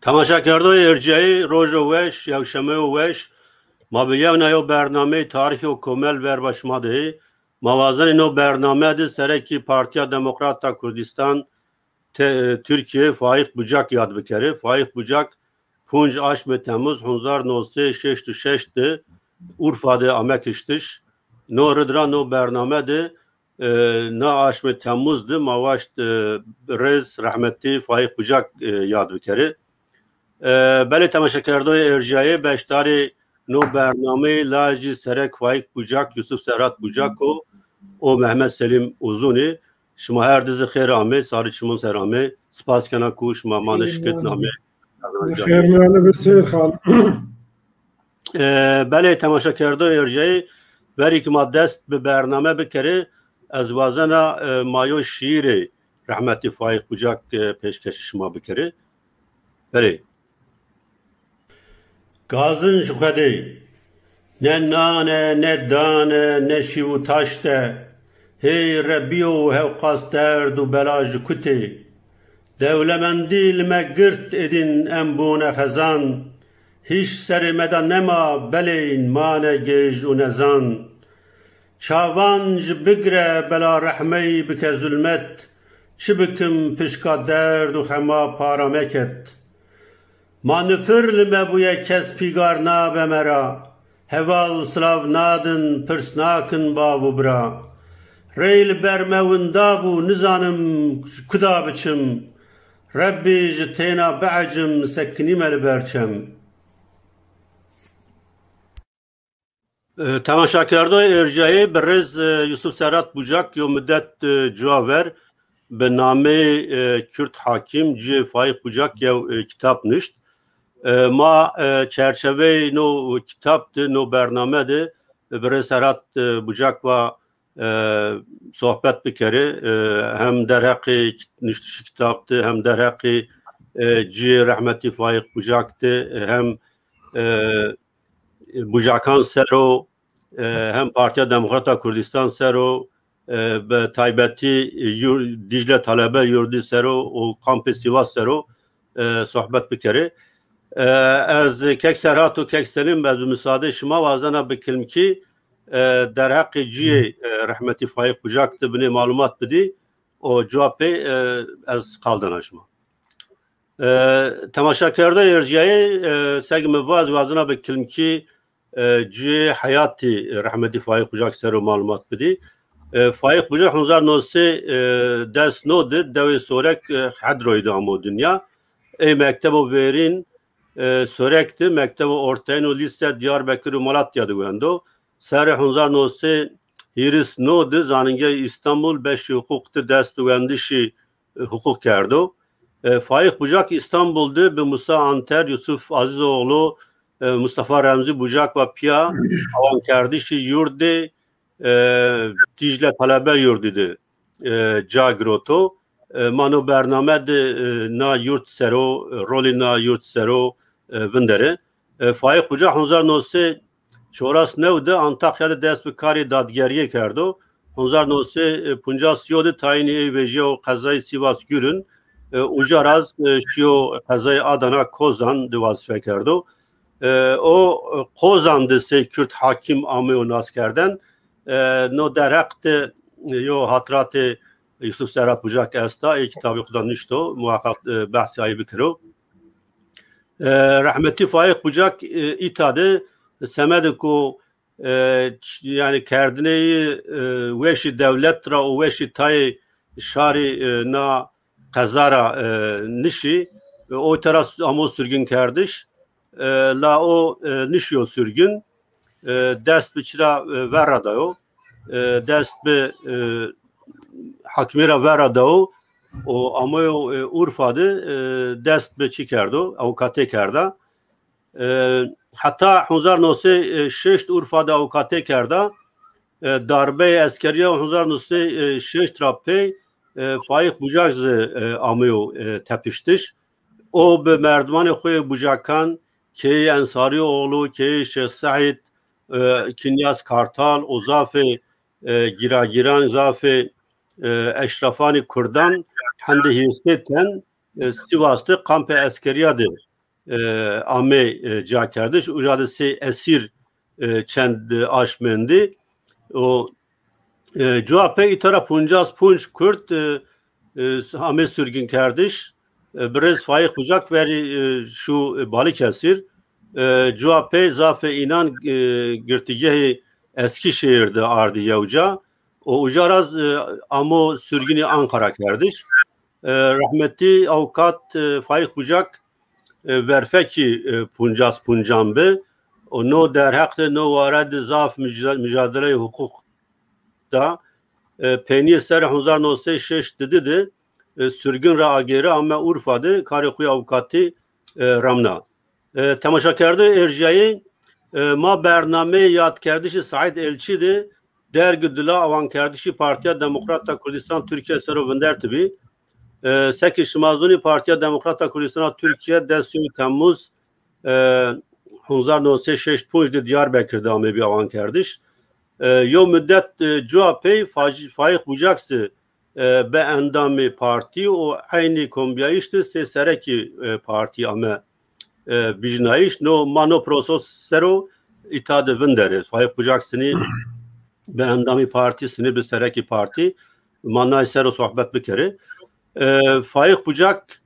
تماشاکردای ارجعی روز وش یا شمه وش ما به یو نیو برنامه تاریخی و کامل وربشماده موازن نو برنامه ده سرکی پارتیا دموکرات کردستان Türkiye Faik Bucak yad bikere. Faik Bucak 5 Temmuz 1966'de Urfa'da amek iştiş. No rıdra no bername de na 8 Temmuz'de mavaş rez rahmetli Faik Bucak yad bikere. Beli temaşakerdoy ercaye beştari no bername laci serek Faik Bucak Yusuf Serhat Bucak o Mehmet Selim Uzuni شما هر دز خیر آمه ساری شما سر آمه سپاس کنه کوش ما مانشکت نامه خیر میانه بسید خال بله تماشا کرده ارجعی وری که ما دست به برنامه بکره از وازن مایو شیر رحمتی فایق بجاک پیشکش شما بکره بله گازن شخده نه نانه نه دانه نه شیو تاشته هی ربیو هاو قاسترد و بلاج کتی دولمندیل مگرت ادین امبونه خزان هیچ سر مدان نما بلین مانه گیج و نزان چاوانج بگره بلا رحمی بکه ظلمت چه بکم پشکا درد و خما پارامکت ما نفر لمبوی کس پیگار نابه مرا هوال سلاو نادن پرسناکن باو برا Reyl bermevunda bu nizanım kuda biçim Rabbi jitena ba'cim sekkinim el berçem. Temaşakarda ercai berrez Yusuf Serhat Bucak yo müddet caver be name Kürt hakim ci Faik Bucak ya kitap nişt. Ma çerçeve no kitaptı no bernamede berrez Serhat Bucak ve sohbet bir kere hem derhaki niştiş kitaptı hem derhaki ci rahmetli Faik Bucak'tı hem Bucakan sero hem Partiya Demokrata Kurdistan sero ve taybeti Dicle Talebe Yurdu sero o kampı Sivas sero sohbet bir kere az kek serhat و kek selim bez müsaade şuma vazana bikilim ki در حق جی رحمتی فایق بجاکت بنی معلومات بدی و جوابی از قالدن شما تماشا کرده ارجعی سگم واز وازنا بکلم کی جی حیاتی رحمتی فایق بجاک سر و معلومات بدی فایق بجاک 1993 دست نود دوی سورک حد روی دامو دنیا ای مکتب و ویرین سورکتی مکتب و ortayn و lise Diyarbakır و Malatya دویندو سر 1993 هیرس نود زانینگه İstanbul 5 hukukta dest güvendişi hukuk kerdo. Faik Bucak İstanbul'da bir Musa Anter, Yusuf Azizoğlu, Mustafa Remzi Bucak ve Pia avan kerdişi yurdu Dicle Talebe yurdu Cagroto. Mano bername de na yurt sero, roli na yurt sero vindere. Faik Bucak 1993 Çoras nevde Antakya'da dest bir kari dadgeriye kerdo. 1950 tayini ve jeo kazayı Sivas Gürün ucaraz şio kazayı Adana Kozan de vazife kerdo. O Kozan'da se Kürt hakim ameo naskerden no derhakte yo hatratı Yusuf Serhat Bucak esta kitabı kudan nişto muhakkak bahsi ayı bikiro. Rahmetli Faik Bucak itade Semediko yani kerdineyi veşi devlet ra o veşi tay şari na kazara nişi o teras amo sürgün kerdiş la o nişiyo sürgün dest biçira veradayo dest be hakmira veradayo o amoyo Urfa'da dest be çıkardı avukate kerda hatta 1906 Urfa'da avukate kerda darbe askeriye 1906 trape Faik Bucak amıyor tepiştiş o be merdivan xoy Bucakan ki Ensari oğlu ki Şeyh Said Kinyas Kartal o zafe giragiran zafe eşrafani Kurdan hande hisseten Sivas'ta kampe askeriyadır ame ca kardeş ucadı se esir çend aşmendi o CHP itara Puncaz Punç Kürt ame sürgün kardeş biraz Faik Bucak veri şu Balıkesir CHP zafe inan girtigehi Eskişehir'de ardı yavca o ucaraz amo sürgünü Ankara kardeş rahmetli avukat Faik Bucak verfeki Puncaz Puncambe o no der hakkı no varad zaf mücadele hukuk da peniye ser 1906 dedi sürgün ra ageri ama Urfa'da Karekuy avukatı Ramna temaşakardı erciyayı ma bername yad kardişi Said Elçi'di dergüdüla avan kardişi Partiya Demokrata Kürdistan Türkiye Serövender tibi Seki Şimazuni Partiya Demokrata Kürdistan Türkiye Desyon Temmuz 1906 punjdi Diyarbakır'da ame bir avan kardeş yo müddet CHP Faik Bucak'sı be endami parti o aynı kombiyayıştı se sereki parti ame bijnayiş no mano prosos sero itadı vindere Faik Bucak'sını be endami partisini bir sereki parti manay sero sohbet bir kere Faik Bucak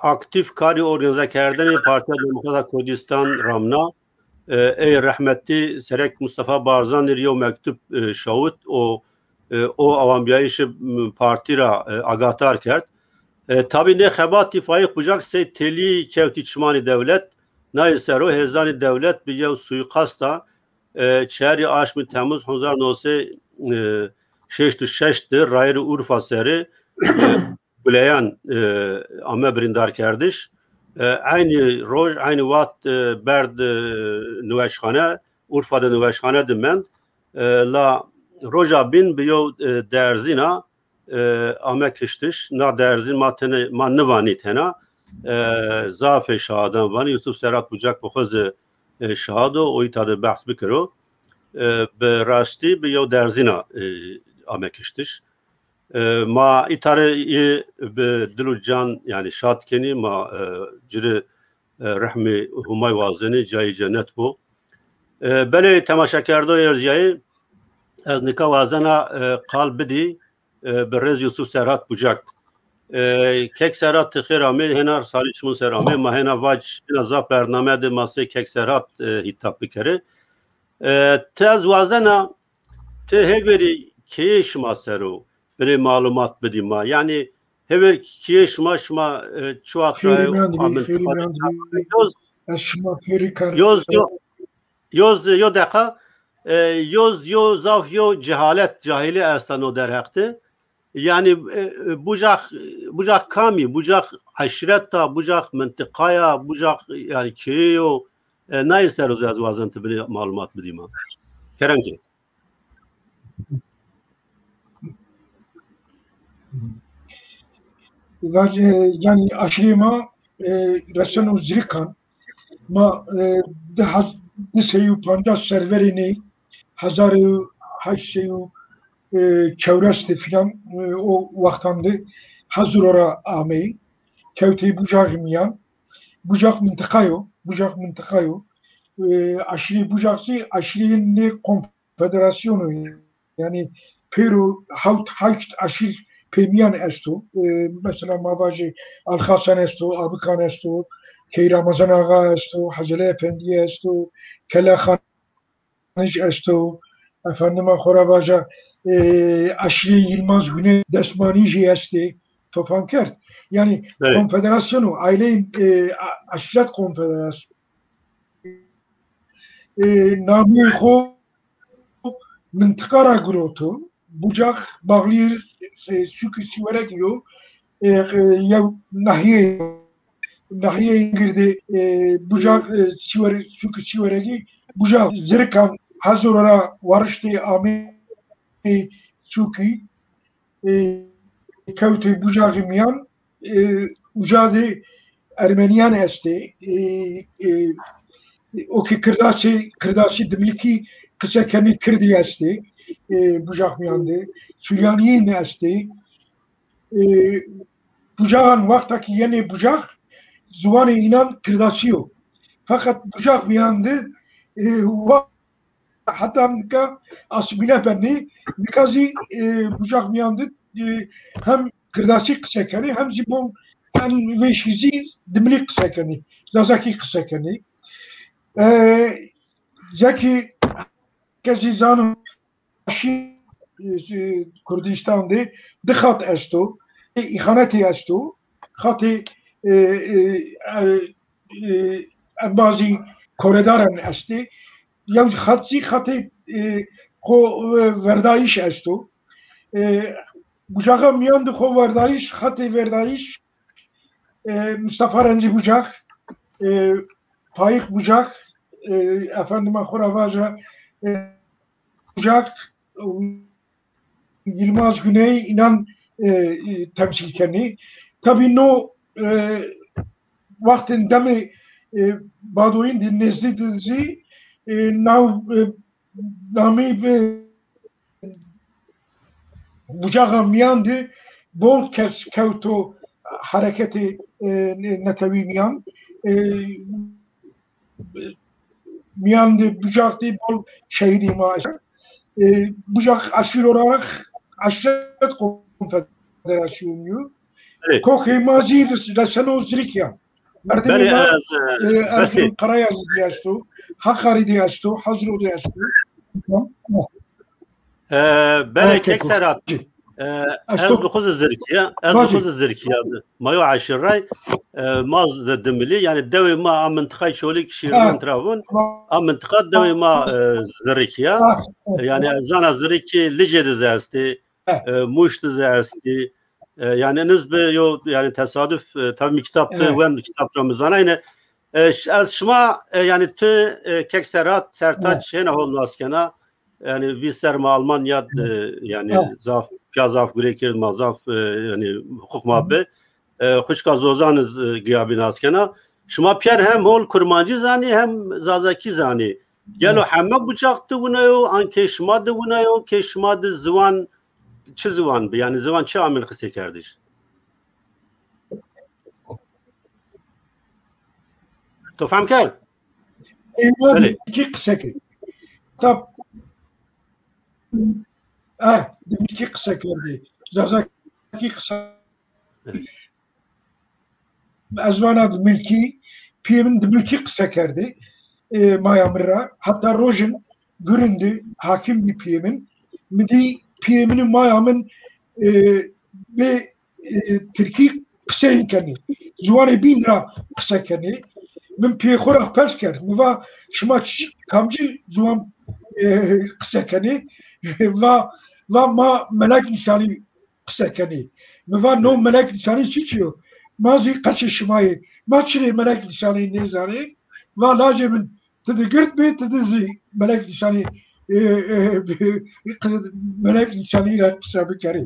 aktif kari organize kerdeni Partiya Demokrata Kürdistan Ramna ey rahmetli Serek Mustafa Barzan riyo mektup şahut o avambiyayışı partira agatar kert tabi ne xebati Faik Bucak se teli kevti çmani devlet naysero hezani devlet bir yev suikasta çeri aşmi Temmuz 1906'dir Rayri Urfa seri Güleyen ame birindar kardeş aynı roj aynı vat berd nüveşhane Urfa'da nüveşhane dimen la roja bin biyo derzina ame kiştiş na derzin matene manvani tena zafe şahadan vani Yusuf Serhat Bucak bu kız şahado o itadı bahs bikro be rasti biyo derzina ame kiştiş ma itare be dilu can yani şatkeni ma ciri rahmi humay vazeni cayı cennet bu bele temaşakardo yercayı az nika vazena kalbidi berez Yusuf Serhat Bucak kek Serhat tıkhirame henar saliçmun serame ma hena vac nazaf bername de mase kek Serhat hitap bir kere tez vazena te heveri keş masero böyle malumat bedima yani hever kiyeş maşma çuatra yoz yo deka yoz yo zaf yo cehalet cahili aslan o derhakti yani bucak kami bucak aşiretta bucak mentikaya bucak yani kiyo ne isteriz az vazantı böyle malumat bedima Keremci yani aşırıma resmen zirkan ma de seyu panda serverini hazarı haşeyu çevresti filan o vaktamdı hazır ora ameyi kevteyi bucağımyan bucak mıntıkayo aşırı bucaksı aşırı'nın ne konfederasyonu yani Peru havt aşırı Pemiyan esto, mesela Mabacı Alhasan esto, Abıkan esto, Key Ramazan Ağa esto, Hazile Efendi esto, Kela Khanış esto, efendime Khorabaca Aşri Yılmaz Güne Desmanici esti, Topankert. Yani evet. Konfederasyonu, aileyin aşiret konfederasyonu. Nami Kho Mıntıkara Grotu, Bucak Bağlir Sükü Siverek yo ya nahiye girdi bucak sükü sivereki bucak zirkan hazırlara varıştı ami sükü kevti bucak miyan ucadı Ermeniyan esti o ki kırdası dimliki kısa kendi kırdı esti bucak miyandı Süryaniye ne esti bucağın vaktaki yeni bucak Zuvanı inan kırdaşıyor. Fakat bucak miyandı hatta asbile benni nikazi bucak miyandı hem kırdaşı kısekeni hem zibon hem veşizi dimli kısekeni zazaki kısekeni zeki kezi zanım Kurdistan'da dikhat esto ihaneti esto hati bazı koredaran esti ya hati ko verdayiş esto bucağa miyandı ko verdayiş hati verdayiş Mustafa Renzi bucak Faik bucak efendime Horavaca bucak Yılmaz Güney inan temsilkeni tabi no vaktin demi Baduin di nezdi dizi nami bucağa miyandı bol kes kevto hareketi netevi miyan miyandı bucağı bol şehidi maaşı bucak aşır olarak aşiret konfederasyonu koke mazir reseno zrikya Merdin'e Erzurum Karayazı diyaştu Hakkari diyaştu Hazro diyaştu بله کک سرات از بخوز زرکیه مایو عشرای ماز دملی یعنی دوی ما منطقه شولیک شیران تراون منطقه دوی ما زرکیه yani zana zriki licedi zesti muştu zesti yani nizbe yo yani tesadüf tabii kitaptı ve kitaplarımızdan aynı az şuma yani tü kek serat sertaç hene olmaskena yani Viserma Almanya yani zaf kazaf Grekir mazaf yani hukuk mabbe hoşka zozanız gıyabin askena şuma pier hem hol kurmancı zani hem zazaki zani gelo hemme bıçaktı bunayo anke şmadı bunayo ke şmadı zıvan çi zıvan yani zıvan çi amil kıse kardeş to fam kar evet iki kısa ki tab iki kısa kerdi zazaki kısa azvanad milki piyemin milki kısa kerdi mayamıra hatta rojin göründü hakim bir piyemin midi piyeminin mayamın ve Türkiye kısa inkeni zuvari bin ra kısa keni min piyekora persker miva şıma kamcı zuvan kısa keni va ma melek insani kısa keni miva no melek insani çiçiyor mazi kaçı şımayı maçri melek insani ne zani va lacemin tedi girt mi tedi zi melek insani melek insani kısa bir kere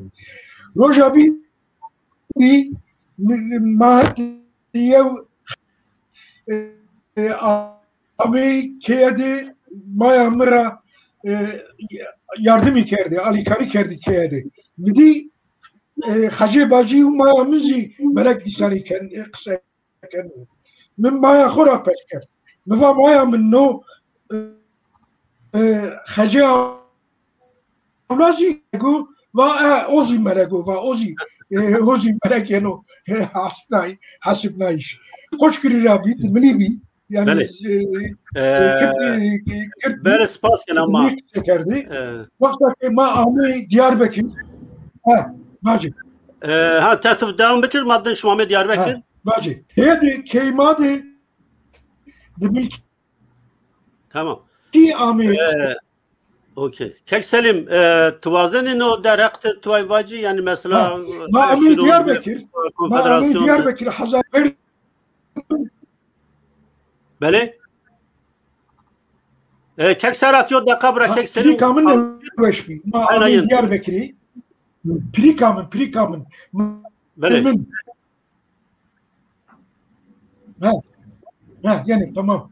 roja bir mahat diye Amerika'da Mayamıra yardım ikerdi, alikari kerdi kiyedi. Midi Hacı Bacı Mayamızi melek lisani kendi kısa kendi. Min Maya khora peşker. Miva Mayamın no Hacı Avlazi go va ozi melego va ozi melek yeno hasip naiş. Koç kirilabi milibi yani böyle spasken ama çekerdi. Vaktaki ma Ahmet Diyarbakır bacı. Ha tertip devam bitir madden şu Ahmet Diyarbakır. Bacı. Hadi keymadi demek. Tamam. Ki Ahmet. Okey. Kek Selim, tuvazenin o direktör tuvayvacı yani mesela ma Ahmet Diyarbakır. Ma Ahmet Diyarbakır Hazar Bale? Kek Serhat yok da kabra Kek Selim. Prikamın ne veşmi? Ma Ahmet Diyarbakır'ı. Prikamın. Bale. Ha yani tamam.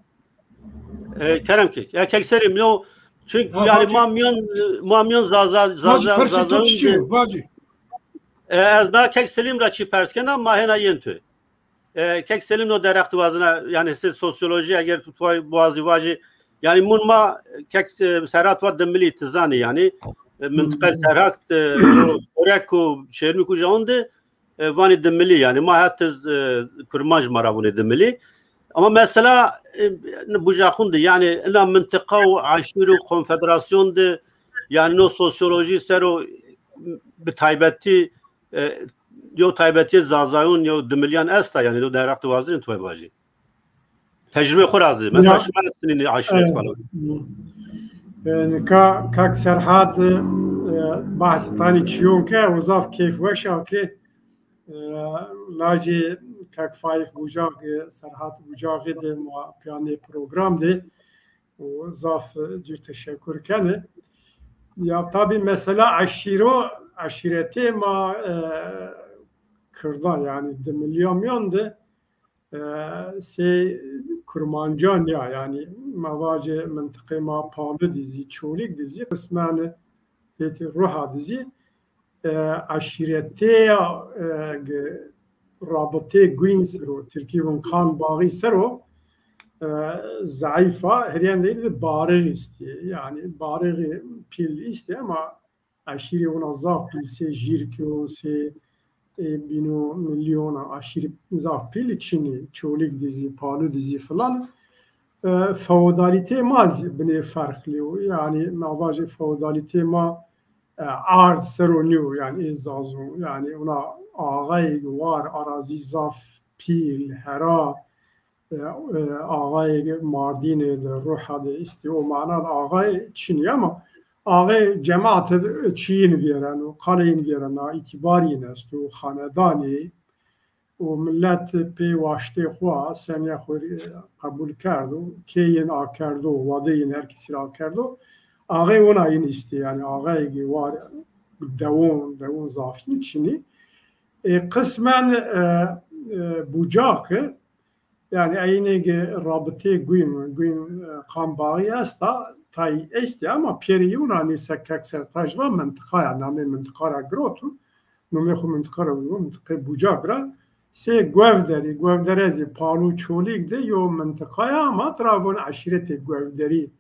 Kerem Kek. Kek Selim no çünkü yani mamyon zaza az da Kek Selim raçı perskena mahena yentü. kek selim no derekt vazına yani siz sosyoloji eğer tutay bazı vacı yani mun ma kek serat var demli tizani yani منطقه سرحد سرکو شهرمی کجا آنده وانی دملی yani ما حتی کرماج مرافون دملی ama mesela bucakundu yani ila منطقه و عشیر و konfederasyon de yani no sosyoloji sero betaybeti yo taybeti zazayun yo demilyan esta yani do derakt vazin toy vaji tecrübe khorazı mesela şumatsinin aşiret falan yani kak serhat bahs tani çiyon ke uzaf keyf veşa ke laji kak faik bucak serhat bucak de ma piyane program de uzaf cir teşekkür kene ya tabi mesela aşireti ma kırdan yani de milyon de se kurmancan ya yani mavacı mıntıkı ma pahalı dizi çoğulik dizi kısmen eti ruha dizi aşirete rabıte gün sero Türkiye'nin kan bağı sero zayıfa her yan değil de bağırır istiyor yani bağırır pil istiyor ama aşire ona zaf pil se jirkio se binu milyona aşırı zaf pil içini çoğulik dizi pahalı dizi falan feodalite maz bine farklı yani mavacı feodalite ma art seroniyo yani ezazun yani ona ağay var arazi zaf pil hera ağay mardine de ruha de istiyor o manada ağay çini ama ağay cemaat çiğin veren o kaleyin veren itibarine است o خاندانی و ملت پی واشته خوا سنیا خوری قبول کرد و کیین آکرد و وادین هر کسی را کرد و آقای اون این است yani آقای var دوون زافین چینی قسمن bucak yani aynı rabıte gün kan bağı است tay است ama peri ona ne sekakser taj var mıntıka yani mıntıka grotu nume khu mıntıka bucak ra se gövderi palu çolik de yo mıntıkaya ama travon aşireti gövderi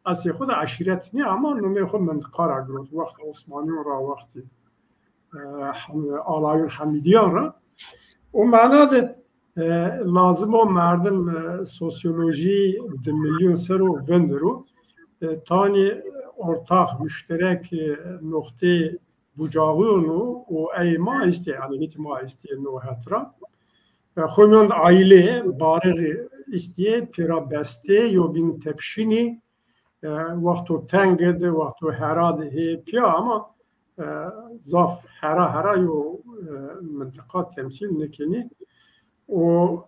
asya خود aşiret ne ama nume khu mıntıka ra grot vakt Osmanlı ra vakti alayın hamidiyan ra o manada lazım o merdim sosyoloji de milyon sero vendero tani ortak müşterek nokte bucağını o eyma istiyor yani hitma istiyor no hatra خمیون aile barığı istiyor pira beste yo bin tepşini vaktu tengede vaktu herade he pia ama zaf hera yo mıntıka temsil nekeni o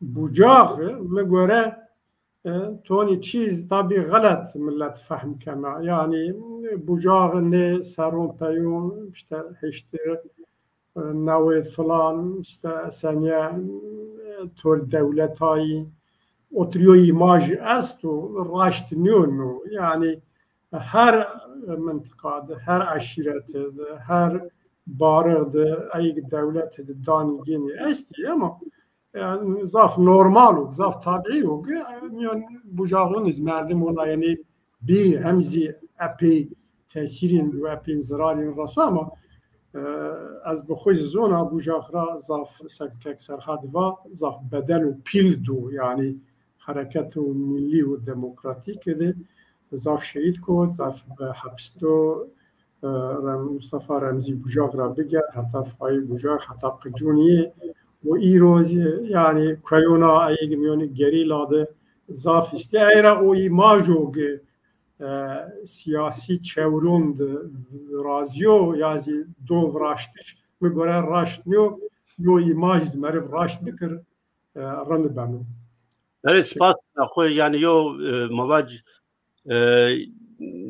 bucağı me göre toni çiz tabi galat millet fahm kema yani bucağı ne sarun peyun işte نوید فلان سنیا تول دولتایی oturuyor imaj است و راشت نیونو yani her mıntıkada her aşirette her barıda ay devlette dani geni esti ama yani zaf normal zaf tabii yok yani bucağın izmerdim ona yani bir hemzi epey tesirin ve epey zararın rası ama از بخوی زون bucak را zaf sektek serhat va zaf bedel u pil do yani hareket u milli u demokratik de zaf şehit ko zaf hapsto Mustafa Remzi bucak ra biger hatta fay bucak hatta qjuni و ایروز yani kayona ayegmiyoni geriladı zaf işte era o imajo ge siyasi çevrund razyo yazı dovraştış ve göre raştnyo yo imaj merv raşt bikir rand banu. Evet spas koy yani yo mavac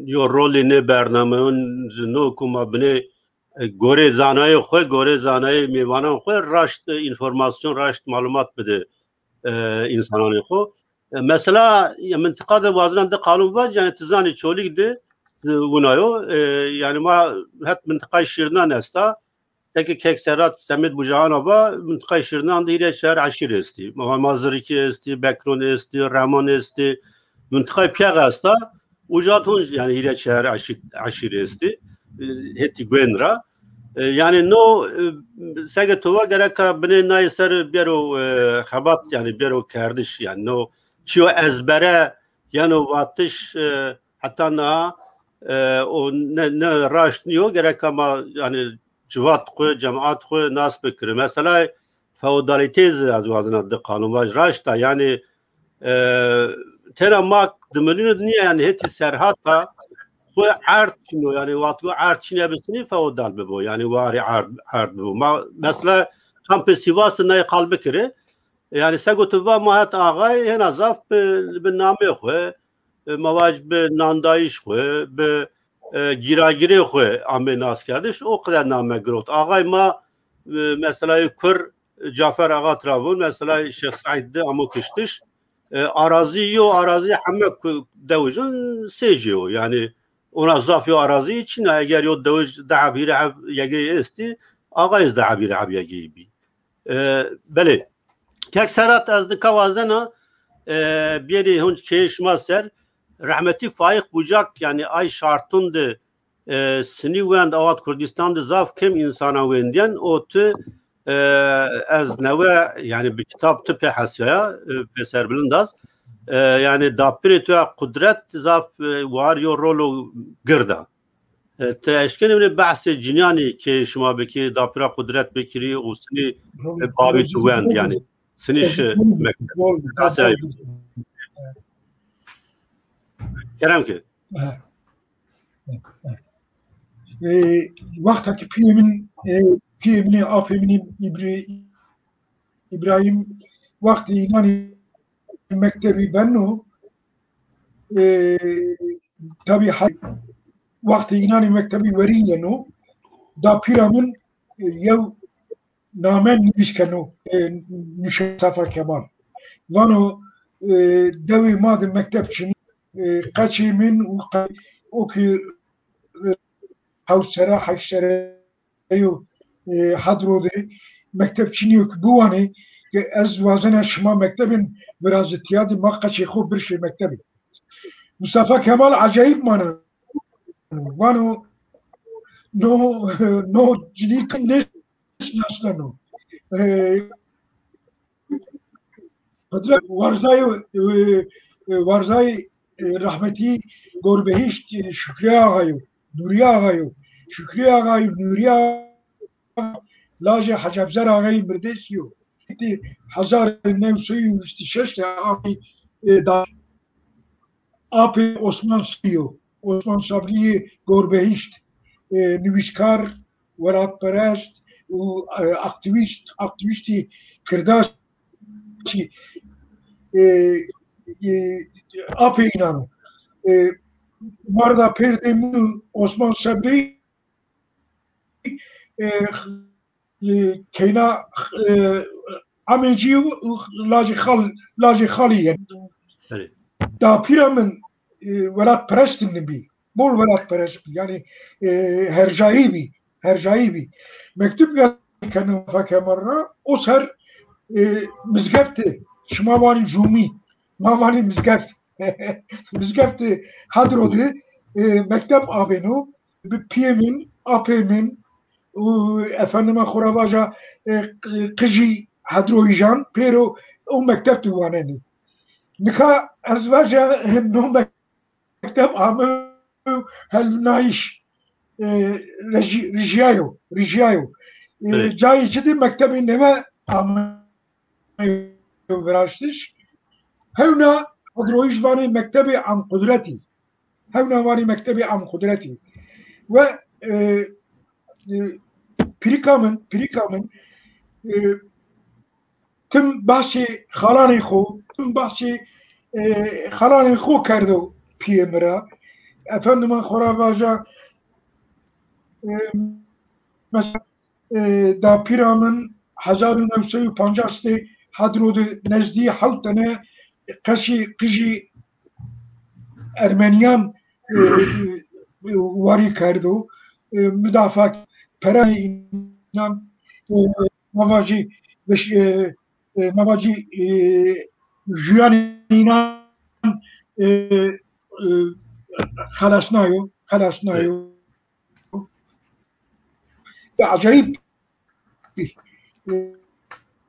yo rolü ne bernameun zno kuma bne gore zanay koy gore zanay mevana koy raşt informasyon raşt malumat bide insanane koy mesela mıntıkada bazılarında kanun var yani tizani çoğulik de vunayo yani ma hep mıntıka şirna nesta تکی ککسرات سمت بجان آبا منطقه شیرنان دیره شهر عشیر استی مازریکی استی بکرون استی رمان استی منطقه پیاغ استا وجاتون yani هیره شهر عشیر استی هتی گوین را yani no sege tova gereka bine nay ser bero xabat yani bero kardiş yani no çiyo ezbere yani vatış hatta na o ne raşniyo gerek ama yani civat koy cemaat koy nas bekir mesela feodalitez az vazına da kanun var raşta yani tera mak dümünü niye yani heti serhata خو عرض شنو يعني واتو عرض شنو بسني فودال ببو يعني واري عرض ببو ما مثلا كامب سيواس ناي قلب كري يعني ساقو توا ما هات اغاي هنا زاف بالنامه خو مواجب ناندايش خو ب گیراگیری خو امناس کردش او قدر نامه گروت اغاي ما مثلا کر جعفر آقا تراون مثلا شیخ سعید امو کشتش arazi همه دوجن سيجيو يعني ona zafyo arazi için eğer yo da'abir yagi esti ağayız da'abir yagi bi bele kek serat az de kavazana biri hunç keşmaser rahmeti Faik Bucak yani ay şartındı sini wend avat Kurdistan'da zaf kim insana wendiyen o tu az neve yani bir kitap tipi hasya peser bilindaz yani dapire tu kudret zaf var yo rolu girda teşkil mi bahse cinyani ki şuma beki dapire kudret bekiri o seni babi tu wend yani seni hasya kerem ki vaktaki PM'ni APM'nin İbrahim vakti inani mektebi bennu tabi vakti inani mektebi veriyenu da piramın yev namen nibişkenu Müştafa Kemal vano devi madı mektepçinin kaçimin o ki havsera haşşereyu hadrodi mektepçini yok bu hani ez vazena şıma mektebin biraz ihtiyadi makkaçı خوب bir şey mektebi Mustafa Kemal acayip mana vano no cilikin ne naslanı varzayı rahmeti Gorbehişt Şükrü Ağayu Nuriye Ağayu Şükrü Ağayu Nuriye Laje Hacabzer Ağayu Mirdesiyo 1966 da AP Osman Sabri Gorbehişt nivişkar veratperest aktivisti Kırdaşi AP inanı Marda Perdemu Osman Sabri keyna ameciyu laji khali da piramın velat prestin bi bol velat perest yani herjai bi mektup ya kanı fakemarra o ser mizgefti şmavani cumi mavani mizgeft mizgefti hadrodi mektep abenu bir PM'in AP'nin efendime Xuravaja kıcı hadroijan pero o mektep tuvaneni nika azvaja no mektep amı hel naiş rijiayo cayı ciddi mektebin neme amı veraştiş hevna hadroiş vani mektebi am kudreti hevna vani mektebi am kudreti ve Pirikamın tüm bahçe halani xo tüm bahçe halani xo kardo PM'ra efendime Xoravaja mesela da piramın 1950 hadrodu nezdi haltane kışı Ermeniyan wari kardo müdafaa perani inan mavaji mavaji juyan inan halasnayo acayip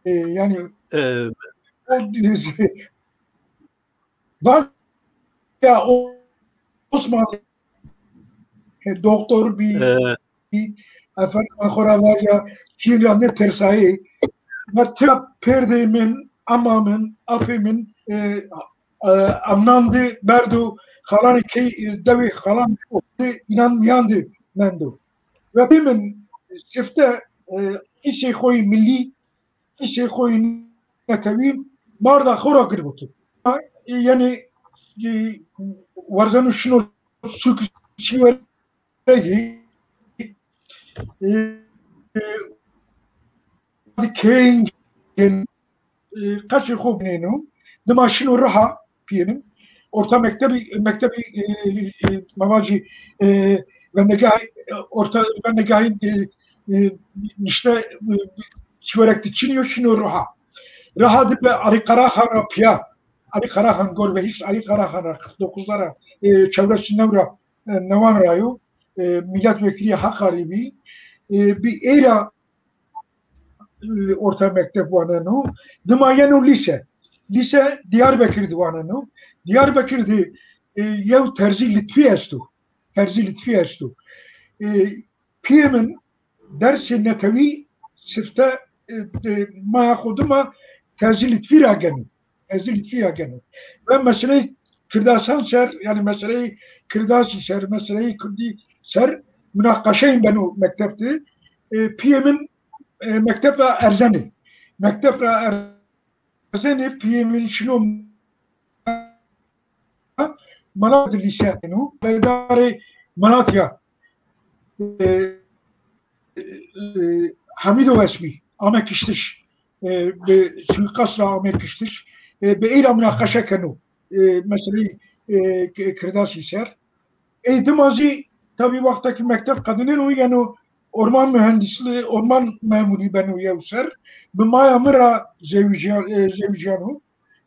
yani var ya Osmanlı doktor bir efendim Khoravaya Kiryanne tersayı Matya perdemin amamın afimin amnandı berdu halan ki devi halan inanmayandı mendo ve benim sifte işe koy milli işe koy netevim barda khora kırbutu yani varzanı şunu süküşü كاين قاشي خوب نينو دما شنو راها بينم orta mektebi mamaji ben de gayin işte çiverekti çiniyor şunu raha dibe Ali Karahan'a piya Ali Karahan gol ve hiç Ali Karahan'a 49'lara çevresinden nevan rayu milletvekili Hakkari'bi bir era orta mektep vanano dımayenu lise Diyarbakır vanano Diyarbakır'da yev terzi Lütfi estu PM'in dersi netevi sifte maya koduma terzi Lütfi ragenu ve meseleyi kırdasan ser yani meseleyi kırdasi ser meseleyi kırdi ser münakaşayım ben o mektepte PM'in mektepte erzeni PM'in şunu Malatya lisenu idare Malatya Hamido Vesmi Ahmet Kiştiş suikastla Ahmet Kiştiş be'ira münakaşa kenu meseleyi kırdasi ser eğitim azı tabi vaktaki mektep kadının o yani orman mühendisliği, orman memuru ben uyavser. Bimaya mıra zevciyanu.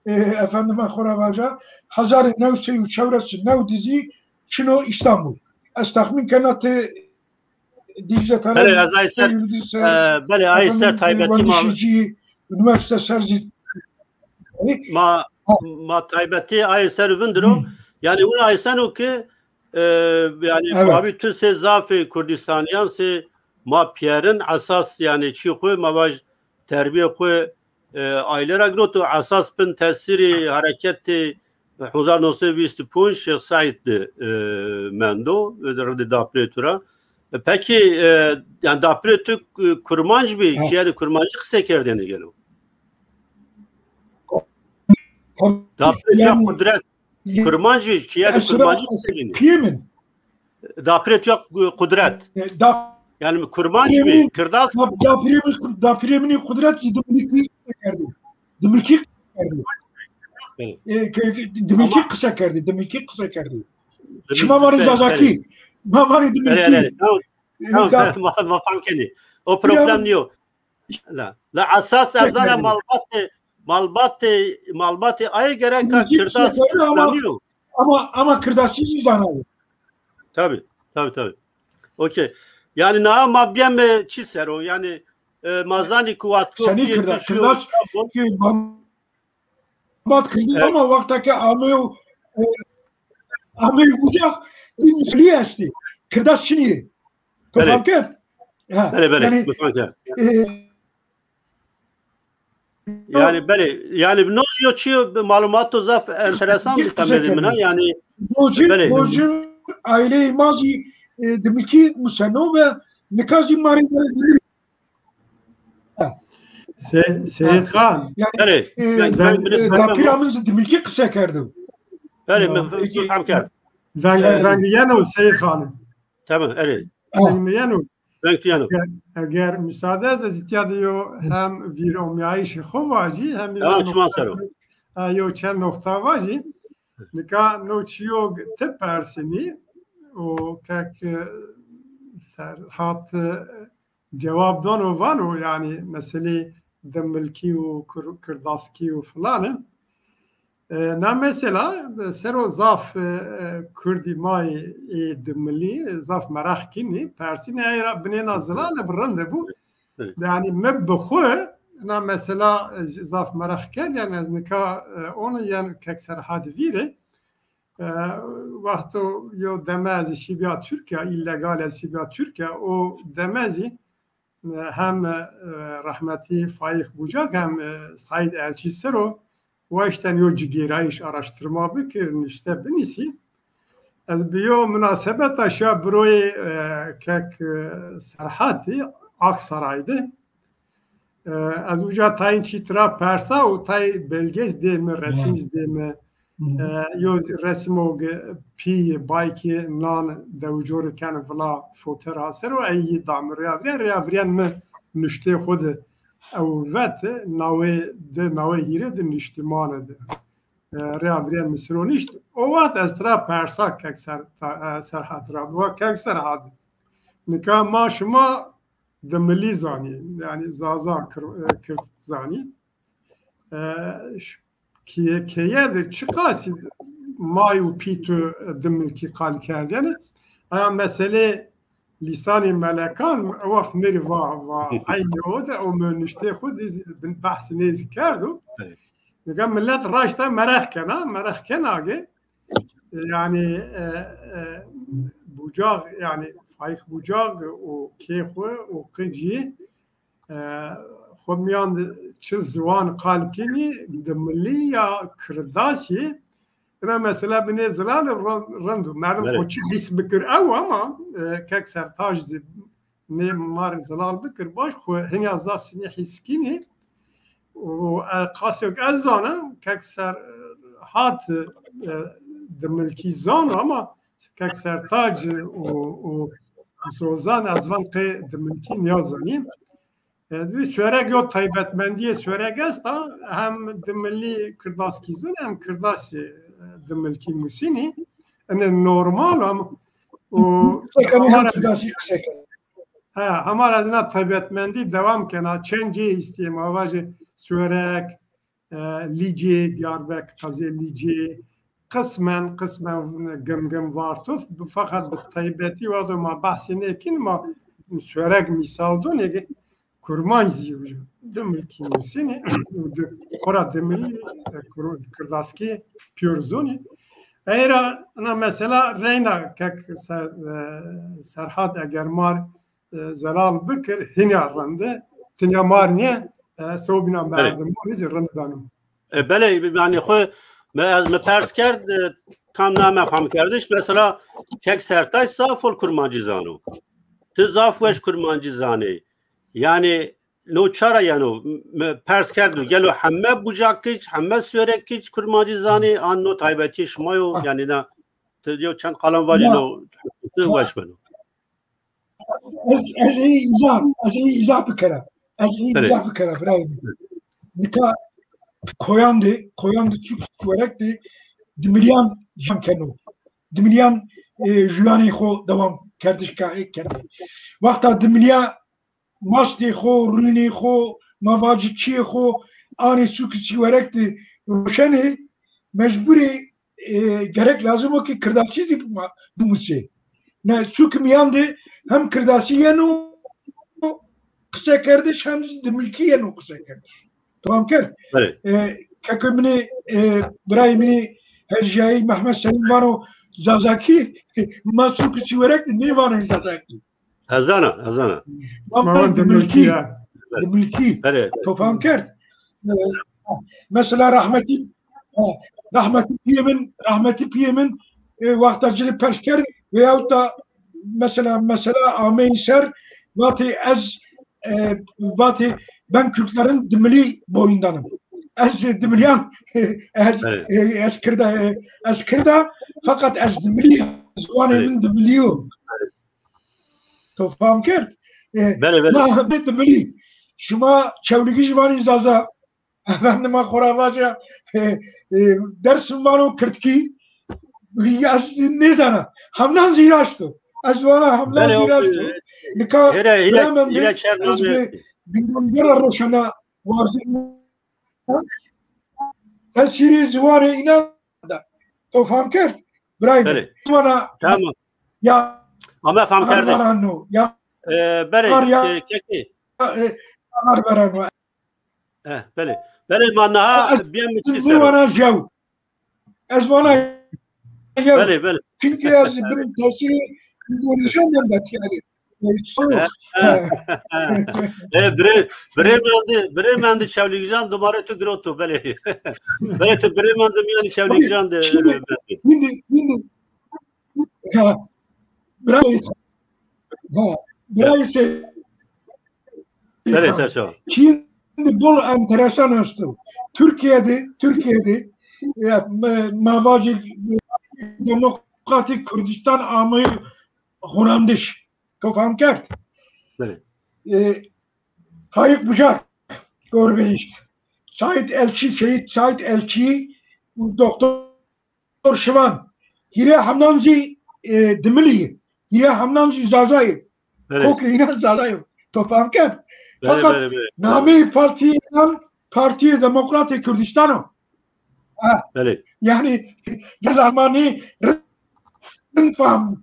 Efendime Khoravaya. Hazar nevseyu çevresi nev dizi. Şunu İstanbul. Estahmin kenatı Dicle Tarafı. Bele Azayser. Bele Ayser Taybeti ma. Üniversite serzi. Ma Taybeti Ayser vindro. Yani onu Aysen o ki yani abi tüm se zafi Kurdistaniyan se ma piyerin asas yani çi koy mavaj terbiye koy ailelere grotu asas bin tesiri hareketi 1925 Şeyh Said'di mendo ve dapletura peki yani dapletu kurmanj bir ki kurmanjı kısa kerdeni geliyor dapletu kudret kurmancı ki kurmancı kimin? Dapret yok kudret. Yani kurmancı mı? Kırdas. Daprimini kudret Dimilki kısa kerdi. Dimilki kısa kerdi. Şimamari Zazaki. Mamari Dimilki. Ma famkeni. O problem yok. La asas erzana malbate ay gerek kırdas kullanıyor. Ama kırdassız izanıyor. Tabii. Okey. Yani na mabyen çiser o yani mazani kuvatko seni kırdas ki malbat kırdı ama vaktaki ameyu bucak bir esti. Kırdas şimdi. Topanket. Bele. Yani böyle yani nojo çiyo malumatı zaf enteresan bir samedimina yani nojo aile mazi demiki musano ve nikazi mari Seyit Khan yani dapiramız demiki kısa kerdim faham kar ben yano Seyit Khan tamam ben yano اگر müsaade ederseniz diyor hem bir omyayış xovaji hem yo çen nokta vaji nika noçiyo te persini o kak serhat cevabdan o var o yani mesele demilki ve kırdaski ve falan. Ne mesela sero zaf Kurdi may demili zaf merak kini Persine ayra bine nazıla ne brande bu yani mebxu ne mesela zaf merak ker yani az nika onu yani kekser hadvire وقتی یو دمازی شیبیا ترکیه ایلگال شیبیا ترکیه او دمازی هم رحمتی فایق بوجاک هم سعید elçisi رو و işten yol cigirayış araştırma bikirin işte binisi az biyo münasebet aşağı burayı kek serhati Aksaray'dı az uca tayin çitra persa o tay belgez değil mi resimiz değil mi yo resmo pi bayki nan devjor kan vla foter haser و ای دام ریاوریان me nüşte خود او vet nawe de nawe hire de nüştiman de ریاوریان misronişt o vat estra persa kek serhat rab ve kek serhat nika ma şuma de milli zani yani zaza kürt zani kiye de çıkası mayu pitu demilki kal kerdeni ama mesele lisani melekan vakt meri va aynı o da o mönüşte xud bin bahsine zikardu nega millet raşta merak kenage yani bucak yani faik bucak o kexu o kıcı خمیان چه زوان قالکینی دملی یا کرداسی نه مثلا بنی زلال رندو مردم خوچی حس بکر او اما که سرتاج نه مار زلال بکر باش خو هنی ازاف سنی حس کینی و قاسیک ازانه که سر هات دملکی زان اما که سرتاج و سوزان ازوان که دملکی نیازانیم سوره گو تایبتمندی سوره است هم دملی کرداس کیزون هم کرداس دملکی موسینی ان نورمال هم و همار از نه تایبتمندی دوام کنه چنجی استیم آواز سوره لیجی دیاربک قضیه لیجی قسما گم وارتوف فقط به تایبتی و دو ما بحثی نکن ما سوره مثال دو نگه kurmancı demilki musini ora demili kırdaski piyorzoni eğer ana mesela reyna kek serhat eğer mar zelal bikir hinya rande tinya mar niye sobina berdim niye randanım bele yani xo me pers kerd tam namefham kardeş mesela kek sertaş zafol kurmancı zanu tı zaf veş kurmancı zani yani no çara yani pers kerdu gelo hemme bucakiç hemme sürekiç kurmacı zani an no taybeti şmayo yani ne diyor çan kalan var no başmano izah bikara izah bikara brayim nika koyandı çok verekti dimilyan jankeno dimilyan juyani xo devam kardeş kahe kerdi vakta dimilyan ماستی خو رونی خو مواجی چی خو آنی سوکسی ورکتی روشنی مجبوری gerek lazım o ki kırdasi bumusi. Ne suk miyandı hem kırdasi yenu kısa kardeş hem de mülki yenu kısa kardeş. Tamam kert. Kakımını Brahimini Hercai Mehmet Selim Vano Zazaki ma sukisi verekti ne var Zazaki? Hazana. Ama demilki. Tofam kert. Mesela rahmeti piyemin vaktacılık peşker veyahut da mesela ameyser vati ben Kürtlerin dimili boyundanım. Dimilyan eskirda fakat dimili zvanemin dimiliyor. Tofam kert. Mahmet dimili. Şuma çevligi jivani zaza efendime Koravaca dersim var o kırtki ne sana hamdan ziraçtı از وانا حمله دیرستو لکا برامن دی از به بیرونگر روشنا وارزی تأثیری زواره اینا دا تو فهم کرد برای وانا tamam یا ama faham kardeş یا bere keki امر برانو bere manha bien mi وانا جو از وانا bere çünkü az bir təsiri İndonezyan devleti yani. Bremen'de çevlikcan dumara tu grotu bele. Bele tu Bremen'de yani çevlikcan de. Şimdi Burası Bele serşo. Şimdi bol enteresan oldu. Türkiye'de mavacı Demokratik Kürdistan amayı Honandiş. Kafam kert. Faik Bucak görmeyin işte. Şehit Sait Elçi Doktor Şivan Hire Hamnanzi Dimili Hire Hamnanzi Zazayı Kokli yine Zazayı. Kafam kert. Fakat Nami Parti Demokratik Kürdistan'ı yani Almani faham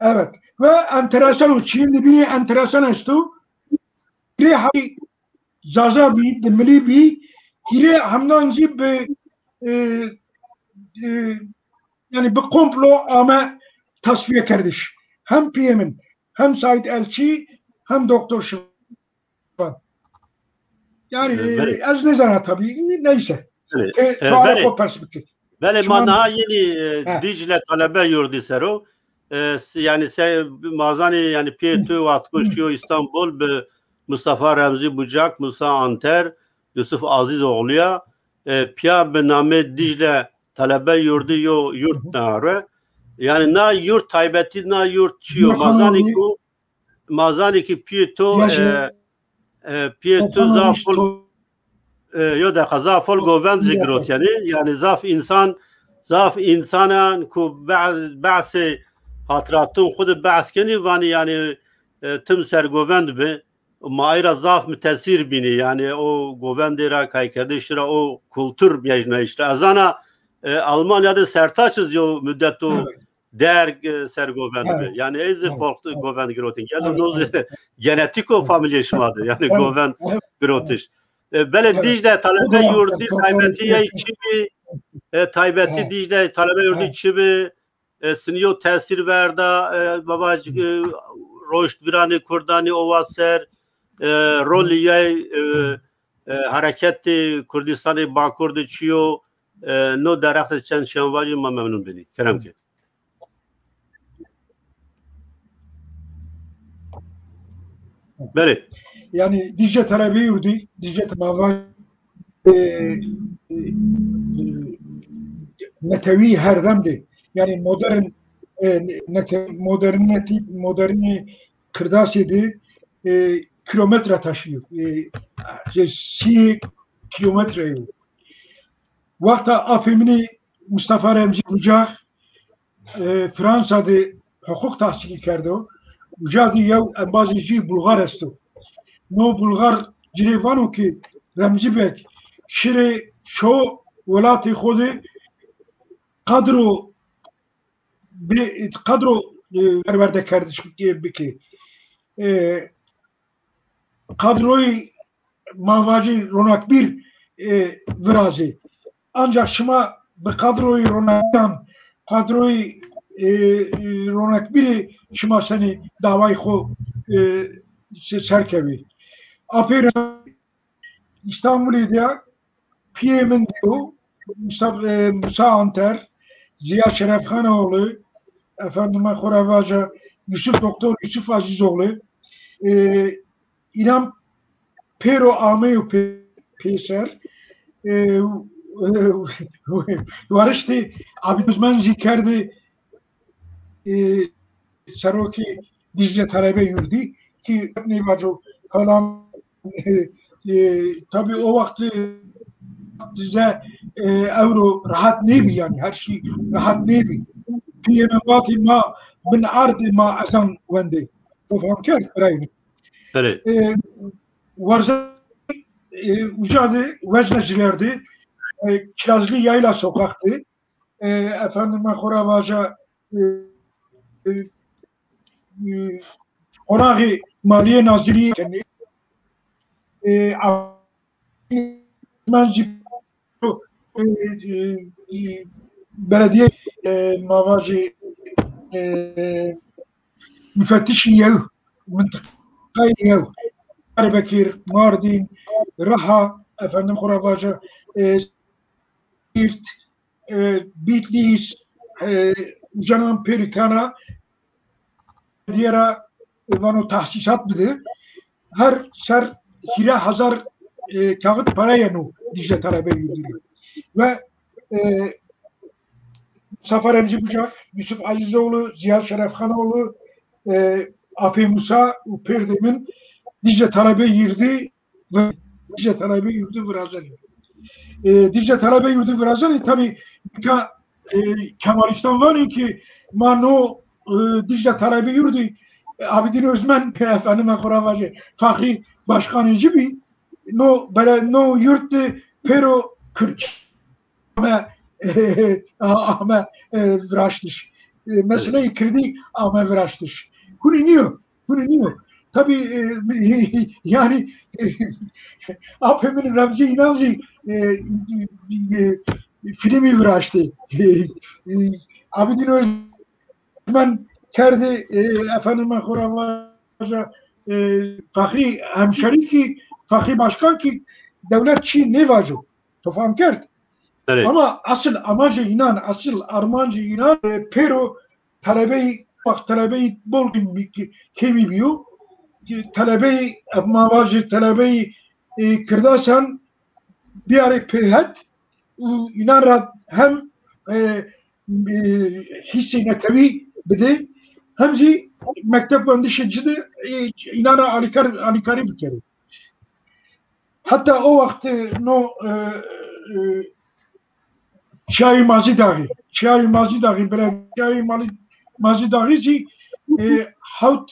evet ve enteresan şimdi bir enteresan ist bir hay zaza bir demli bir hile hamdanci bir yani bir komplo ama tasfiye kardeş hem PM'in hem Sait Elçi hem Doktor Şivan yani az ne zaman tabii neyse sual o perspektif. Bele manha yeni Dicle talebe yurdu sero yani mazani yani Piyetu Vatkoşiyo İstanbul be Mustafa Remzi Bucak Musa Anter Yusuf Azizoğlu'ya piya be name Dicle talebe yurdu yo yurt nare yani na yurt taybeti na yurt çiyo mazani ki Piyetu zafol yo da zafol govend zikrot yani zaf insanan ku ba's hatratun khud ba's keni vani yani tüm sergovend be maira zaf mütesir bini yani o govendera kaykardeşira o kültür mecna işte azana Almanya'da sertaçız yo müddet o der sergovend be yani ez folk govend grotin yani noz genetiko familyeşmadı yani govend grotiş bele Dicle talebe yurdu taybetiye içi taybeti Dicle talebe yurdu içi siniyo tesir verda babacık roşt virani kurdani ovaser roliye hareketi Kurdistan'ı Bakur'da çiyo no darakta çen şanvacı ma memnun beni kerem ki bele yani Dicle talebe yurdu Dicle mava netevi her demdi yani moderni kırdasiydi kilometre taşıyor. 6 kilometre yok. Vakta afemini Mustafa Remzi Bucak Fransa'da hukuk tahsili kerdi o. Bucak'ı yav bazıcı Bulgar estu. No Bulgar cilevanu ki Remzi Bek şire şo velati khodu kadro perverde kardeş ki kadroyu mavacı ronak bir virazi ancak şıma bu kadroyu ronak biri şıma seni davayı xo serkevi aferin İstanbul'u diye PM'in diyor Musa Anter Ziya Şerefkhanoğlu efendime Xoravaca Doktor Yusuf Azizoğlu İnan Pero Ameyo Peser varıştı Abdülmezmen zikerdi Saroki Dicle talebe yurdu ki ne vaco falan tabii o vakti bize euro rahat ne bi yani her şey rahat ne bi پیه واتی ما من عرض ما ازان ونده تفهم کرد برای Evet. Varza ucadı veznecilerdi. Kirazlı Yayla sokaktı. Efendime Horavaca Konağı Maliye Nazırlığı belediye mavacı müfettişi yev mıntıkayı yev Diyarbakır, Mardin, Raha, efendim Horavaca, Siirt, Bitlis, Canan Perikana, diğer vano tahsisat bile her ser hira hazar kağıt para yenu Dicle talebe yürüdü. Ve Zafer Emzi Bucak, Yusuf Azizoğlu, Ziya Şerefkhanoğlu, Api Musa, Perdem'in Dicle talebe yürüdü ve Dicle talebe yürüdü Vrazani. Dicle talebe yürüdü Vrazani tabi Kemalistan var ki mano Dicle talebe yürüdü Abidin Özmen efendime Koravacı Fahri Başkanıcı bir no yurttu pero Kürç ama vraştış. Meseleyi kirdi ama vraştış. Kuniniyor. Tabii yani APM'nin Remzi İnanzi filmi vraştı. Abidin Özmen kerdi efendime Horavaca Fahri hemşeri ki Fahri Başkan ki devlet Çin ne vacı? Tofam kert. Evet. Ama asıl amacı inan, asıl armancı inan pero talebeyi bol kimi biyo talebeyi mavacı talebeyi kırdasan bir ara pehet inan hem hissine tabi bide hem de mektep öndüşecide inana alikari bir kere. Hatta o vakti no Çay Mazi Dağı, böyle Çay Mazi Dağı ki havt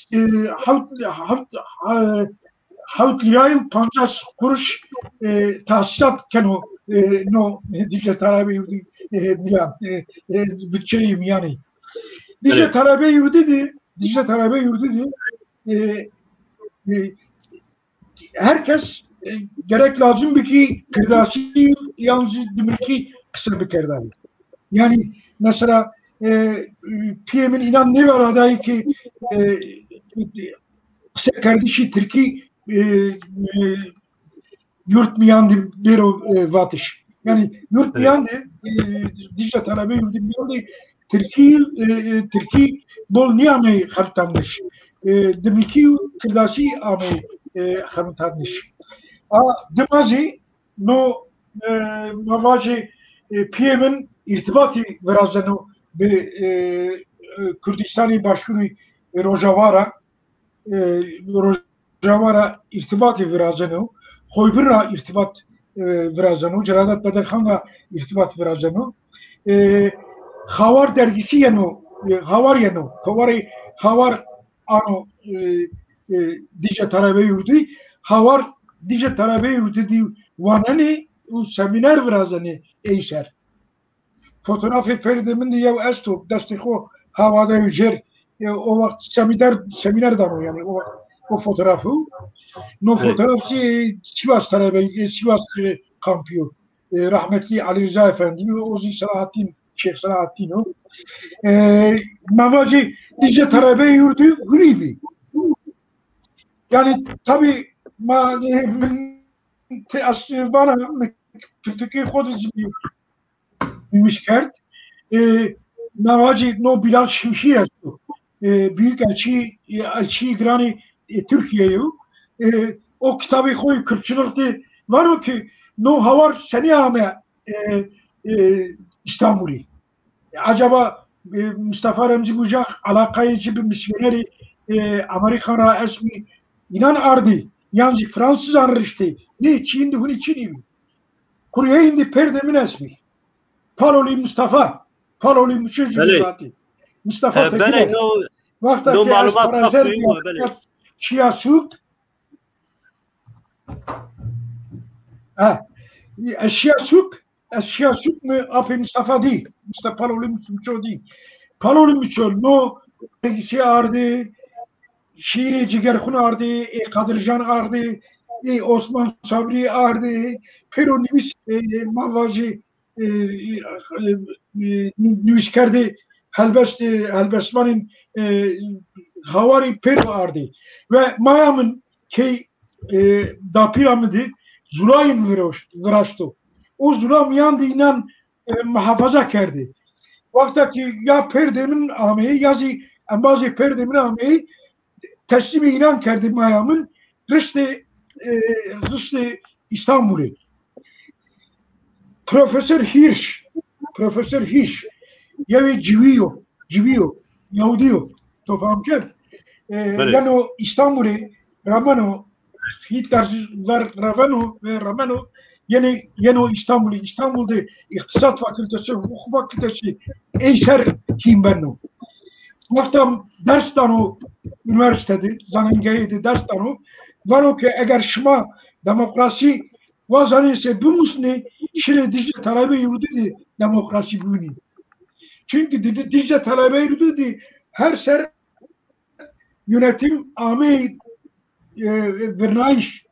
lirayı 50 kuruş tahsisat keno no Dicle talebe yurdu bütçeyim yani. Dicle talebe yurdu herkes gerek lazım bir ki kırdası yalnız demek kısa bir kerdan. Yani mesela PM'in inan ne var adayı ki kısa kardeşi Türkiye yurt miyandı bir vatış. Yani yurt miyandı Dicle talebe yurdu miyandı Türkiye bol niyame hartanmış. Demek ki kırdası ame hartanmış. Demazi no mavacı PM'in irtibatı verazanı ve Kürdistan'ı başvuru Rojavara irtibatı verazanı Hoybir'a irtibat verazanı Ceradat Bedelhan'la irtibat verazanı Havar dergisi yenu Havar ano Dicle talebe yurdu Havar Dicle talebe yurdu di vanani u seminer verazanı eyser fotoğrafı perdemin diye esto destiko havada yücer o vakit seminer dano yani o fotoğrafı no fotoğrafçı Sivas talebe Sivas kampiyo rahmetli Ali Rıza Efendi Ozi Salahattin Şeyh Salahattin o mavacı Dicle talebe yurdu gribi yani tabi bana Türkiye kodisi müşkert mavacı no Bilal Şimşir büyük elçi İgrani Türkiye'yi o kitabı koy Kürtçülükte var o ki no havar seni ame İstanbul'u acaba Mustafa Remzi Bucak alakayıcı bir misyoneri Amerikan'a esmi inan ardı yalnız Fransız anrıştı ne Çin'di bunu Çin'i mi kuruya indi perdemin esmi Paloli Mustafa Paloli Müşecci zaten Mustafa بله Tekin'e نو وقتا نو که از معلومات پرازر مفهومه بله شیاسوک الشیاسوک اپی مصطفى دی مصطفى پالولی مصطفى دی پالولی میچول نو تگیسی آرده شیر جگرخون آرده قادرجان آرده Osman Sabri ardı, Pero nüvis mavaji nüvis kerdi helbestmanın havari Pero ardı ve Mayam'ın ki da piramidi Zulay'ın viraştı. O Zulam yandı inan muhafaza kerdi. Vaktaki ya perdemin ameyi yazı bazı perdemin ameyi teslimi inan kerdi Mayam'ın rüştü İstanbul'u. Profesör Hirsch, yavi civiyo, Yahudiyo, to faham kert. Yani İstanbul'u, Ramano, Hitler var Ramano, yani İstanbul'da İktisat Fakültesi, Hukuk Fakültesi, Eyser kim ben o. Vaktam ders danu üniversitede, zanengeydi ders danu, vano ki eğer şma demokrasi vazanıysa bu musne şile Dicle talebe yurdu demokrasi buni. Çünkü Dicle talebe yurdu her ser yönetim ame vernayış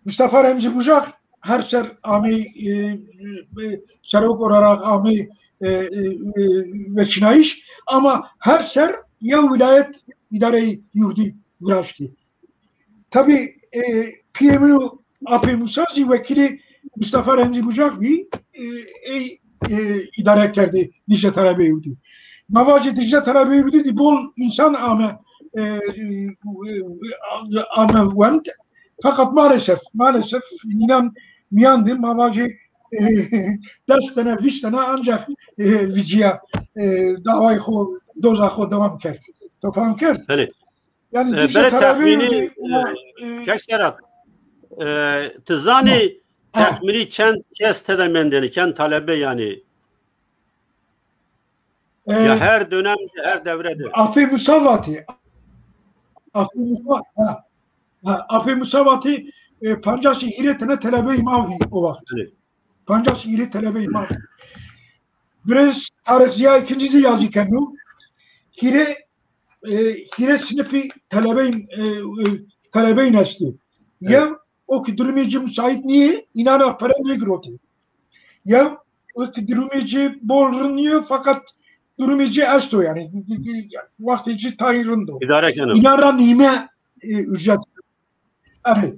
Mustafa Remzi Bucak her ser ame serok olarak ame ve çinayış ama her ser ya vilayet idare yurdu uğraştı. Tabi PMU AP Musazi vekili Mustafa Remzi Bucak bir idare kerdi Dicle talebe yurdu. Mavacı Dicle talebe yurdu bol insan ame vent fakat maalesef inan miyandı mavacı destene viştene ancak viciya davayı doza devam kerdi. Tofan kerdi. Evet. Yani Dicle tahmini Kekserat tızani tahmini çend kes tedemendeni kend talebe yani ya her dönemde her devrede. Afi Musavati Pancası iletine talebe imam o vakit. Pancası ilet talebe imam. Biraz Tarık Ziya ikincisi yazıken o hire sınıfı talebeyin açtı. Ya o ki durumcu müsait niye? İnana para ne grotu. Ya o ki durumcu bolrunuyor fakat durumcu açtı yani. Vaktici tayırındı. İdare kanım. İnara nime ücret. Evet.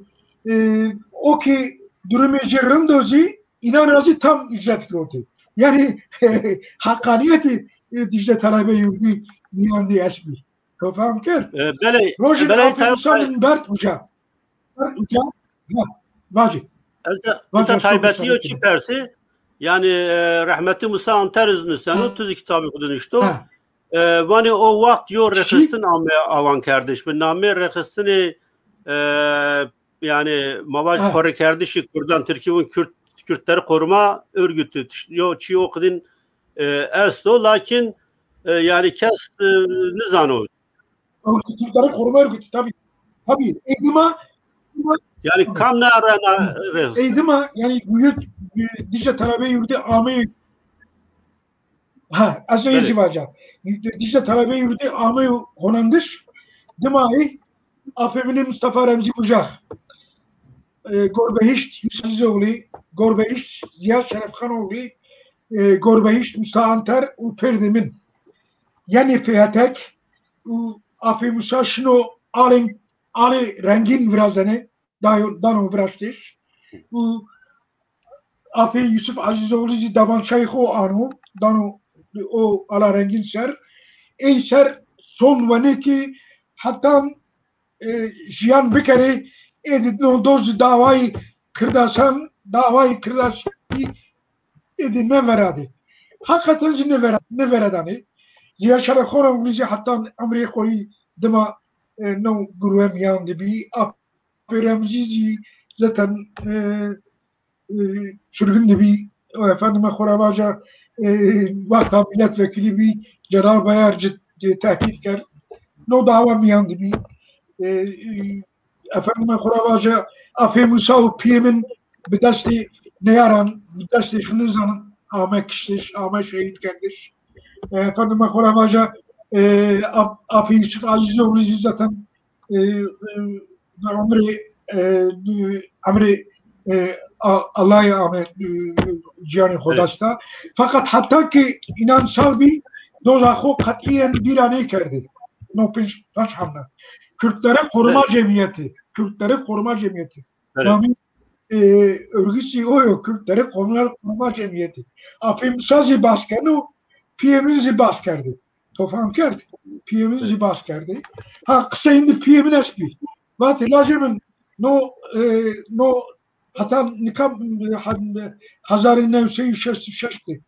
O ki durumcu rındozi inanazı tam ücret grotu. Yani hakkaniyeti Dicle talebe yurdu niyandı esmi. Kafam kert. Rojer Abdülsan'ın Bert Uca. Vacı. Eza taybetiyo çi persi yani rahmetli Musa Anter'iznistan 30 kitabı kudunuştu. Vani o vakt yo rekhistin avan kardeş. Bir name rekhistini yani mavaj para kardeşi Kürdan Türkiye'nin Kürtleri koruma örgütü. Yo çi okudun esto lakin yani kes nizano. Kürtleri koruma örgütü tabii. Eğdima yani kam ne arana Eğdima yani büyük Dicle talebe yurdu ame az önce vaca. Dicle talebe yurdu ame honandır. Dimai APM'nin Mustafa Remzi Bucak. Gorbehiş Yusuf Azizoğlu, Gorbehiş Ziya Şerefkanoğlu, Gorbehiş Musa Anter u Perdemin. Yani Fiyatek AP Musa şunu Ali rengin virazene dano viraştır. AP Yusuf Azizoğlu davan şeyho anu dano o ala rengin ser. Ey ser son vaneki hatta jiyan bir kere edin doz davayı kırdasan edin ne veradi. Hakikaten ne veradani. Ziya Şerefkanoğlu hatta Amerika koyu dema no guruem yandı bir Remzi zaten sürgün bir efendime Koravaca وقتا milletvekili bir Celal Bayar tehdit کرد نو دعوا میاند بی efendime kuravaca Afe Musa u piyemin bir desti neyaran bir desti şunuzanın Ahmet kişiş Ahmet şehit kardeş efendime kuravaca Afe Yusuf Azizoğlu zaten amri Allah'a Ahmet cihanı Hodasta fakat hatta ki inansal bir dozakho katiyen bir anı kerdi. No pinç hamle. Kürtlere Koruma Cemiyeti. Kürtlere Koruma Cemiyeti. Yani örgüsü o yok. Kürtlere Koruma Cemiyeti. Apim sazı baskerdi. PM'in zibaskerdi. Tofan kerdi. PM'in zibaskerdi. Ha kısa indi PM'in eski. Vatı lazemin no hatta nikam Hazarı Nevseyi şeşti.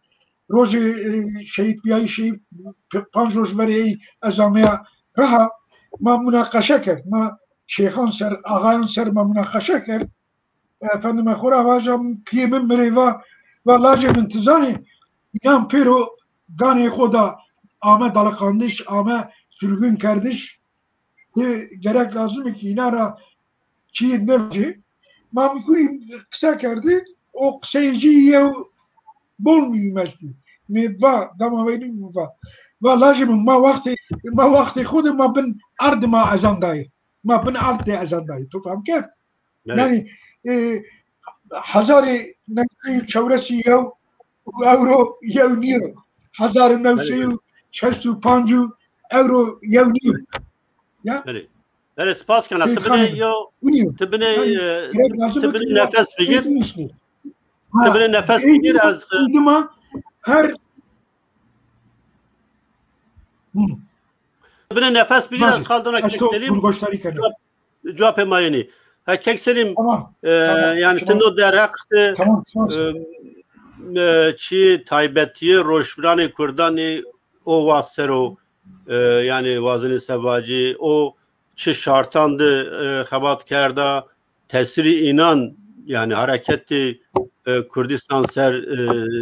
Roji şehit biyayı şehit panj roj veriyi ezamaya raha ma münakaşa kert ma şeyhan ser ağayan ser ma münakaşa kert efendime khora vajam piyemin mereva ve lacem intizani inan pero gani khoda Ahmet Dalakandiş Ahmet sürgün kardeş gerek lazım ki inara ki nevci ma mükuri kısa kerdi o kısayıcı bolmuyor mesut. Mi va dama benim va. Va lazım ma vakti خود ما بن ارض ما ازندای. ما بن ارض ازندای. تو فهم کرد؟ یعنی هزار نفسی چورسی یو euro یو نیو. هزار نفسی شصت و پنج euro یو نیو. Ya? Evet, spas kanat. Tıbını nefes bigir. Tıbını nefes bigir az. Her Tıbını nefes bigir az kaldığına kekselim. Cevap emayeni. Ha kekselim. Yani tino derekti. Çi taybetiye roşvrani kurdani o vatsero yani vazını sevacı o çi şartandı habat kerda tesiri inan yani hareketi Kurdistan ser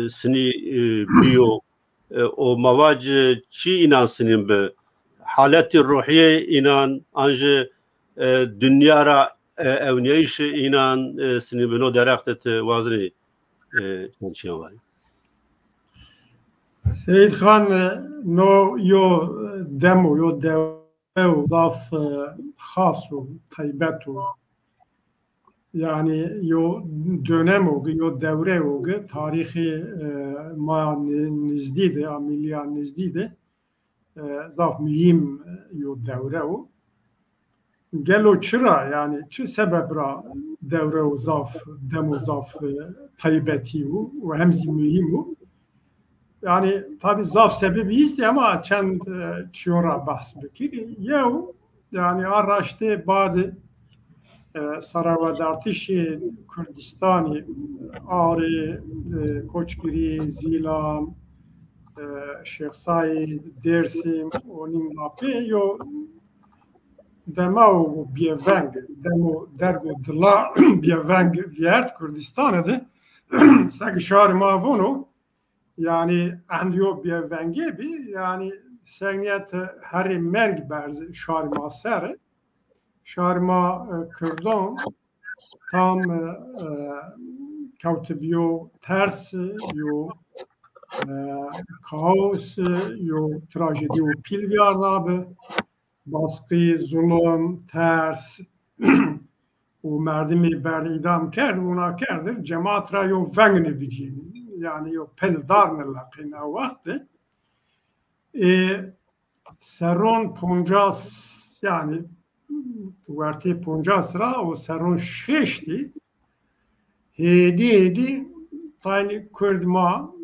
sini biyo o mavacı çi inansının be haleti ruhiye inan anjı dünyara evniyişi inan sini bino derektet vazını çançıyan var. Seyit Khan no yo demo yo dev zaf hasu taybetu yani yo dönem o yo devre o tarihi ma nizdide amilya nizdide zaf mühim yo devre o gelo çıra yani çi sebebra devre o zaf demo zaf taybeti o ve hemzi mühim o yani tabi zaf sebebi ise ama çend çiora bahs bekir yo yani araştı bazı Sarawadartişi Kürdistan'ı Ağrı, Koçgiri, Zilan, Şeyh Said, Dersim, onun mapi yo demo bieveng, demo dergo dla bieveng viert Kürdistan'dı. Sag şar mavono yani andiyo bievenge bi yani seniyet her merg berz şar masere Şarma Kürdan tam kavtibiyo ters yo kaos yo trajedi o pilviyarda baskı zulüm ters o merdimi ber idam kerd ona kerdir cemaat ra yo vengni vicin yani yo peldar ne laqina vakti seron punjas yani Tuvarti Puncasra o seron şeşti. Hedi tani Kürdma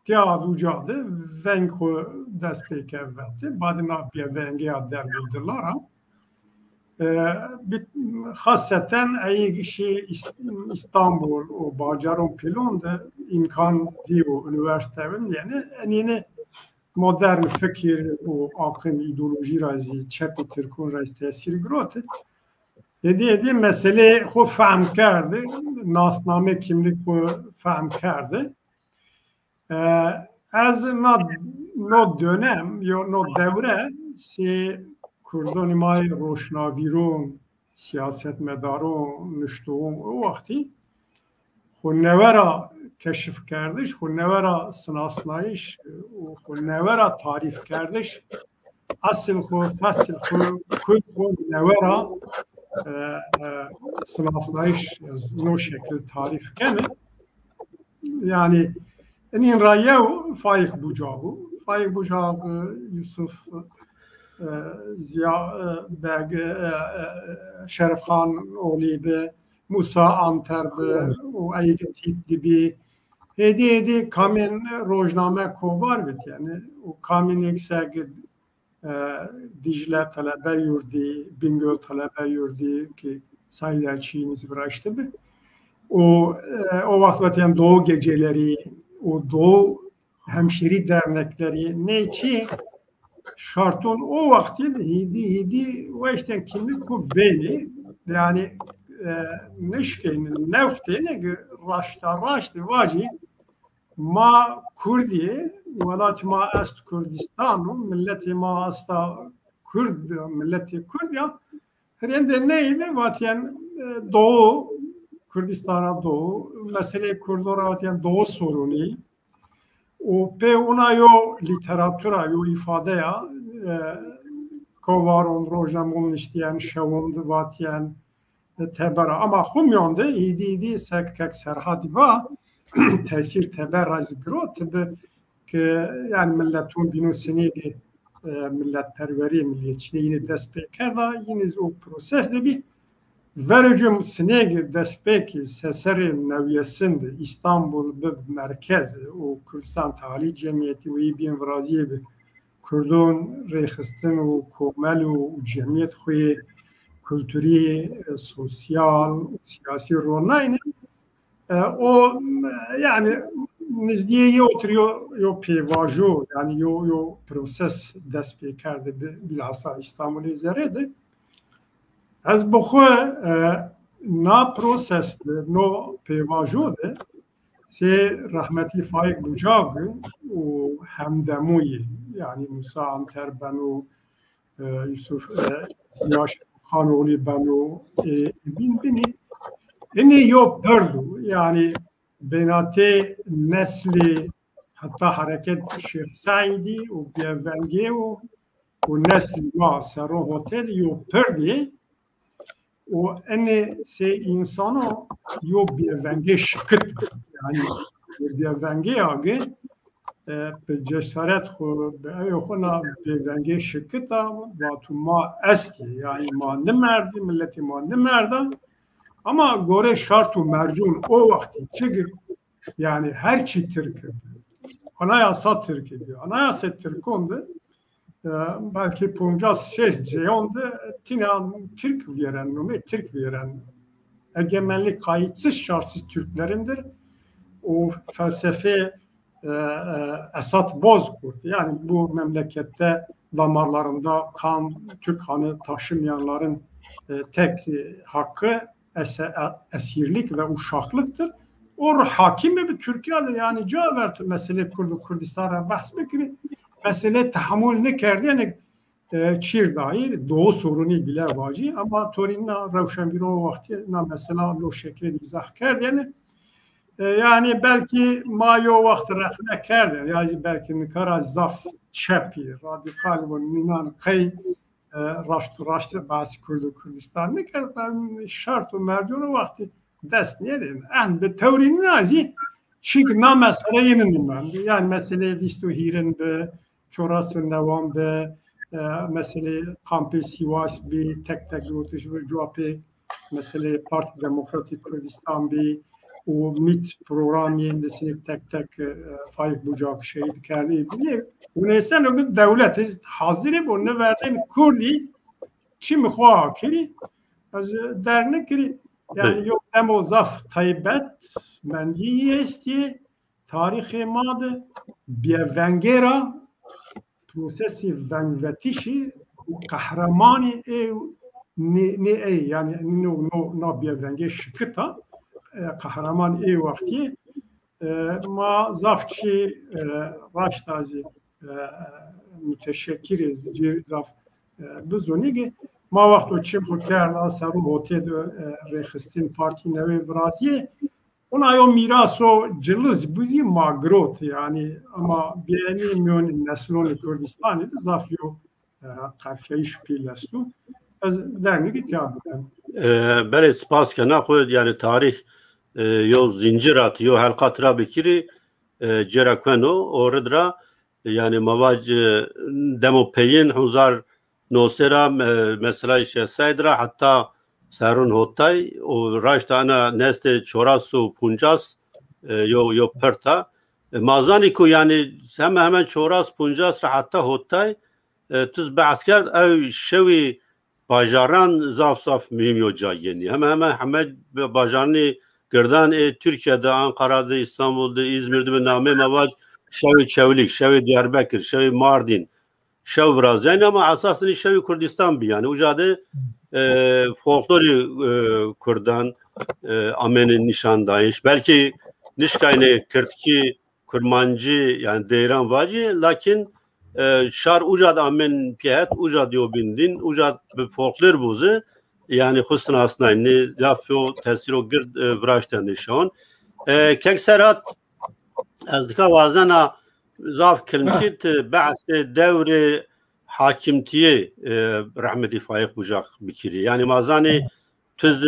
tiad ucadı venko despeke vetti. Badina bir venge der bildirlara. Hasreten ay kişi İstanbul o Bacaron Pilon da imkan diyor üniversitenin yani enine modern fikir o akım ideoloji razi çep Türk'ün razi tesir grote. Dedi mesele xo fahm kerdi, nasname kimlik xo fahm kerdi. از نو dönem یا نو دوره سی کردان مای روشناویرون سیاست مدارون نشتون او وقتی خونورا کشف کردش خونورا سناسنایش و خونورا تعریف کردش اصل خو فصل خو کل خونورا سناسنایش از نو شکل تعریف کنه yani این رایه فایق بوجابو فایق بوجاب یوسف زیا بگ شرف خان اولی به موسا آنتر به و ایک تیپ دیبی هدی کامین روزنامه کوار بید یعنی و کامین یک سگ دیجله طلبه یوردی بینگل طلبه یوردی که سایده چیمیز براشته به o vakit yani Doğu geceleri, o Doğu hemşeri dernekleri ne ki şartın o vakti hidi o işte kimlik kuvveti yani neşkenin neftine raştı vaci ma Kurdi velat ma est Kürdistan'ın milleti ma asta Kurd milleti Kurd ya herinde neydi yani Doğu Kürdistan'a Doğu, mesele Kurdora yani Doğu sorunu, o pe ona yo literatura, yo ifadeye, kovaron rojamun isteyen şevund vatiyen tebera ama humyonde idi sekkek serhadi va tesir tebera zgrot ki yani milletun binusini milletperveri milliyetçiliğini despekerda yine o prosesde bir Vericum sinegi despeki seseri neviyesinde İstanbul bir merkez o Kürdistan Tali Cemiyeti ve İbn Vraziye bir Kurdun reyxistin o komel o cemiyet xuyi kültüri, sosyal, siyasi rollayını o yani nizdiye oturuyor yo pevaju yani yo proses despekerde bilhassa İstanbul'u üzerinde از بخواه نا پروسس ده نو پیواجو ده سی رحمتی فایق بوجاگ و همدموی یعنی موسا انتر بنو یوسف سیاش خانولی بنو بینی اینی یو پردو یعنی بیناتی نسلی حتی حرکت شیخ سعیدی و بیونگی و نسلی ما سرون هتل یو پردی o ene se insano yo bievenge şıkıt yani bievenge age pe cesaret xo be xona bievenge şıkıt va tu ma esti yani ma ne merdi milleti ma ne merda ama gore şartu mercun o vakti çünkü yani her çi Türk anayasa Türkiye anayasa Türkondu belki Puncaz ses ceyonda Tinan Türk veren nume Türk veren egemenlik kayıtsız şartsız Türklerindir. O felsefe esat bozkurt. Yani bu memlekette damarlarında kan, Türk kanı taşımayanların tek hakkı esirlik ve uşaklıktır. O hakim bir Türkiye'de yani cevap mesele Kürdistan'a bahs bekri. Mesele tahammül ne kerdi yani çir dair Doğu sorunu bile vacı ama Torin'na Revşenbiro vakti na mesela lo şekli izah kerdi yani belki mayo vakti rahme kerdi yani belki nikara zaf çepi radikal ve ninan kay raştı bazı Kürdistan ne kerdi şart o mercunu vakti dest niye en be Torin nazi çünkü na mesele yeninin yani mesele visto hirin be çorasın devam be mesele kampı Sivas bir tek lotuş bir cevapı mesele Parti Demokratik Kürdistan bir o MİT program yerindesini tek fayık bucak şeydi kerdi bilir. Bu neyse o devlet hazır bunu verdiğin Kürdi çim xwa kiri az dernek kiri yani yok emo zaf taybet mendiye esti tarihi madı bievengera prosesi venvetişi kahramani ne yani no bievenge şıkıta kahraman vakti ما zafçı raştazı müteşekkiriz zaf bizonigi ma vaxt o çim hokerla saru hotel rexistin parti neve Vraziye ona yo miraso cılız bizi magrot yani ama bieni myon neslon Kürdistan'ı zaf yo qarfiye şpilastu az derni yardım بله سپاس که نخود یعنی تاریخ یو زنجیرات یو حلقات را بکری جرا کنو اوردرا yani mavac demo peyin huzar nosera mesela şesaydra hatta sarun hotay o raştana neste çorasu punjas yo perta mazani ku yani hemen çoras punjas hatta hotay tuz be asker ev şevi bajaran zaf zaf mühim yo cayeni hemen Hamed bajarni girdan Türkiye'de Ankara'da İstanbul'da İzmir'de ve name mavac şevi Çevlik, şevi Diyarbakır, şevi Mardin, şevi Vraziye ama asasını şevi Kürdistan bir yani. Ucadı folklori Kürdan amenin nişandayış. Belki nişkayne Kürtki, Kurmancı yani Deyran vacı lakin şar ucad amen pihet, ucad yobindin, ucad folklor buzu yani husn asnayni zafyo tesiro gird vraşten nişan. Kek serat از دکا وازنا زاف کلمکیت بعث دور حاکمتیه رحمتی فایق بجاق بکری یعنی مازانی تز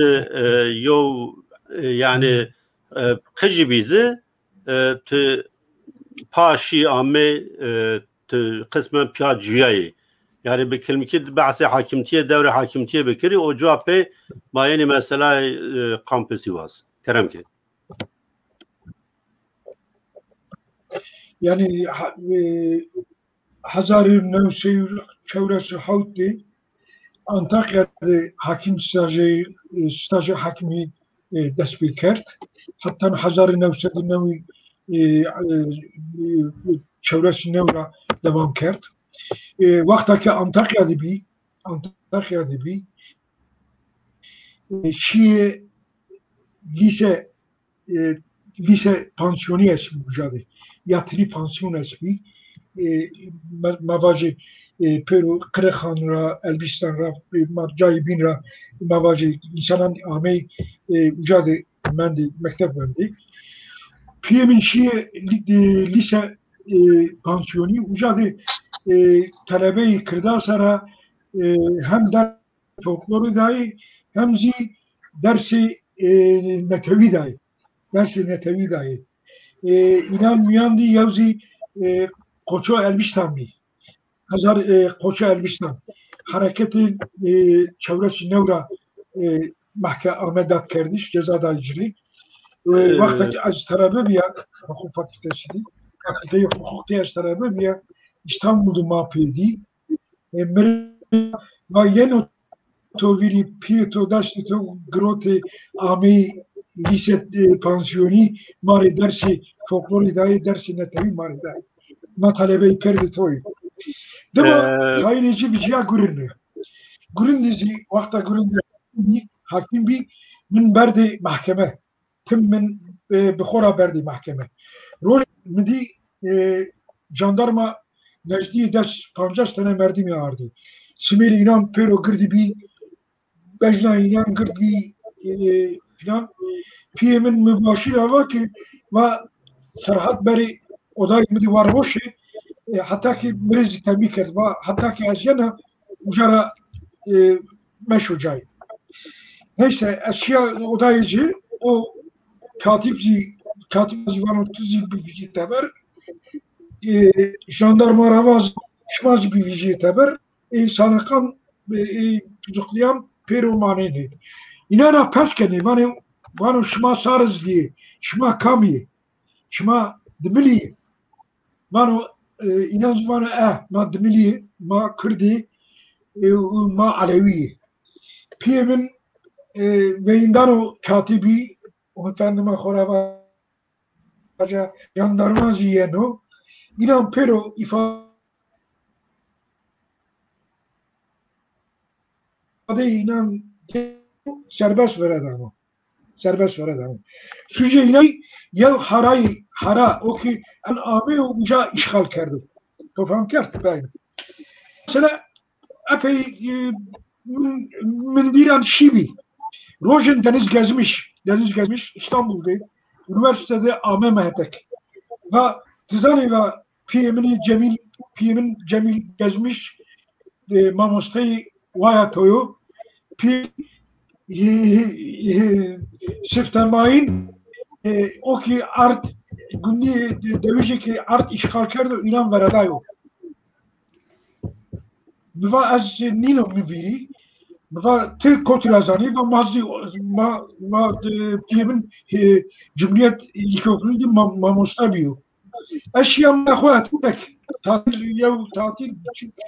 یو yani قجی بیزه تو پاشی آمه تو قسم پیا جویایی yani bir kelimki bahsi hakimtiye devre hakimtiye bekiri o cevapı mayeni mesela kampüsü var. Kerem ki. Yani 1940 Antakya'da hakim stajı hakimi dest bir kert. Hatta 1990 çevresi nevra devam kert. Vaktaki Antakya'da bir Şii lise pansiyonu esmi bucadı. Yatırı pansiyon esmi mavacı Peru, Kırıkhanra, Elbistanra, Marcayibinra mavacı insanın amey bucadı mendi mektep mendi. Piyemin Şii lise pansiyonu bucadı talebeyi Kırdasara hem ders folkloru dahi hem dersi netevi dahi. Dersi netevi dahi. İnan müyandi yavzi Koço Elbistan bi. Koço Elbistan. Hareketin çevresi nevra mahkeme amedat kerdiş cezada icri. Vaktaki az tarabe biya hukuk fakültesiydi. Fakülteyi hukukta az tarabe biya İstanbul'da mapiydi. Ve yeni toviri piyeto daşti to grote ami lise pansiyoni mari dersi folklori dahi dersi netevi mari dahi. Ma talebeyi perdi toyu. Dema haynici viciya gurunlu. Gurundizi vakta gurundizi hakim bi min berdi mahkeme. Tim min bixora berdi mahkeme. Roj midi jandarma necdi des 50 tane merdimi ardı. Simeli inan pero girdi bi bejna inan girdi bi filan piyemin mübaşir hava ki ve serhat beri odayı midi var boşu hatta ki miriz tembih kerdi ve hatta ki az yana ujara meşhur cay. Neyse eşya odayıcı o katip zivan 30 bir vizit haber jandarma ravaz şmaz bir vizit haber sanakan tutuklayan perumaneni. İnana peskeni bana şma sarızli şma kami şma dmili bana inan bana ma dmili ma kırdi ma alevi piyemin veyindano katibi o tanıma khorava jandarma ziyeno inan pero ifade inan serbest vered ama serbest vereden. Süce yine yel hara o ki en ame uca işgal kerdi. Tofam kert bayım. Mesela epey min biran şibi. Rojen deniz gezmiş İstanbul'da. Üniversitede ame mehetek. Ve tizani ve PM'in Cemil gezmiş mamostayı vayatoyu Şiftemayın o ki art gündi devici ki art işgal kerdo inan veradayo. Mıva az nino miviri mıva tek kotilazani ve ma PM'in Cumhuriyet İlkokulu'nda mamostabiyo. Eşya mahvatek tatil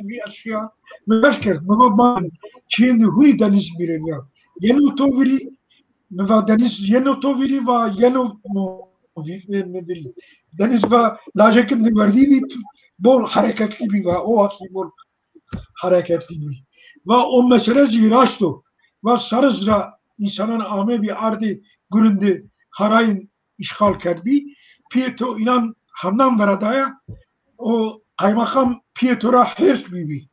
bir eşya meşker mıva Çin huy deniz birin ya. Yeni otoviri mıva deniz yeni otoviri ve yeni otoviri deniz ve lajekin verdiği bir bol hareketli bir ve o asli bol hareketli bir ve o mesele ziraştı ve sarızra insanın ame bir ardı gününde harayın işgal kerdi Pietro inan hamdan veradaya o kaymakam Pietro'ra hers bibi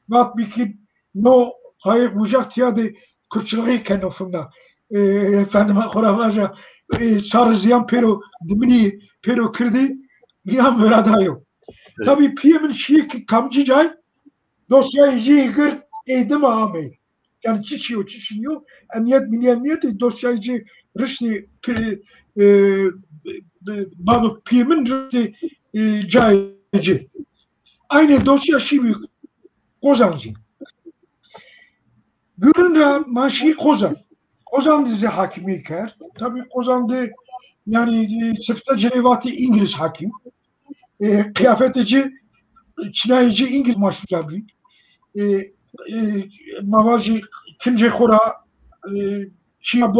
vat bir no hayır bucak tiyade Kürtçılığı kenofunda efendim koravaja sarızyan pero kırdı inan veradayo. Tabii PM'in şeyi kamcıcay dosyayı yığır edim ağabey. Yani çişiyor. Emniyet dosyayı rıştı bana PM'in rıştı cayıcı. Aynı dosya şimdi Kozan'cı. Gününde maaşı Kozan dizi hakimi ker. Tabii Kozan'da yani sıfta cenevati İngiliz hakim. Kıyafetici Çinayici İngiliz maaşlı bir. Mavacı kince xora Çin'e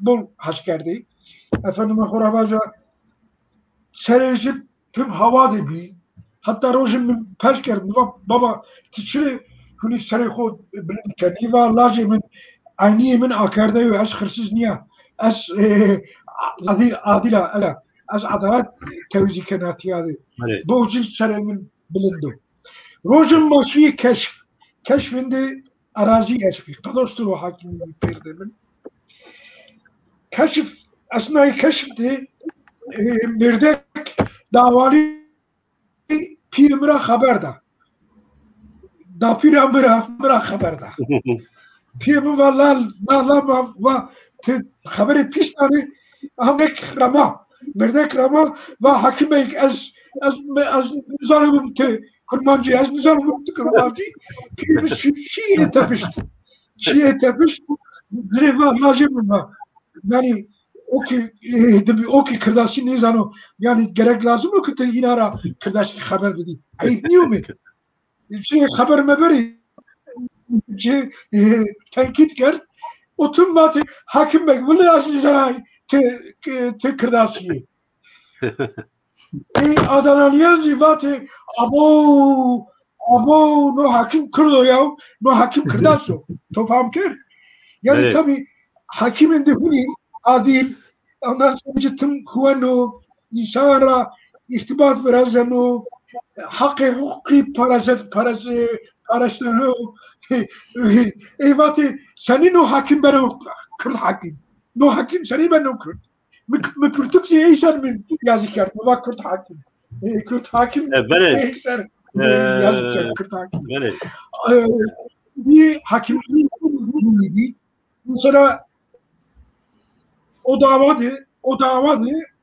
bol haskerdi. Efendim xora vaja sereci tüm hava de bir. Hatta rojim peşker baba tiçli huni serexo bilinken iva lajimin ayniyemin akerde yo az hırsız niye az adila ala az adalet tevzi kenatiyadi. Bu ucil seremin bilindu. Rojim masfiye keşfinde arazi keşfi. Kadastro hakimliği perdemin. Keşif esnai keşifte mirdek davali PM'ra haberda. Da PM'ra haberda. PM va haberi pistani amek rama mirdek rama ve hakimeyik az zalimim te kurmancı az zalimim te kurmancı PM şiye tepişti direva lazım var yani o ki kırdaşı ne zano yani gerek lazım o ki te inara kırdaşı haber dedi ayıp niye mi haber meberi tenkit kert otum batı hakim bey bunu yazıcı te kırdaşı Adanalıyan zivati abo no hakim kırdo ya no hakim kırdaso tofam kır yani evet. Tabi hakimin de huni adil ondan sonra tüm huano insanlara irtibat verazano hukuki parasını eyvati senin o hakim ben o kırd hakim no hakim senin ben o kırd mi Kürtükçe eyser mi yazıklar mı Kürt hakim Kürt hakim eyser yazıklar Kürt hakim bir hakimliği mesela o davadı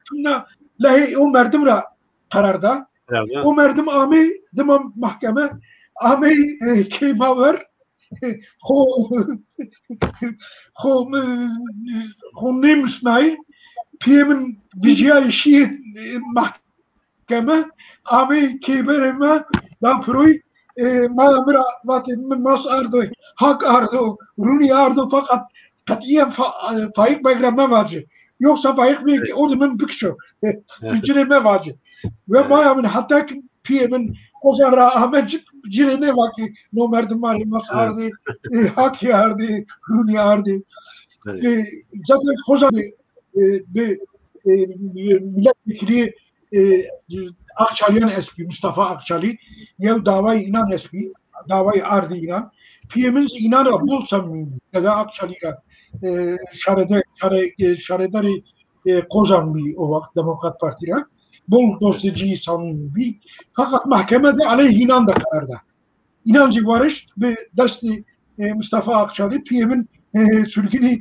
tümna lahi o merdimra kararda o merdim ame dimam mahkeme ame keyma ver ho ne müsnai PM'in vicayı şiir mahkeme ame keybereme da proy mağamira vatin mas ardo hak ardo runi ardo fakat katiyen faik bekleme vacı yoksa faik mi o zaman bükşo cireme vacı ve mağamın hatta PM'in kozara ahmet cirene vakti no merdim var mas ardo hak yardı runi ardı zaten Kozan'ı bir milletvekili Akçali'nin eski Mustafa Akçali yev davayı inan eski davayı ardı inan piyemiz inanra bol samimi ya da Akçali'yle şaredari Kozan bir o vakit Demokrat Parti'yle bol dosyacıyı samimi bir fakat mahkemede aleyhinan da kararda inancı varış ve desti Mustafa Akçali piyemin sürgünü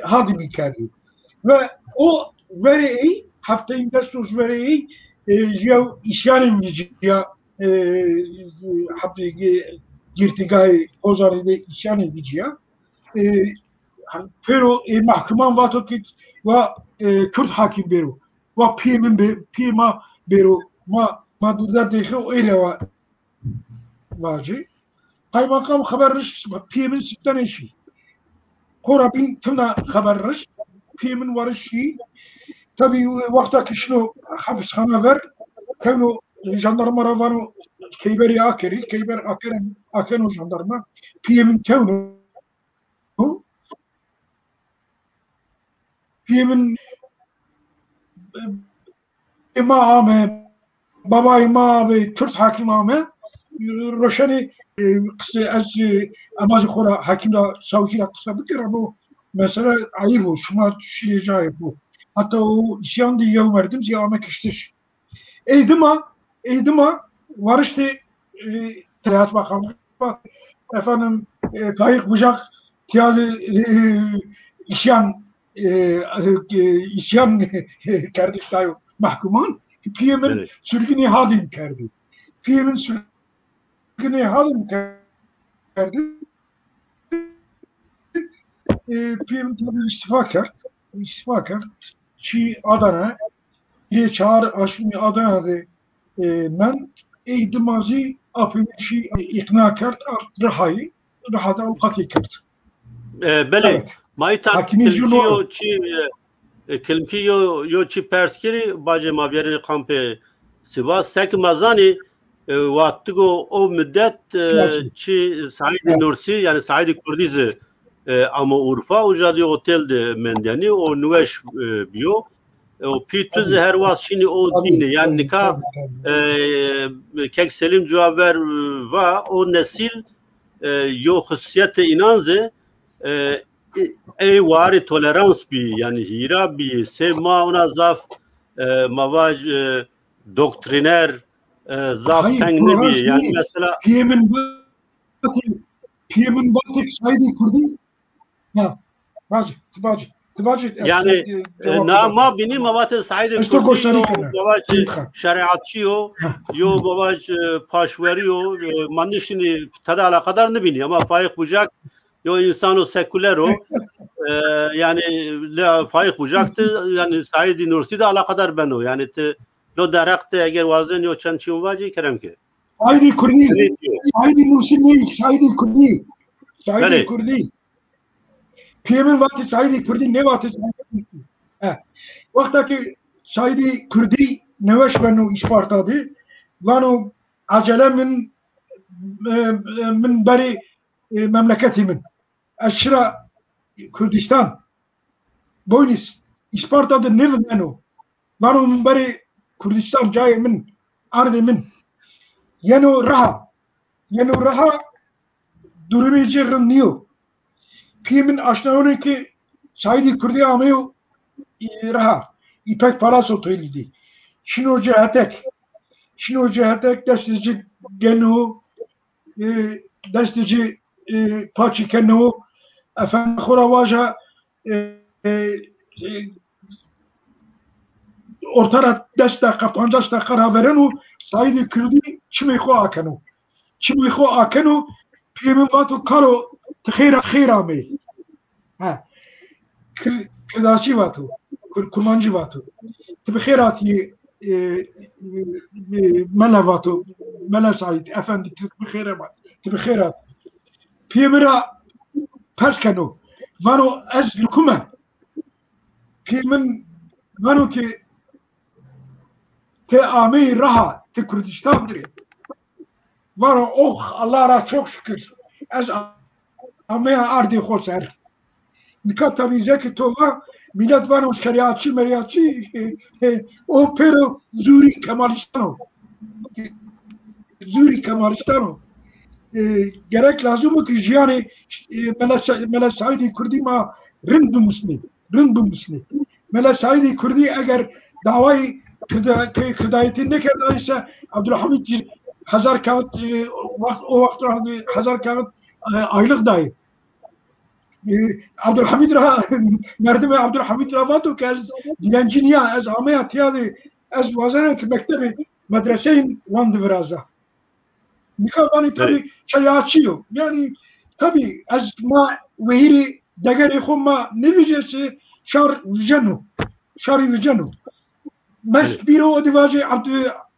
hadimi kerdi ve o veriyi haftayında söz veriyi ya isyanın ya girtigay Kozan'da isyanın ya pero mahkuman vatokit ve Kürt hakim beru ve piyema beru ma durda dehi öyle vacı kaymakam habermiş piyemin sitten eşi Korabin tına habermiş piyemin varışı tabi vaktaki şunu hapishane ver kevno jandarma varı keyberi akeri keyber akeno jandarma piyemin kevno piyemin imame baba imame Kürt hakim ame roşani az amacı kora hakimle savcıyla kısa bitir ama mesela ayır bu şuma şileceği bu hatta o isyan diye yol verdim ziyamet iştir eydima var işte Ticaret Bakanlığı efendim Faik Bucak tiyali isyan kardeşler mahkuman piyemin sürgünü hadim kerdi piyemin sürgünü hadim kerdi piyemin tabi istifa kert çi Adana diye çağır aşmi Adana'da ben eğdimazi apışı ikna kert rahada avukat kert bele mayta kilmkiyo çi perskeri baje mavyeri kampe Sivas tek mazani Wattigo o müddet çi Said Nursi yani Said Kurdiz ama Urfa ujadi otelde mendeni o nüveş biyo o pitüz her was şimdi o dinle yani nika kek Selim Cuaver va o nesil yo hissiyete inanze var tolerans bi yani hira bi sema ona zaf mavaj doktriner zaf tengni bi yani mesela piyemin batık Said Kurdi ya bacı yani nama bini mavat Said Kurdi mavaj şeriatçiyo yo mavaj paşveriyo manişini tada alakadar ne bini ama Faik Bucak yo insano sekulero yani Faik Bucak'tı yani Said Nursi de alakadar beno yani lo darakte eğer vazen yo çan çivvaci kerem ki Said Kurdi Said Nursi ne Said Kurdi piyemin vakti Said Kurdi ne vakti vaktaki Said Kurdi neveş beno ispartadı vano acele min beri memleketimin aşıra Kürdistan boynis ispartada ne meno vano min beri Kürdistan cayı min ardı min yeno raha durumu cerrın niyo piyemin aşnaonun ki Said Kurdi ameyo raha ipek palas oteliydi şino cehatek destici geno destici paçi keno efendim Khoravaja ortara desta kapancasta karar veren o Said Kurdi çimi xo akeno piyemin vatu karo xeyra me ha kırdaşi vatu kurmancı vatu tibi xeyrati mela vatu mela Said efendi tibi xeyrat piyemira perskeno vano ez lukuma piyemin vano ki te ame raha te Kürdistan'dır vano oh Allah'a çok şükür ez amaya ardi xoser Dikkat tabii Zeki Tova millet var o şeriatçı meriatçı o pero Zuri Kemalistano. Zuri Kemalistano. Gerek lazım o ki jiyane Mele Saidi Kurdi ma rind Müsli. Mele Saidi Kurdi eğer davayı kırdayeti ne kerdaysa Abdülhamid hazar kağıt o vakti hazar kağıt aylık dahi. Abdülhamid ra merdime Abdülhamid Ravato ki az dilenci niye az ameliyat yani az vazanet mektebi medreseyin vandı viraza. Nikahani tabi şeriatçıyım. Yani tabi az ma vehiri degeri khumma ne vijesi şar vijenu. Mest biro o divaji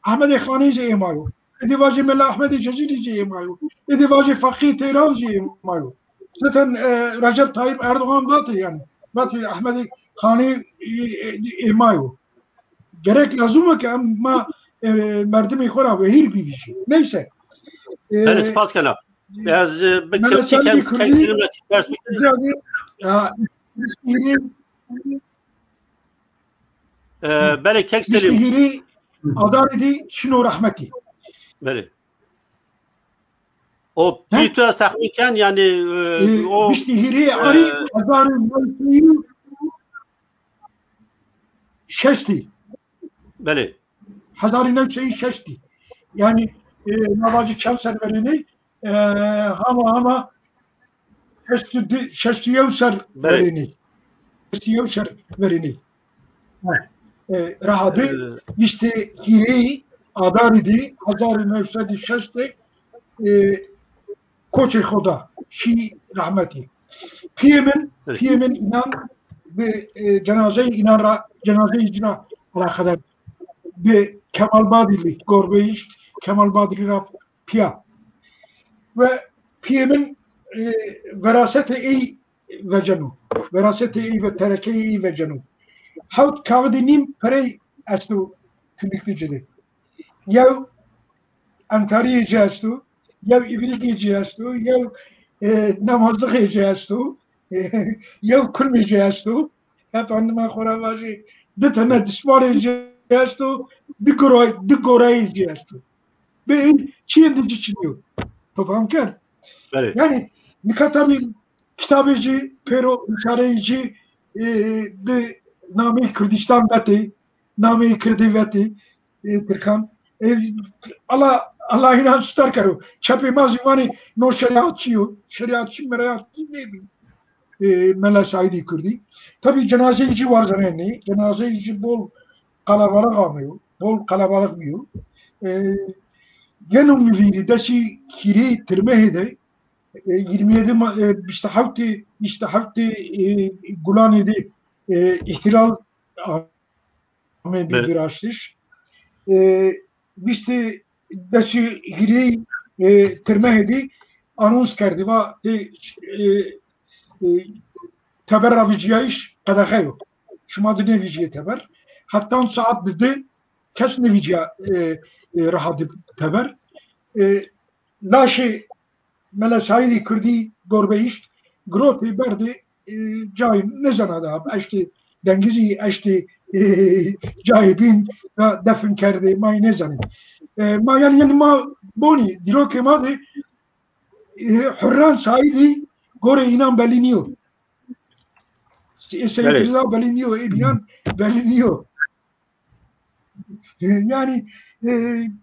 Ahmed Khani ji emayo. Divaji Mela Ahmed Ceziri ji emayo. Divaji Fakih Tehran ji emayo. Zaten Recep Tayyip Erdoğan batı yani. Batı Ahmed Khani emayo. Gerek lazım ki ama merdimi khora vehir bir şey. Neyse. Ben ispat kana. Az bekçi kendisinin perspektifi. Beli kek selim. İstihiri adaleti şino rahmeti. Beli. O Peter tahmiken yani o İstihiri ari azarı mülkiyi şesti. Beli. Hazarı nefseyi şesti. Yani navacı çam serverini ama şestiyevser verini. Şestiyevser verini. Rahadı işte hireyi adaridi hazar nefsedi şesti koçe khoda şi rahmeti. Piyemin inan ve cenaze-i inan cenaze-i icra alakadar ve Kemal Badili Gorbeyiş Kemal Badili Raf Piya ve Piyemin veraseti iyi ve cenu veraseti iyi ve terekeyi iyi ve cenu Havt kağıdının parayı açtı tümlüklicidi. Ya Antalya'yı açtı, ya İbrik'i açtı, ya namazlık'ı açtı, ya Kulmi'yi açtı. Hep anneme koravacı, de tane disparayı açtı, bir korayı açtı. Ve çiğ çıkıyor. Toplam kert. Yani nikatabil kitabıcı, pero işareyci de Name-i Kürdistan veti, Name-i Kürdi veti, Türkan. Allah inan tutar karo. Çapi mazimani no şeriatçı merayatçı ne bileyim. Mela Saidi Kürdi. Tabi cenazeyici var zanenni. Cenazeyici bol kalabalık almıyor. Bol kalabalık mıyor. Genel müviri desi hiri tirmehide 27 işte Gulani'de ihtilal bir açtış. İşte desi hiri tirmehedi anons kerdi ve teberra viciyayiş kadahe yok. Şuma ne viciye teber. Hatta saat bildi kes ne viciya rahadı teber. Laşi Mele Saidi Kürdi Gorbeyiş Groti berdi cayim ne zanada abi işte dengizi işte cayibin defin kerdi may ne zanı ma yani ma boni dilo ke ma de Hurran Saidi gore inan beliniyor Seyyidullah beliniyor ibinan beliniyor yani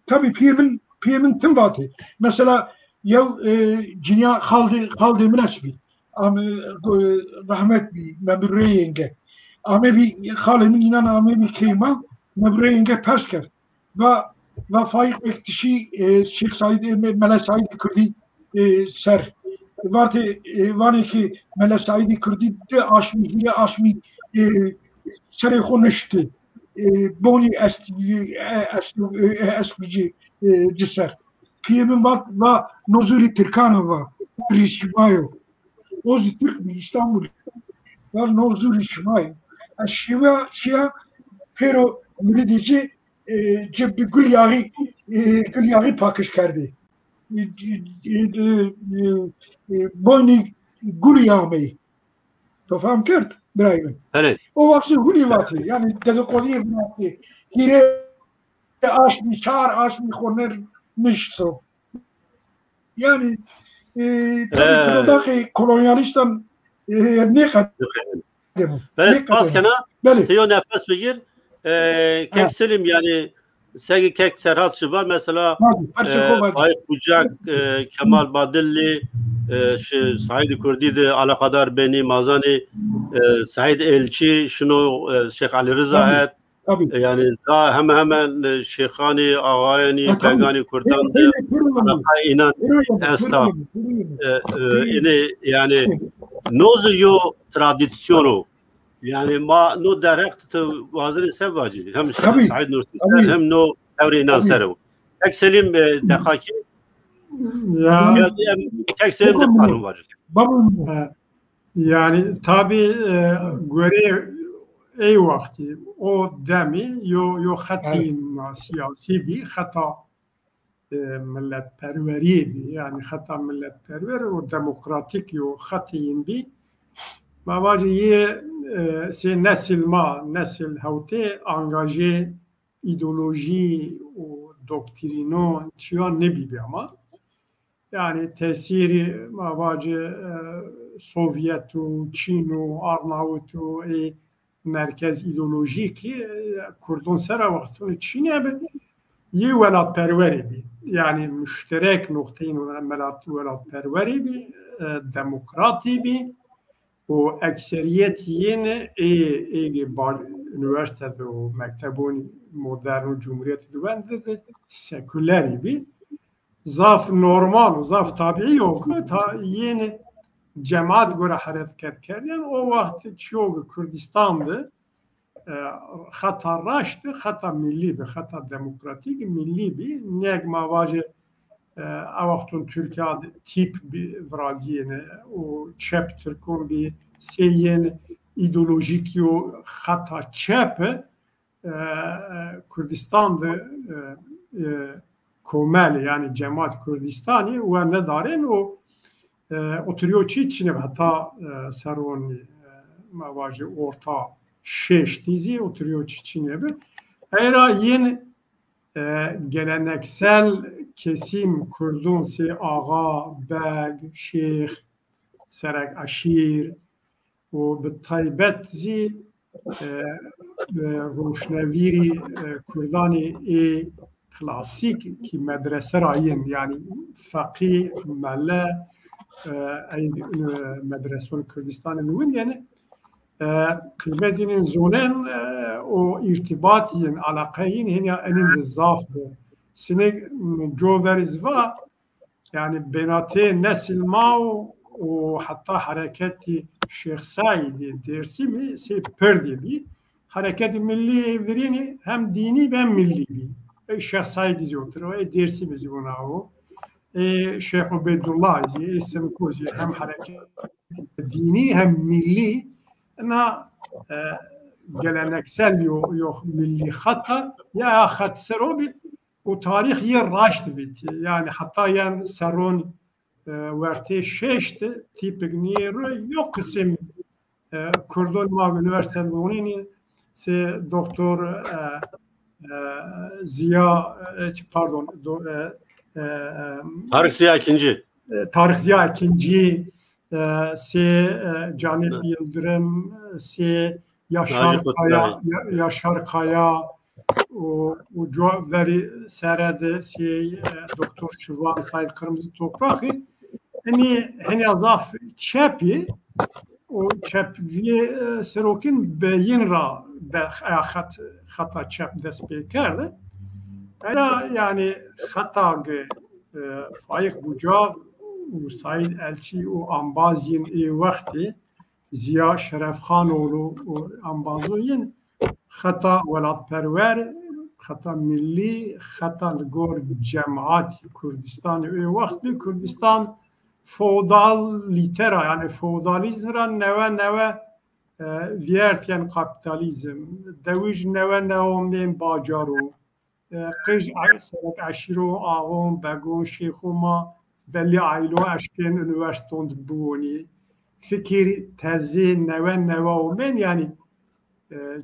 tabi piyemin tüm vatı mesela ya cinya halde münasbi rahmet bi mebreyenge ame bi halemin inan ame bi keyma mebreyenge pesker ve faik ektişi Şeyh Said Mele Said Kürdi ser vani ki Mele Said Kürdi de aşmi sere konuştu boni eskici ciser Piyemin bak ve Nozuri Türkanova Rişimayo Ozi Türk mi İstanbul ve Nozuri Şimayo Şia pero mürideci cebbi gül yağı pakış kerdi boyni gül yağmayı تفهم كرت برايمن Evet. o vakti hulivati yani dedikoduyu bıraktı. Gire aş mi çağır aş mi koner mişso. Yani tabii Trudeau'daki kolonyalistan ne kadar Beres paskana Beli. Teo nefes bigir. Kek selim yani segi kek serhat şiva mesela Faik Bucak, Kemal Badilli, Said Kurdi de alakadar beni Mazani, Said Elçi, şunu Şeyh Ali Rıza et. Yani daha hemen Şeyhani, Ağayani, Begani Kurdan de alaka inan esta. Yani nozu tradisyonu. Yani ma no direkt vazir sevvaci hem Said Nursi hem no evri naseru. Ekselim dakiki ya ekselim de kanun var. Yani tabi göre ey vakti o demi yo hati siyasi bir hata milletperveri bir yani hata milletperver o demokratik yo hatiyin bir mavacı ye se nesil havte angaje ideoloji o doktrino çiyan ne bibi ama yani tesiri mavacı Sovyetu, Çinu, Arnavutu merkez ideolojiki Kurdun sera vakti Çin'e bir ye velatperveri bir yani müşterek noktayın velatperveri bir demokrati bir o ekseriyet yeni üniversitede o mektebun modern cumhuriyeti düvendirdi seküler bir zaf normal zaf tabii yok ta yeni cemaat göre hareket kerden o vakti çok Kürdistan'dı hata raştı hata milli bir hata demokratik milli bir negma vacı avaktun Türkiye'de tip bir vraziyene o çep Türk'ün bir seyen ideolojik yo hata çep Kürdistan'da komel yani cemaat Kürdistan'ı ve ne darin o oturuyor Çin'e hatta servan mavacı orta şeş dizi oturuyor Çin'e bir eğer yeni geleneksel kesim Kurdun se ağa, beg, şeyh, serek aşir o bi taybet zi roşneviri Kurdani klasik ki medrese rayın yani fakih, melle medresun Kürdistan'ın nuvin yani kıymetinin zonen o irtibatiyin alakayin hene eninde zafı sinek coveriz va yani benate nesil mao o hatta hareketi Şeyh Said'i dersi mi se perdi bir hareketi milli evlerini hem dini hem milli bir Şeyh Said'i diyordur o dersi bizi buna o Şeyh Ubeydullah isim kozi hem hareket dini hem milli na geleneksel yok milli hatta ya hat serobi o tarih yer raşt bit yani hatta yan saron verte şeşti tipik niye yok kısım Kurdun ma üniversitede onun se doktor Ziya pardon Tarık Ziya ikinci Tarık Ziya ikinci se Canip Yıldırım se Yaşar Kaya o veri serede se Doktor Şuvan Said Kırmızı Toprak hani azaf çepi o çepi serokin beyin ra hata çep despekerde yani hata Faik Bucak و Said Elçi o ambazin vakti Ziya Şerefxanoğlu o ambazoyin hata velatperver hata milli hata gor cemaat Kürdistan o vakti Kürdistan feodal litera yani feodalizmra neve viertyen kapitalizm deviş neve men bacaro قج سرک عشیرو آقام بگون شیخوما بلی عیلو اشکن انوشتوند بونی fikir tezi neva men yani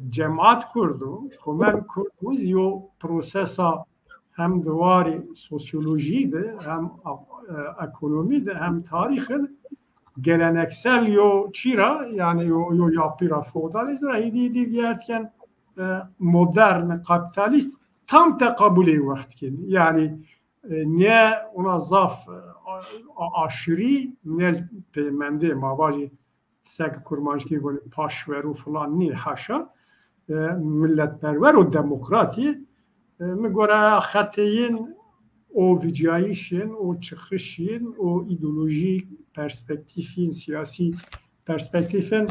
cemaat kurdu kumen kurduz yo prosesa hem duvari sosyolojiydi hem ekonomiydi hem tarihi geleneksel yo çira yani yo yapıra feodalizm idi diyerken modern kapitalist tam tekabülü vaktin yani ne ona zaf aşırı ne peymende mavacı sek kurmançki böyle paşveru falan ni haşa milletperver o demokrati mi göre hateyin o vicayişin o çıkışın o ideolojik perspektifin siyasi perspektifin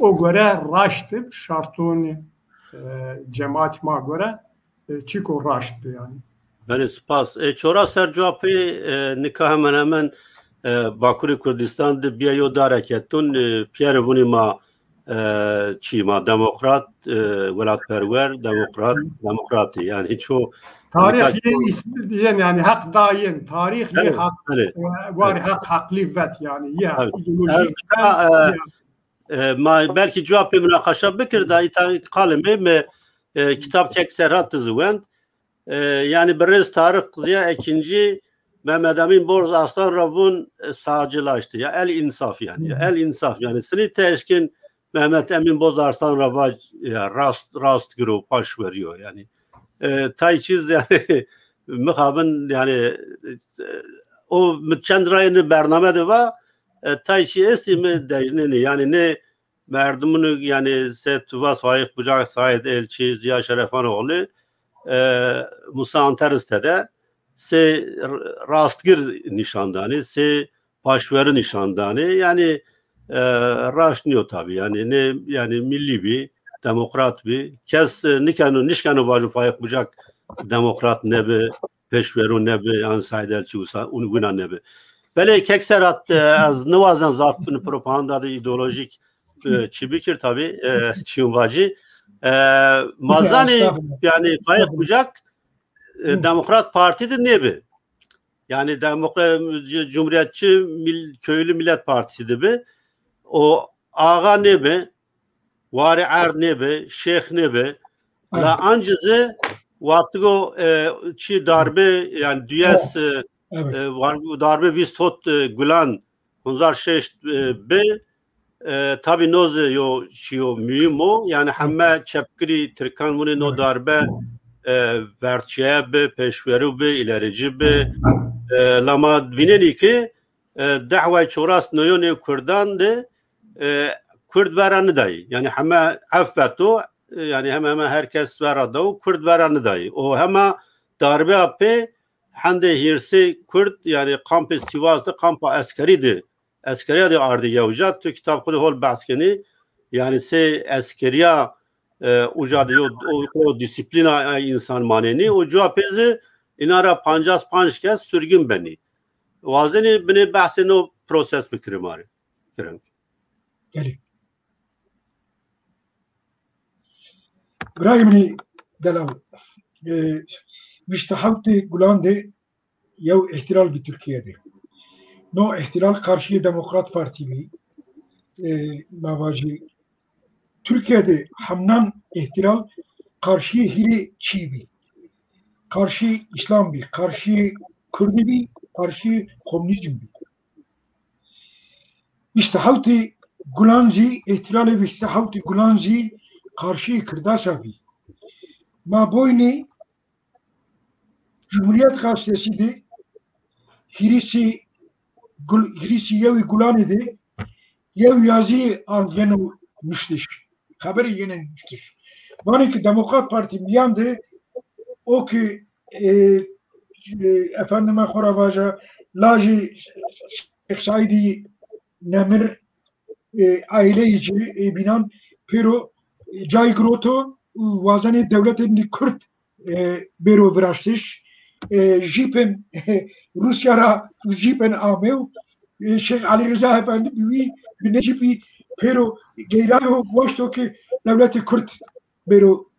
o göre raştı şartoni cemaat ma göre çiko raştı yani. Beni spas. Çora sercapı nikah hemen Bakuri Kurdistan'da bir yol hareketun Pierre Vunima çima demokrat velatperver demokrati yani hiç o tarihi ismi diyen yani hak daim tarihi hak var haklivet yani ya ideoloji belki cevapı münakaşa bikir da ita kalemi kitap çekserat züvend yani bir tarih Ziya ikinci Mehmet Emin Borz Aslan Ravun sağcılaştı ya el insaf yani el insaf yani seni teşkin Mehmet Emin Borz Aslan Ravaj ya rast giro paş veriyor yani tayçiz yani mukabın yani o mütçendrayını bernamede var tayçi esimi dejneni yani ne merdumunu yani set vas vayık bucak Said Elçi Ziya Şerefanoğlu Musa Antaristede se rastgir nişandani se paşveri nişandani yani raşnıyor tabi yani ne yani milli bir demokrat bir kes nişkanı var fayık bucak demokrat ne be peşveru ne be an Said Elçi uyguna ne be böyle kekserat az nuvazan zafını propaganda ideolojik çibikir tabi çiğvacı Mazani yani fayık bucak Demokrat Parti'de ne bi? Yani Demokrat Cumhuriyetçi Köylü Millet Partisi'de bi. O ağa ne bi? Vari er ne bi? Şeyh ne bi? La ancızı vatgo çi darbe yani düyes darbe vistot gülan hunzar şeyh bi tabi noz yo şiyo mühim o yani hemme çepkiri Türkan bunu no darbe verçeye be peşveru be ilerici be lama vineni ki da'va çorast noyone Kurdan de Kurd veranı dayı yani hemme affetu yani hemen herkes verada Kurd veranı dayı o hemen darbe ape hande hirsi Kurd yani kampı Sivas'ta kampı askeriydi askeriya de ardı yavcat tu kitap kulu hol baskeni yani se askeriya ucadı o disiplina insan maneni o cevapezi inara pancas panç kez sürgün beni vazeni beni bahseni o proses bikirim ari kirim geli İbrahim'ni delav müştehavti gulande yav ihtilal bir Türkiye'de no ihtilal karşıya Demokrat Parti mi babacı Türkiye'de hamnan ihtilal karşıya hiri çiğbi karşı İslam bir karşı Kürdi bir karşı komünizm bir İstihavti Gulanzi ihtilali ve istihavti Gulanzi karşı Kırdasa bir ma boyni Cumhuriyet Gazetesi de hirisi yevi Gulani'de yev yazı an yeni müştiş haberi yeni müştiş bana ki Demokrat Parti miyandı o ki efendime Koravaja Laji Şeyh Saidi Nemir aile içi binan pero cay groto vazani devletin Kürt bero vrastış jipen Rusya'ra jipen amev Şeyh Ali Rıza Efendi bir necibi pero geyrayo başto ki devleti Kürt bero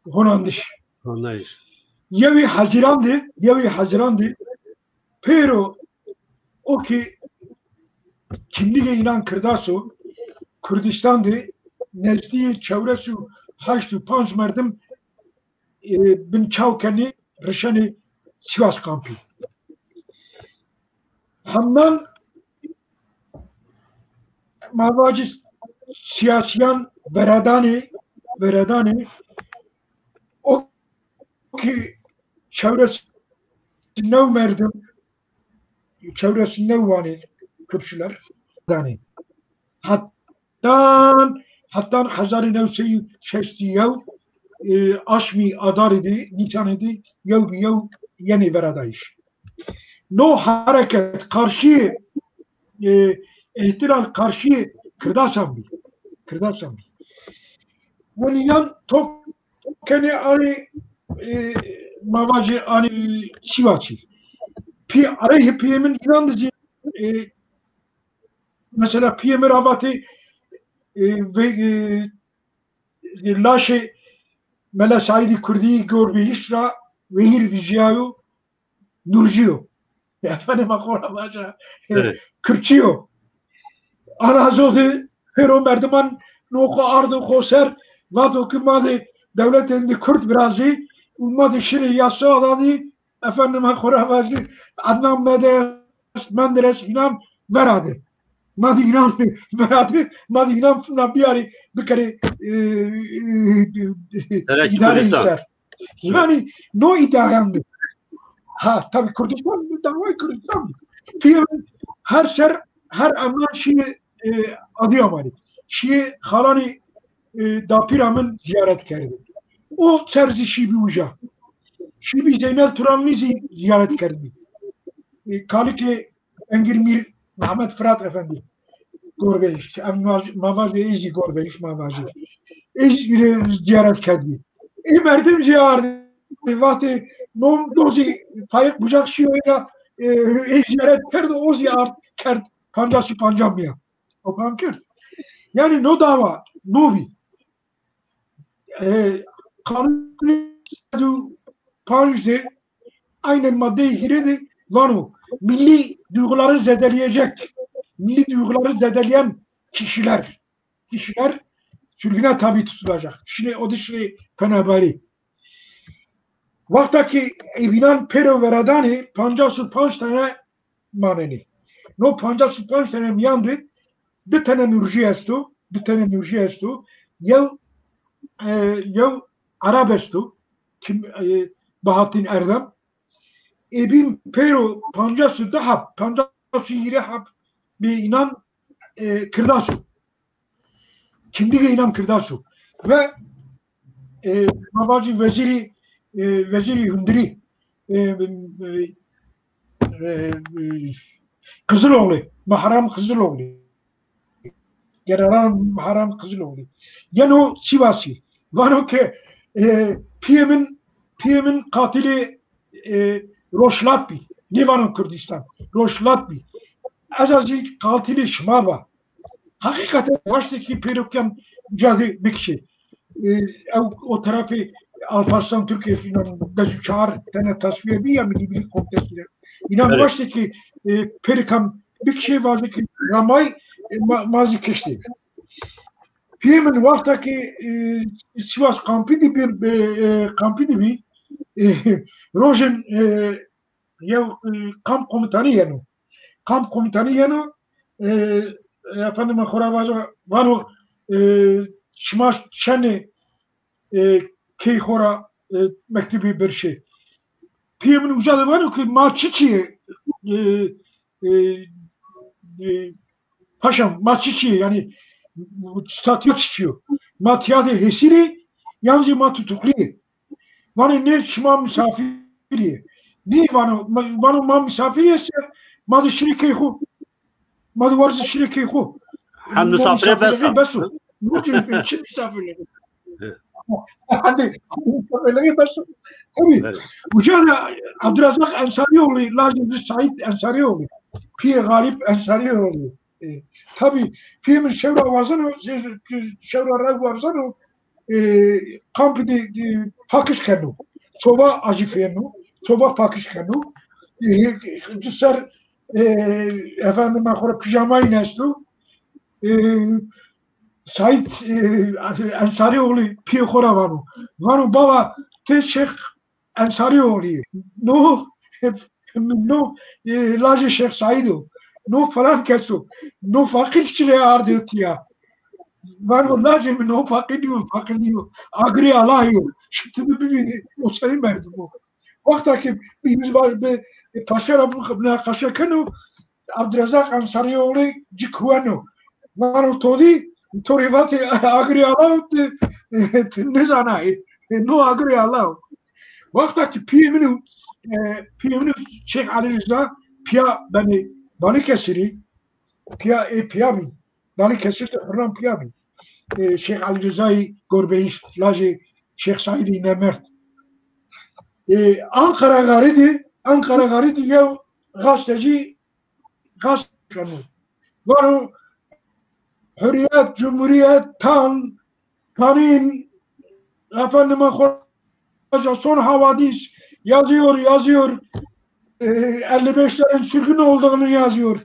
honandış. Anlayış. Yevi Haziran'dı pero o ki kimliğe inan kırdasu Kurdistan'da nezdiye çevresu haştu panç merdim bin çavkeni rişani Sivas kampı. Hamdan mavacı siyasiyan veradani o ki çevresi nev merdim çevresi nev vani Kürtçüler yani hatta Hazar-ı Nevse'yi şeştiyev aşmi adar idi, nisan idi, yev bir yev yeni veradayış. No hareket karşı ihtilal karşı kırdasan bir. Bunu yan top kene ani mavacı ani Sivasçı. Pi arayı piyemin inandıcı mesela piyemin rabatı ve لاشه ملا سعیدی کردی گربهیش را وهیر ویجیایو نورجیو efendim akora baca Kürtçiyo Anazodi Hero Merdiman Noko Ardı Koser Vado Kümadi devletinde Kürt Birazi Ummadi Şiri Yasa Adadi efendim akora baca Adnan Menderes inan veradi Madi inan veradi Madi inan nabiyari bir kere idare ister. Yani no idarendi. Ha tabii Kürdistan davayı Kürdistan. Her aman şeyi Adıyaman'ı. Şeyi halani Dapiram'ın ziyaret kerdi. O serzi şibi uca. Şibi Zeynel Turanlı'yı ziyaret kerdi. Kalike Engirmir Mehmet Fırat Efendi. Gorbeyiş. Mavazi izi gorbeyiş mavazi. İzi ziyaret kerdi. Merdim ziyaret. Vakti non dozi Faik Bucak şiyoyla ziyaret kerdi. O ziyaret kerdi. Pancası pancamya. O pankert. Yani no dava. No bi. Kanunu panjde aynen maddeyi hiredi. Vanu. Milli duyguları zedeleyecek. Milli duyguları zedeleyen kişiler sürgüne tabi tutulacak. Şimdi o dışarı penabari. Vaktaki evinan pero veradani pancasu panç tane maneni. No pancasu panç tane miyandı. Bir tane nurji estu. Yev Arab estu. Bahattin Erdem. Ebin pero pancasu daha pancasu yire hap bir inan kırdasu. Kimliğe inan kırdasu. Ve mabacı veziri Hündiri Kızıloğlu, Mahram Kızıloğlu. General Mahram Kızıloğlu. Yani o Sivasi. Vano ki Piyemin katili Roşlatbi. Livan'ın Kürdistan. Roşlatbi. Azazi katili Şmava. Hakikaten baştaki Pirukyan mücadele bir kişi. O tarafı Alparslan Türkiye filan gazı çağır tane tasfiye bir ya milli kontekstler. İnan baştaki Perikam bir kişi vardı ki Ramay mazi keşti. Piyemin vaktaki Sivas kampı bir Rojen kamp komutanı yenu. Kamp komutanı yenu efendim Khorabaza vano şmaş şeni ki khora mektebi bir şey. Piyemin uzadı vano ki maçiçi paşam maçiçi yani statü çıkıyor. Matiyade hesiri yalnız matutukli. Vano ne şma misafiri. Ne vano ma misafiri ise madı şirkeyi hu. Madı varsa şirkeyi hu. Hem misafire besu. Mutlum için misafirleri. Hadi misafirleri besu. Tabii. Ucada Abdülazak Ensarioğlu, Lazım Said Ensarioğlu. Piye Galip Ensarioğlu. Tabii Piye'nin şevra varzano, şevra rag varzano kampı pakışkanu. Soba acifiyenu, soba pakışkanu. Cüsser efendim akora pijamayı nestu Said Ensarioğlu piye kora vanu. Vanu baba te Şeyh Ensarioğlu. No no laje Şeyh Said'o. No falan keso. No fakir çile ardı ya. Vanu laje mi no fakir diyor. Agri alayı. Şimdi bir o sayı verdi bu. Vaktaki biz bir paşa Rabbuna kaşakenu Abdurrazak Ensarioğlu cikhuano. Vanu todi Torivati agri alau ne zanai no agri alau. Vaktaki piyemini Şeyh Ali Rıza piya beni Balıkesir'i piyami Balıkesir'de Hürrem piyami Şeyh Ali Rıza'yı Gorbeyiş Laji Şeyh Said'i Nemert Ankara garidi ya gazeteci gazeteci var Hürriyet, Cumhuriyet, Tanin, efendime koca son havadis yazıyor. 55'lerin sürgün olduğunu yazıyor.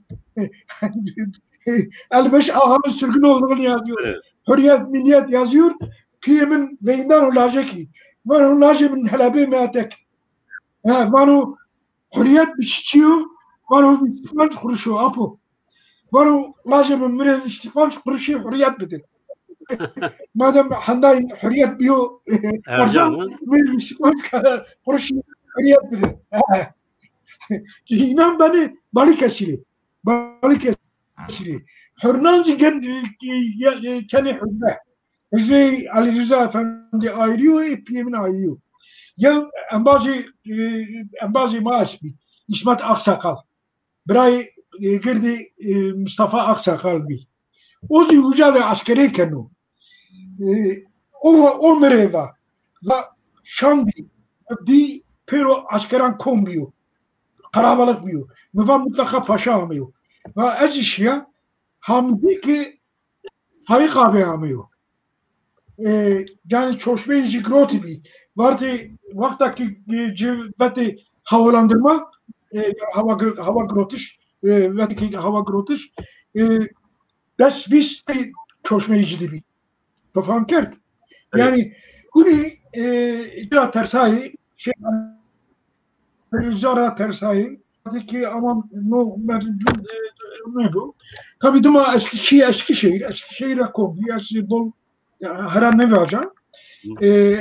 55 ağanın sürgün olduğunu yazıyor. Evet. Hürriyet, Milliyet yazıyor. PM'in veyinden olacak ki. Var olacak min helabi meatek. Var Hürriyet bir şişiyor. Var bir kuruşu apo. Var lazım من الاستقلال قرشي حريات بدل ما دام حناي حريات بيو Ercan mı? من الاستقلال قرشي حريات بدل İnan beni Balıkesir'i Hürnancı kendi hürme Hüzey Ali Rıza Efendi ayırıyor PM'in ayırıyor ya bazı maaş bir İsmet Aksakal برای گردی مصطفى Aksakal bir. Ozi ucalı askeri kenu. O mereva. Ve Şambi di pero askeran kombiyo. Karabalık biyo. Ve mutlaka paşa amıyor. Ve ez işya hamdi ki Faik abi amıyor. Yani çoşmeyici groti bir. Vardı vaktaki civveti havalandırma hava grotiş ve hava grotiş das biz çoşmeyici bir. Tofan kert. Yani kuni icra tersayı şey icra tersayı ki aman no ne bu? Tabii duma Eskişehir'e kombi bol her ne vereceğim.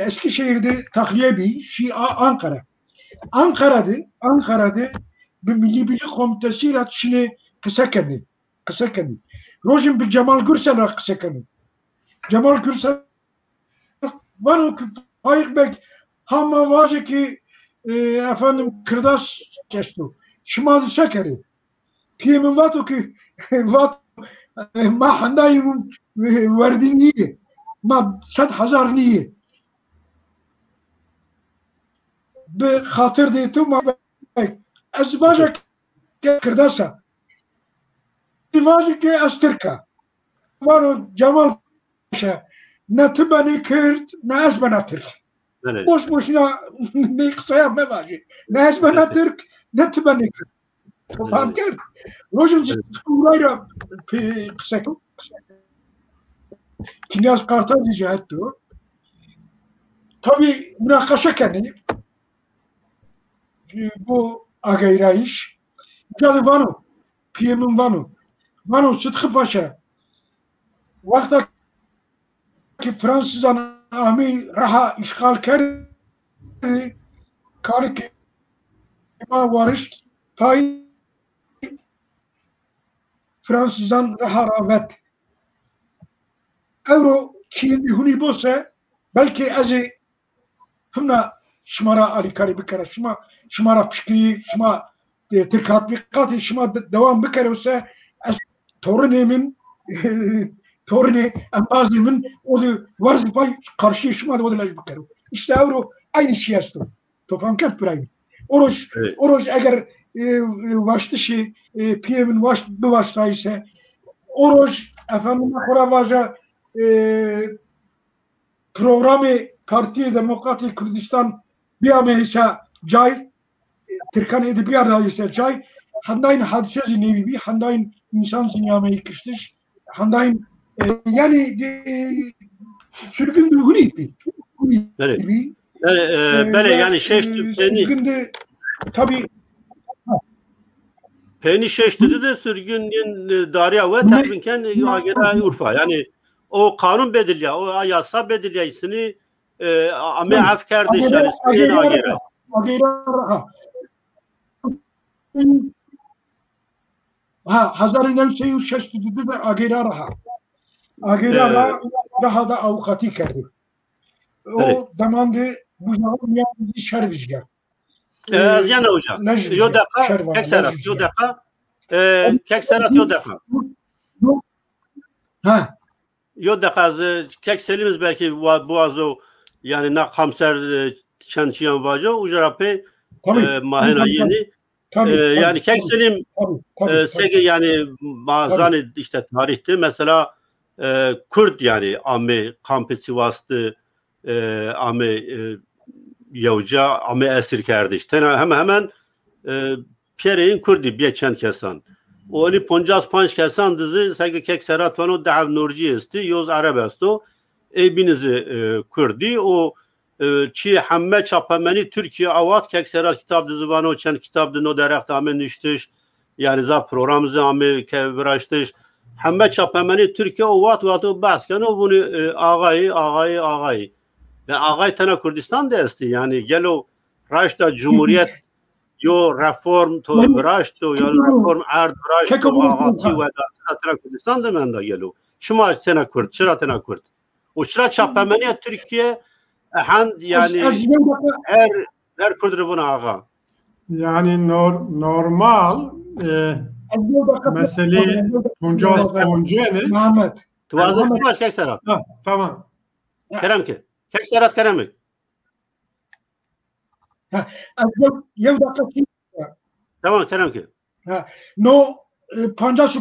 Eskişehir'de tahliye bir Ankara. Ankara'da bir Milli Birlik Komitesi'yle şimdi kısa kendi. Rojim bir Cemal Gürsel'e kısa kendi. Cemal Gürsel var o Faik Bey hamma var ki efendim kırdaş geçti. Şimal şekeri. Piyemin var o ki var ma handayım verdiniye ma 100,000 niye. به خاطر دی تو ما ازواج کرداسا ازواج که از ترکا وانو جمال باشه نه تو بنی کرد نه از بنا ترک boşuna ne kısa yapma başı ne از بنا ترک ne تو بنی کرد فهم کرد روشن سکولایra kısa Kinyas Kartal rica etti o tabi münakaşa kendini bu agayrayış yani Vanu PM'in Vanu Sıtkı Paşa vakta ki Fransız'dan ami raha işgal kerdi karık ima varış tay Fransız'dan raha ravet Euro Çin huni bolsa belki azı fımna şımara alikari bir kere şımara pişkiyi şıma tatbikatı şıma devam bir kere olsa torunemin torune embazimin o da vazifayı karşı şıma da o da bir kere işte euro aynı şey aslında tofan kert burayı oruç eğer başta şey PM'in başta ise oruç efendim koravaja programı Partiye Demokratik Kürdistan bir ameyse cay Türkan edebiyatı ise cay handayın hadise nevi bir handayın insan sinyamayı kıştış handayın yani sürgün duhuni bir böyle yani sürgünde tabii Peni şeştidi de sürgünün darya ve terbinken agera Urfa yani o kanun bedilya o yasa bedilyasını ame af kardeş yani sürgün agera Hazar 1962 de agera daha da avukati kerdi. O zamandı bu zaman yani şervizgar. Az yana hocam. Yo dakika, kek serat, yo dakika. Kek serat, yo dakika. Ha. Yo dakika az kek selimiz belki boğazı yani na kamser çançıyan vaca ujarape mahena yeni. Yani kek selim sege yani bazen işte tarihte mesela Kürt yani ame kampı Sivas'tı ame Yavca ame esir kerdi işte hemen Pierre'in Kürdi bir çend kesan. O ali Poncas Panç kesan dizi sege kek serat vano dav Nurci esti yoz Arab esto binizi Kürdi o çi hamme çapameni Türkiye avat kek serat kitap dizi vano çend kitap dino derekt ame niştiş yani za programımızı ame kevraştiş hamme çapameni Türkiye avat vatı basken o bunu ağayı ve ağay tane Kürdistan desti yani gelo raşta cumhuriyet yo reform to raşto ya reform ard raşto ağati ve tane Kürdistan demende gelo şuma tane Kürt çıra tane Kürt o çıra çapameni Türkiye hand yani her Kürt rivuna ağa yani normal mesele Poncas Poncene Mehmet tuvazı baş kek serat tamam kerem ki kek serat kerem tamam kerem ki no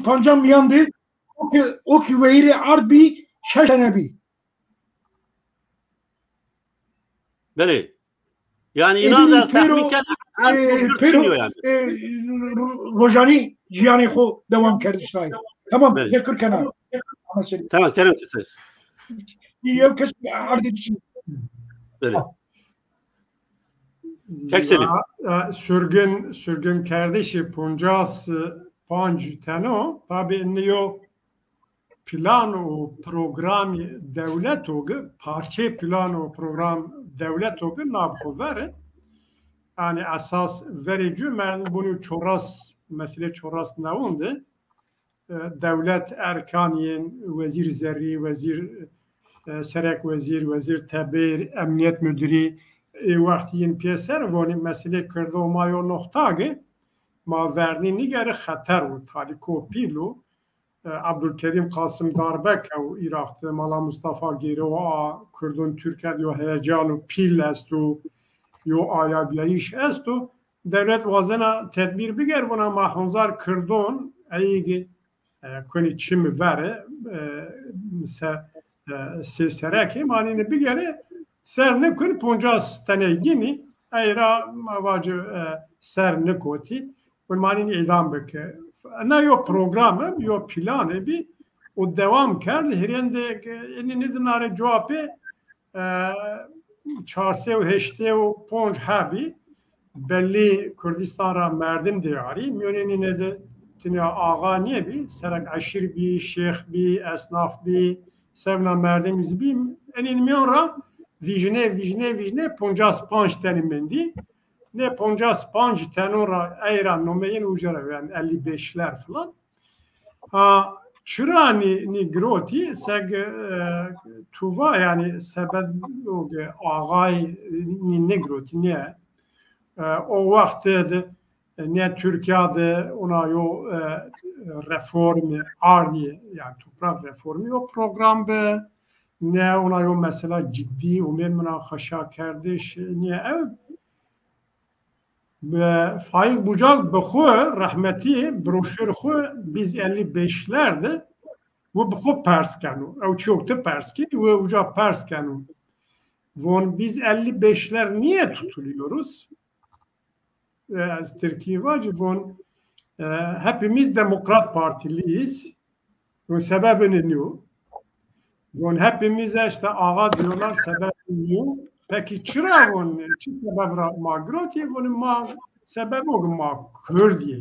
pancam yandı o ki veyri arbi şeşenebi böyle yani inanılmaz tahminken yani Rojani ciyani xo devam kerdiştay tamam yakır kenar tamam kerem ki ses yev kes ardi için böyle Kekselim. Sürgün kardeşi Poncas Panç tano tabi niyo plano programı devlet ogu parça plano program devlet ogu nabxovere yani asas verici men bunu çoras mesele çoras neundu devlet erkaniyen vezir zerri vezir serek vezir tabir emniyet müdürü وقتی پیسر وانی مسئله کرده و مایو نقطه ما ورنی نگره خطر و تاریکو پیلو عبدالکریم قاسم داربک و ایراقت مالا مصطفى گیره و کردون ترکیه و هیجان و پیل است و یو آیا بیاییش است و devlet vazena tedbir biger buna mahunzar kırdon aygi koni çim vere se sereki manini bigere ser ne kun Poncas tane gini ayra mavacı ser ne koti bu manini idam beke ne yo programı yo planı bir o devam kerdi herende ne dinare cevabı çarsev heştev ponj habi belli Kürdistan'a merdim diyari miyoneni ne de tine ağa niye bir serak aşir bir şeyh bir esnaf bir sevna merdim izbim enin miyora vijne Poncas Panç tenimendi ne Poncas Panç tenora ayran nomeyin ujara yani 55'ler falan çırani ni groti seg tuva yani sebep o ağay ni negroti ne o vakti ne Türkiye'de ona yo reformi ardi yani toprak reformi o programda ne ona yo mesela ciddi umen münakaşa kardeş ne ev ve Faik Bucak bxu rahmeti broşür xu biz 55'lerde bu bxu pers kanu ev çok da pers ki ve uca pers kanu von biz 55'ler niye tutuluyoruz Türkiye var von hepimiz Demokrat Partiliyiz. Bunun sebebini ne? Bunun hepimize işte ağa diyorlar, sebebini ne? Peki çıra bunun, çi sebep ma groti, bunun ma sebep o ma Kürdiye.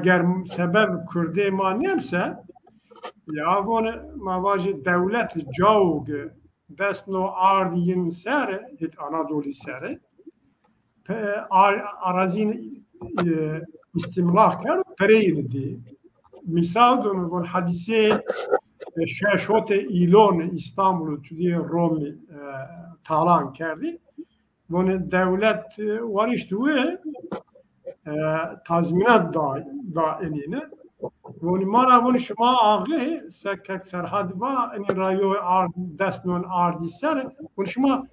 Eğer sebep Kürdiye ma nemse, ya bunu ma vajı devlet cavg desno ardiyin sere, hit Anadolu sere, arazin istimlak kar, pereyin di. Misal dönü bu hadise şaşote İlon İstanbul'u tüdiye Romi talan kerdi. Bunu devlet var işte ve tazminat da eline. Bunu mara bunu şuma ağı sekek serhad va en rayo ard desnon ardi ser bunu şuma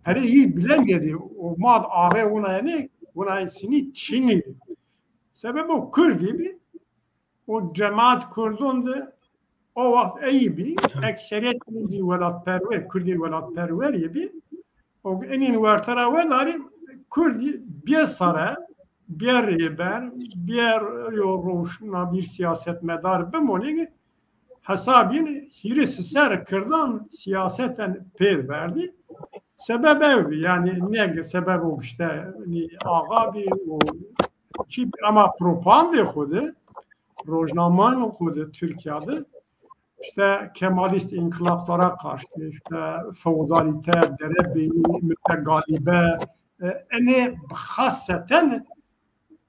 pereyi bilen dedi. O mad ağı ona yani ona sini Çin'i. Sebep o Kürt gibi o cemaat Kurdun'da o vakit iyi bir ekseriyetimizi velatperver, Kürdi velatperver gibi o enin vartara vedari Kürdi bir sara bir rehber bir yoruşuna bir siyaset medar bemoni hesabını hirisi ser kırdan siyaseten peyr verdi. Sebep ev yani ne sebep o işte ağa bir o ama propaganda xudu rojnaman xudu Türkiye'de işte Kemalist inkılaplara karşı işte feodalite, derebeyni, mütegalibe eni haseten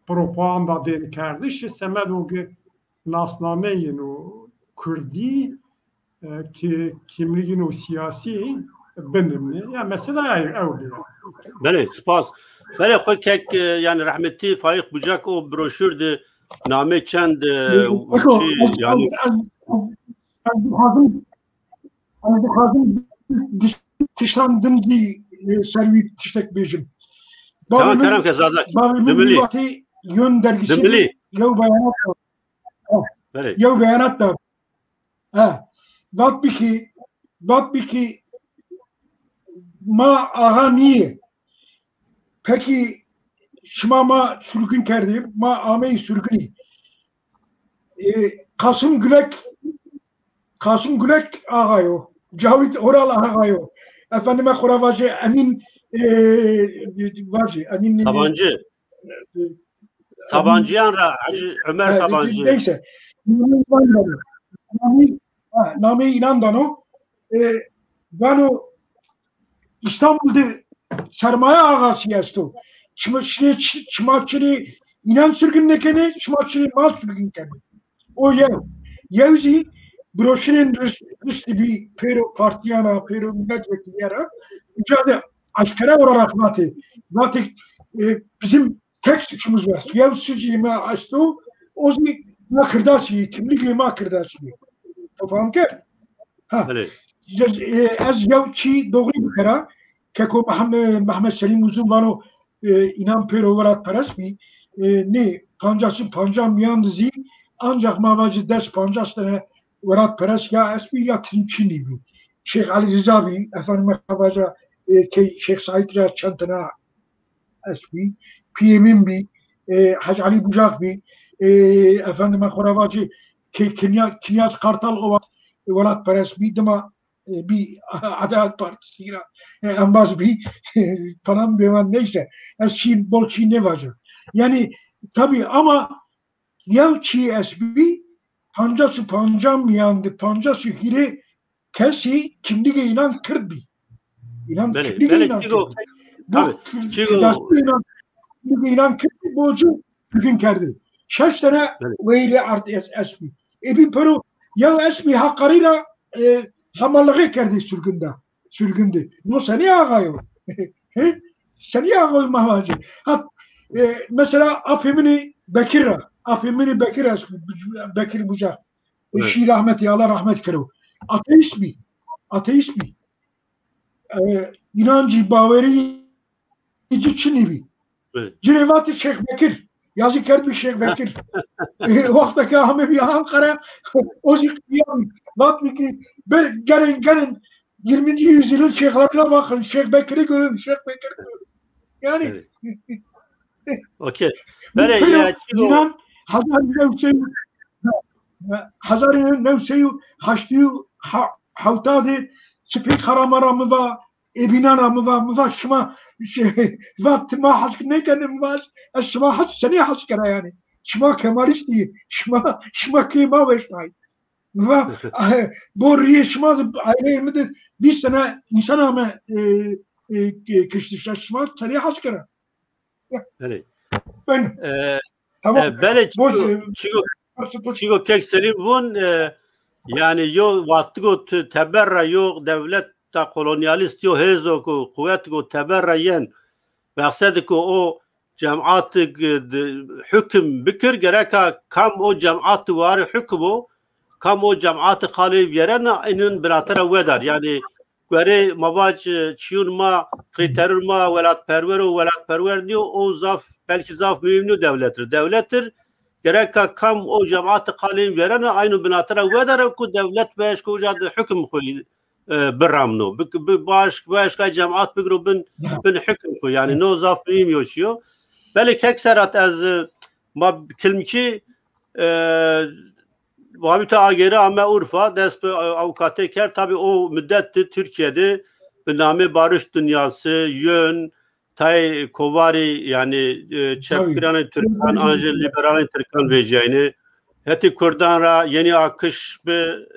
propaganda den kardeş semed o nasnameyin o Kürdi ki kimliğin o siyasi benimli ya mesela evliya. Bele spas. Bele xwe kek yani rahmetli Faik Bucak o broşürdü name çend yani az hazım tişandım ki servi tiştek bejim. Tamam Kerem Kezazak. Demeli. Yön dergisi. Demeli. Yav beyanat da. Yav beyanat da. Ha. Vat ki ma aha niye? Peki şıma ma sürgün kerdi. Ma ameyi sürgün. Kasım Gülek ağayo. Cavit Oral ağayo. Efendime Kuravacı Emin Emin Sabancı. Sabancı yanra Hacı Ömer Sabancı. Neyse. Name İnandan'o ben o İstanbul'da sermaye ağası yastu. Çımaçını inan sürgünlekeni, çımaçını mal sürgünlekeni. O yevzi broşürün rüstü bir partiyana, milletvekili yara mücadele aşkara olarak zaten bizim tek suçumuz var. Yev suçuyma açtı, o zaman makırdaşı, kimliği makırdaşı. Tamam ki? Ha. Az yevçi doğru bir kere, keko Mehmet Selim Uzun var o inan peyro olarak parasmi, ne pancam yandızi, ancak mavacı ders pancasına Verat Peres ya esmi ya Trinçini bi. Şeyh Ali Rıza bi, efendim mavaca Şeyh Said Riyad Çantana esmi, PM'in bi, Hacı Ali Bucak bi, efendim Koravacı Kinyas Kartal o Verat Peres bi, dema bir Adalet Partisi'yle ambaz bi, falan bevan neyse, esçin bolçin ne vacı. Yani tabii ama yevçi esmi pancası pancam yandı, pancası hire kesi kimliğe inan kırdı. İnan kimliğe inan kırdı. Bu kimliğe inan kırdı, boğucu bugün kerdi. 6 tane veyle art esmi. Bir peru ya esmi hakkariyle hamallığı kerdi sürgünde. Bu seni ağayo. Seni ağayo mahvacı. Mesela Afemini Bekir esmi, Bekir Bucak. Şi rahmeti, Allah rahmet kırıyor. Ateist mi? İnancı, baveri, Çin'i mi? Cinevati Şeyh Bekir. Yazı kerdi Şeyh Bekir. Vaktaki Ahmet bir Ankara, o zikriyan. Vatli ki, gelin 20. yüzyılın şeyhlerine bakın. Şeyh Bekir'i görün, Şeyh Bekir'i görün. Yani, اوکی بله Pero Yunan 1980 سپی خرامارا موا ابینانا موا شما وقت ما حس نکنیم باش شما حس سنی حس کرا yani شما کمالیستی شما کی ما وشمای و بوری شما aileyi mi bir sene insan ama kıştı şma seni حس کرا بله ben tamam بله چیگو که سلیم بون yani yo vakti teberra yo devlet ta kolonyalist yo hezo ko kuvvet ko teberra yen maksad ko o cemaat hüküm bikir gereka kam o cemaat var hükmü kam o cemaat khali yerena inin biratera wedar yani göre mavac çiyun ma kriterül ma velat perver diyor o zaf belki zaf mühimli devlettir gereka kam o cemaat kalim verene aynı binatara vedere ku devlet beş ku jad hüküm koy biramno başka cemaat bir grubun bin hüküm koy yani no zaf mühim yaşıyor belki ekserat az ma kelmki Vabita ageri ama Urfa dest avukatı ker tabi o müddetti Türkiye'de biname barış dünyası yön tay kovari yani çepkiranın Türkan Angel liberalin Türkan veceyni heti Kurdanra yeni akış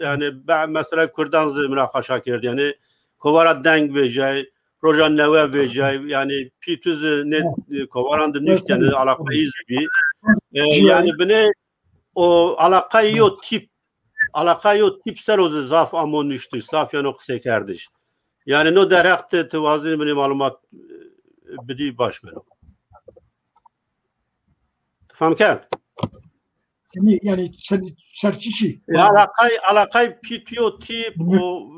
yani mesela Kurdan münakaşa kerdi yani kovara deng vecey projan neve vecey yani pitüz ne kovarandı nişt yani alakayız bir yani bine o alakayı o tip seroz zaf amon niştir saf yani okse kerdiş yani no derhakte tevazini bine malumat بدي باش منه تفهم كان yani serçişi alakay pitiyo tip o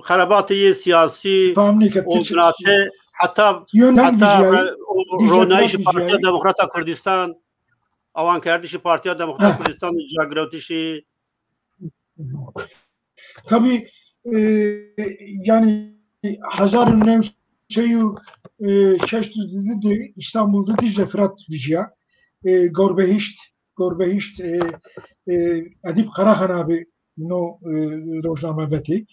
خراباتي siyasi o grate hatta ronayış Partiya Demokrata Kürdistan avan kerdişi Partiya Demokrata Kürdistan jagrotişi tabii yani hazarın şeyu şeştüdü İstanbul'da Dicle Fırat Vicia Gorbehişt Edip Karahan abi no roznamebeti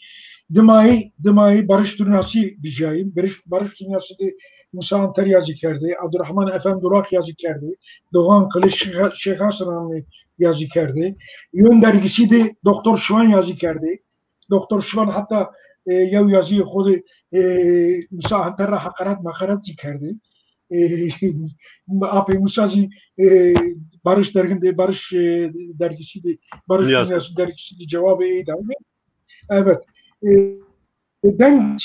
Dimayı Barış Dünyası Vicia'yı Barış Dünyası de Musa Anter yazı kerdi Abdurrahman Efendi Durak yazı kerdi Doğan Kılıç Şeyh Hasan'ın yazı kerdi Yön dergisi de Doktor Şivan yazı kerdi Doktor Şivan hatta یا یازی خود مساعدت را حقارت کرده آپی مسازی barış derginde barış dergisi de barış dünyası dergisi de cevabı iyiydi. Evet. Den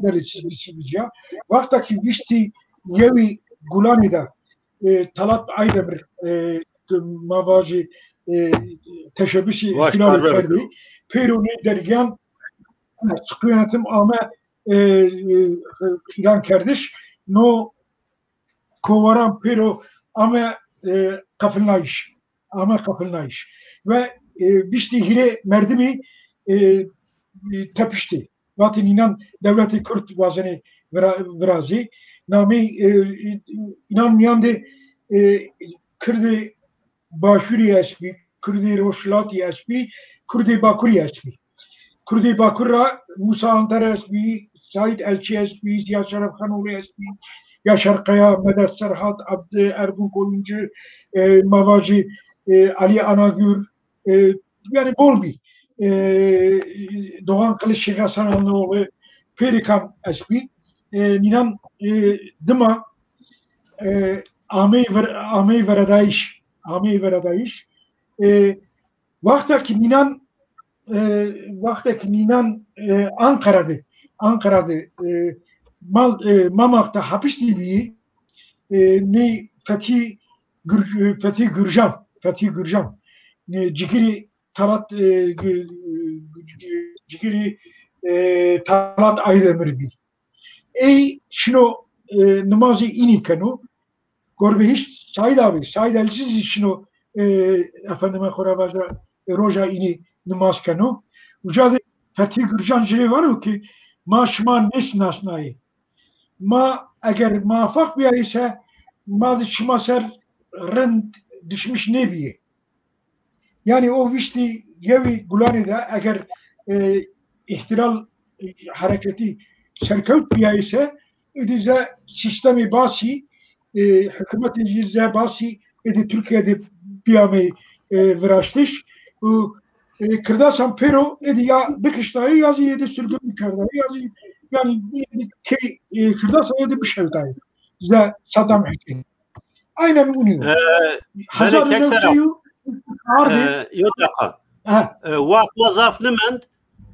dergisi Vicia vaktaki vişti yevi Gulani'da Talat Aydemir mavacı teşebbüsü ihlal ettirdi. Peroni dergen sıkı yönetim ama ilan kardeş no kovaran pero ama kapılnayış ve bişti hire merdimi tepişti. Zaten inan devleti Kürt vazeni virazi nami inanmayan de Kürdi Başuri esbi Kürdi Roşlati esbi Kürdi Bakuri esbi Kürdi Bakur'a Musa Antar esbi, Said Elçi esbi, Ziya Şeref Hanoğlu esbi, Yaşar Kaya, Medet Serhat, Abdü Ergun Koyuncu, Mavacı, Ali Anagür, yani bol bir Doğan Kılıç Şeyh Hasan Anlıoğlu, Perikan esbi, Ninan Dıma, Amey Veradayış, vaktaki Ninan Ankara'da Mamak'ta hapis gibi ne Fethi Gürcan Cikiri Talat Aydemir bir şino namazı inikanu Gorbehiş Said Elsiz şino efendime korabaza roja ini namaz kanu. Ucadı Fethi Gürcan jiri var o ki ma şma nes nasnayı. Ma eğer mafak bir ise mazı çımaser rend düşmüş nebiye. Yani o vişti yevi Gulani'de eğer ihtilal hareketi serkevt biya ise edize sistemi basi hükümetin cizze basi edi Türkiye'de biyame viraştış. Kırdasan pero edi ya bıkıştayı yazı yedi sürgün kırda yazı yani kırdasan edi bir şey dayı. Ze Saddam Hüseyin. Aynen uniyor. Hazar Mevseyu yok dakika. Vakt vazaf nimend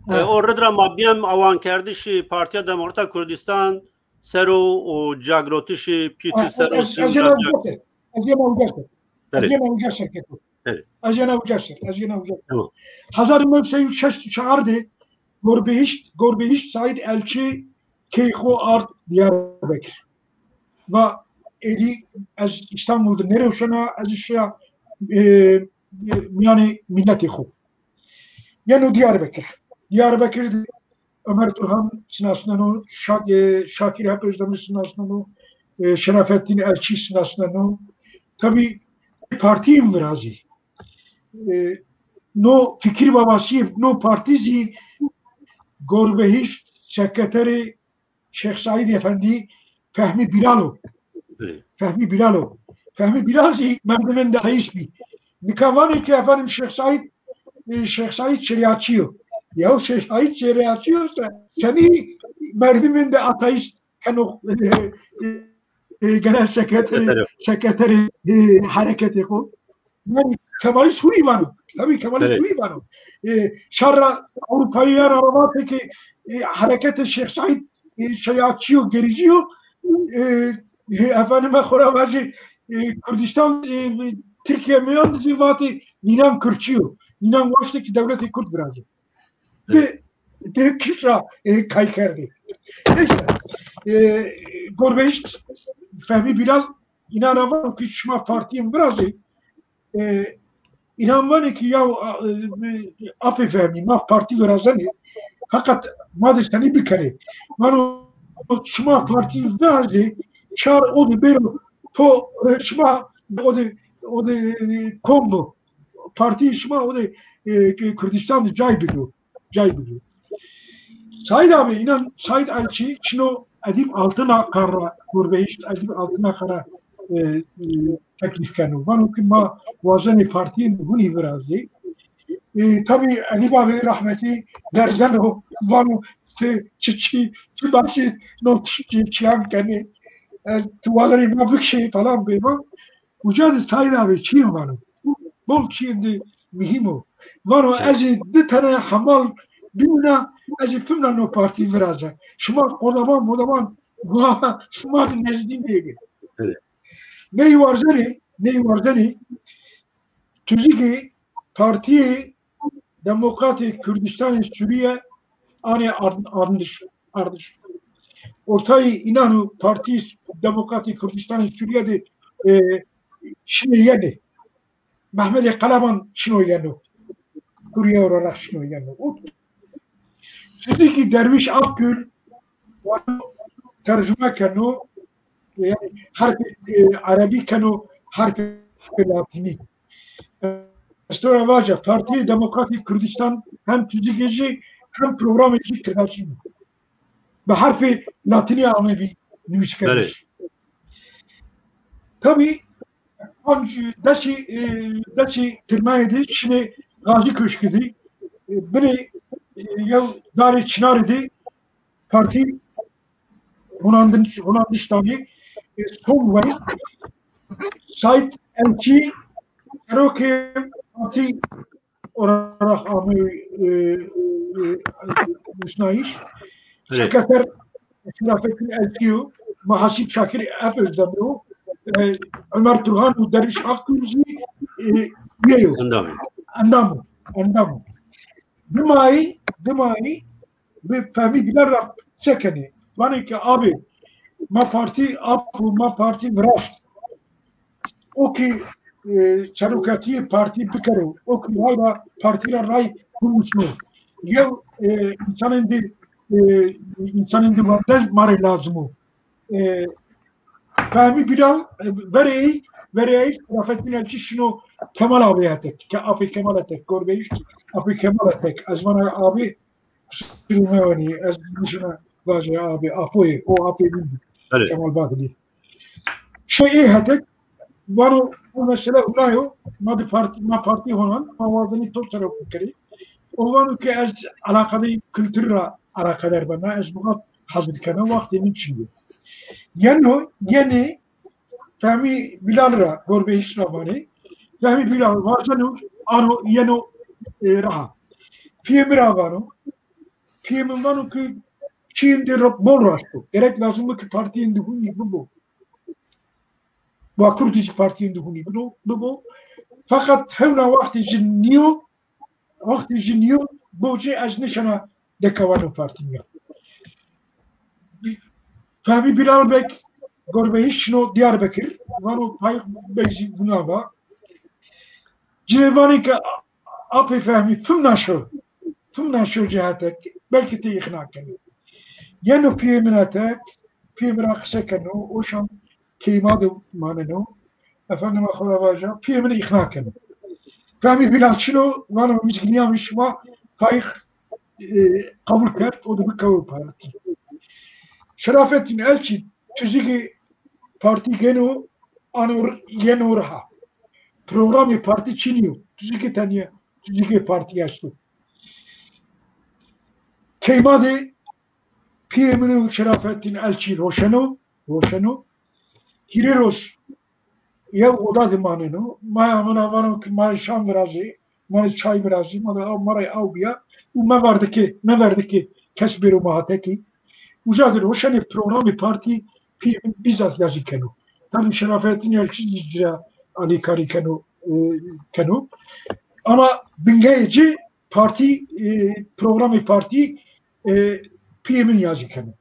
orada mabiyem avan kerdişi Partiya Demokrata Kurdistan sero o cagrotişi piti sero Ajena Ucar şirketi. Ajena Ucar şirketi. Hazar Mevseyu şeş çağırdı. Gorbehiş Said Elçi Keyho Art Diyarbakır. Ve edi az İstanbul'da nereye az işya yani milleti xo. Yani Diyarbakır'da Ömer Turhan sınavından Şakir Hep Özdemir sınavından Şerafettin Elçi sınavından tabi partiyim virazi. No fikir babası, no partizi Gorbehiş sekreteri Şeyh Said Efendi Fehmi Bilalo. Fehmi Bilal'ı merdivende hayisbi. Nikavani ki efendim Şeyh Said şeriatçıyor. Yahu Şeyh Said şeriatçıyorsa seni merdivende ateist genel sekreteri hareketi ko. Yani Kemal Suri bana. Tabii Kemal Suri bana. Şarra Avrupa'ya arabataki hareketi Şeyh Said şeriatçıyor, gericiyor. Efendime Khoravacı Kürdistan Türkiye meyan zivati Ninan Kürtçiyor. Ninan baştaki devleti Kürt birazcık. De kişa kaykerdi. Neyse. Gorbehiş Fehmi Bilal inanamam ki şuma partiyim birazcık. İnanmam ki ya apı Fehmi ma parti birazcık. Fakat madem seni bir kere. Bana şuma partiyim birazcık. Çar o da benim to şma o da kombo parti şma o da Kürdistan'da cay biliyor. Said abi inan Said Elçi şunu edip altına kara Gorbehiş edip altına kara teklif kanu. Bana ki ma vazeni partiyin huni birazdı. Tabii Edip abi rahmeti derzen o bana çi başı no çiyan kani tuvaları ma bir şey falan beyman. Ucadı Said abi çiyan bana. Bol çiyindi mühim o. Bana ezi de tane hamal bina ezi filmler no parti viraja. Şuma kodaman şuma nezdin değil. Neyi varzani tüziki partiyi Demokratik Kürdistan Suriye ani ardış. Ortayı inanı Parti Demokratik Kürdistan Suriye'de şimdi yedi. Mehmet Kalaman şunu yedi. Suriye olarak şunu yedi. Sizdeki Derviş Akgül tercüme kanu yani harfi Arabi kanu harfi Latini. Sonra vaca Parti Demokratik Kürdistan hem tüzükeci hem programcı kırdaşı. Ve harfi Latini ama bir nüskedir. Tabii daşı tırmaydı şimdi Gazi Köşkü'dü. Beni ya Dari Çınar'dı. Parti Hunandistan'ı son var. Said Elçi Eroke Parti olarak amı Müsnaiş. Sekreter Şerafettin Elçiyo Mahasip Şakir Hep Özdemir Ömer Turhan ve Derviş Akgül'ü üyeyo. Andamı. Dımai ve Fehmi Bilal sekeni. Bana ki abi ma parti viraşt. O ki Çarukati parti bikare. O ki hala partiler ray kurmuşlu. Ya insanın de vandaj mare lazım. Fehmi Bilal vereyi Rafettin Elçi şunu Kemal abiye tek. Abi Kemal'e tek. Gorbeyiş. Abi Kemal'e tek. Azmana abi Sürümevani. Ezmişine vacı abi. Apoyu. O abi bildi. Kemal Badili. Şeyi hetek. Vano mesela unayo. Ma parti honan. Ma vardani top tarafı kere. O vano ki ez alakalı kültürle alakadar bana. Ez bu hazır kana vaktimin içinde. Yani Fehmi Bilal'ra Gorbeyiş Rabani. Fehmi Bilal varzanu ano yeno raha. Piyemi Rabano. Piyemi vano ki Çin'de bol raştı. Gerek lazım ki partiyin duhuni bu. Bu Kürdici partiyin duhuni bu. Fakat hevna vakti jinniyo boce az nişana dekavano partiye. Fehmi Bilal Bek Gorbeyiş şunu Diyarbakır. Vano payık beyzi buna va. Cevani ki apı Fehmi fımnaşo cihatek belki de ikna kenu. Yenu piyeminatek piyemina kısa kenu oşam keymadı manenu efendim akıla vaca piyemina ikna kenu. Fehmi Bilal şunu vano mizginiyamış va payık kabul kert o da bir kabul parti. Şerafettin Elçi tüzüki parti genu anur yenu raha. Programı parti çiniyor. Tüzüki taniye tüzüki parti yaşlı. Keymadi PM'nin Şerafettin Elçi Roşeno Hireros ya oda dimaneno maya mına varım ki maya şam birazı maya çay birazı maya avbiya ne vardı ki kesbiru mahateki uzadır Roşeno programı parti PM bizzat yazı kenu tabi Şerafettin Elçi icra Ali Kari kenu ama Bingayeci parti programı parti PM'in yazı kenu.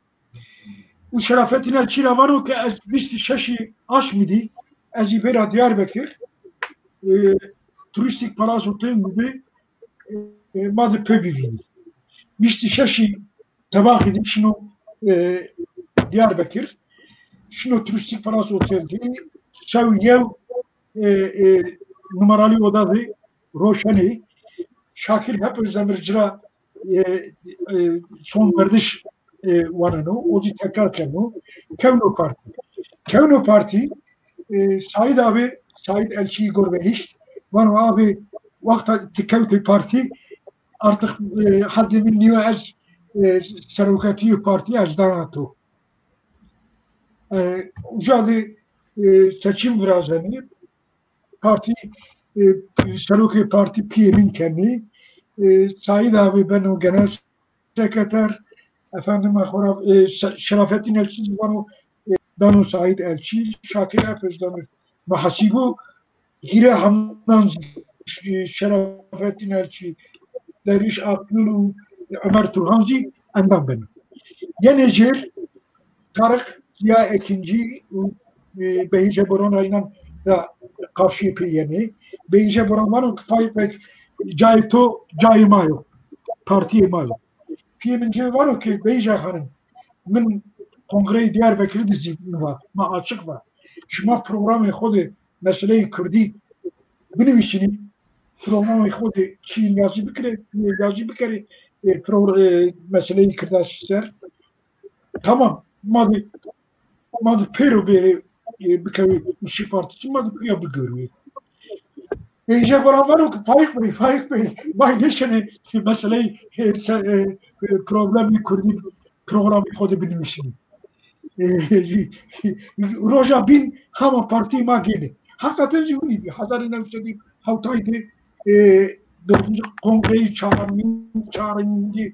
Bu Şerafettin Elçi var o ki ez 26 aşmidi ez ibera Diyarbakır turistik palas otel gibi madı pöbivini. 26 tabak edip şunu Diyarbakır şunu turistik palas oteldi çav yev numaralı odadı Roşani Şakir hep özdemircira son verdiş vanano, oji tekrar kenu, Kevno Parti, Said Elçi'yi Gorbeyiş, vano abi vakta Kevno Parti artık haddimin niye ez serokatiyi parti ez danato. Ucadı seçim virazeni, parti serokati parti PM'in kendi, Said abi ben o genel sekreter efendim Şerafettin Elçi vano dano Said Elçi Şakir Özdemir mahasibu hire hamdan Şerafettin Elçi Deriş Aklı Ömer Turhanzi endam benim. Yenecer Tarık Ziya Ekinci Behice Boran'la da karşı piyeni Behice Boran vano kifayet ve cayı mayo partiye mayo. PM'in var o ki Beyce Hanım min kongreyi Diyarbakır'ı dizinin var. Ma açık var. Şuma programı kodu meseleyi Kürdi benim işini programı kodu Çin yazı bir kere meseleyi Kürdaşlar tamam madı Peru bir kere işi partisi madı ya bir görüyor. Beyce var o ki Faik Bey vay neşene meseleyi problemi Kürdi programı kodu benim işini. Roja bin hama parti ma geli. Hakikaten zihni bir. Hazarı nefsedi havtaydı. 4. Kongreyi çağırınca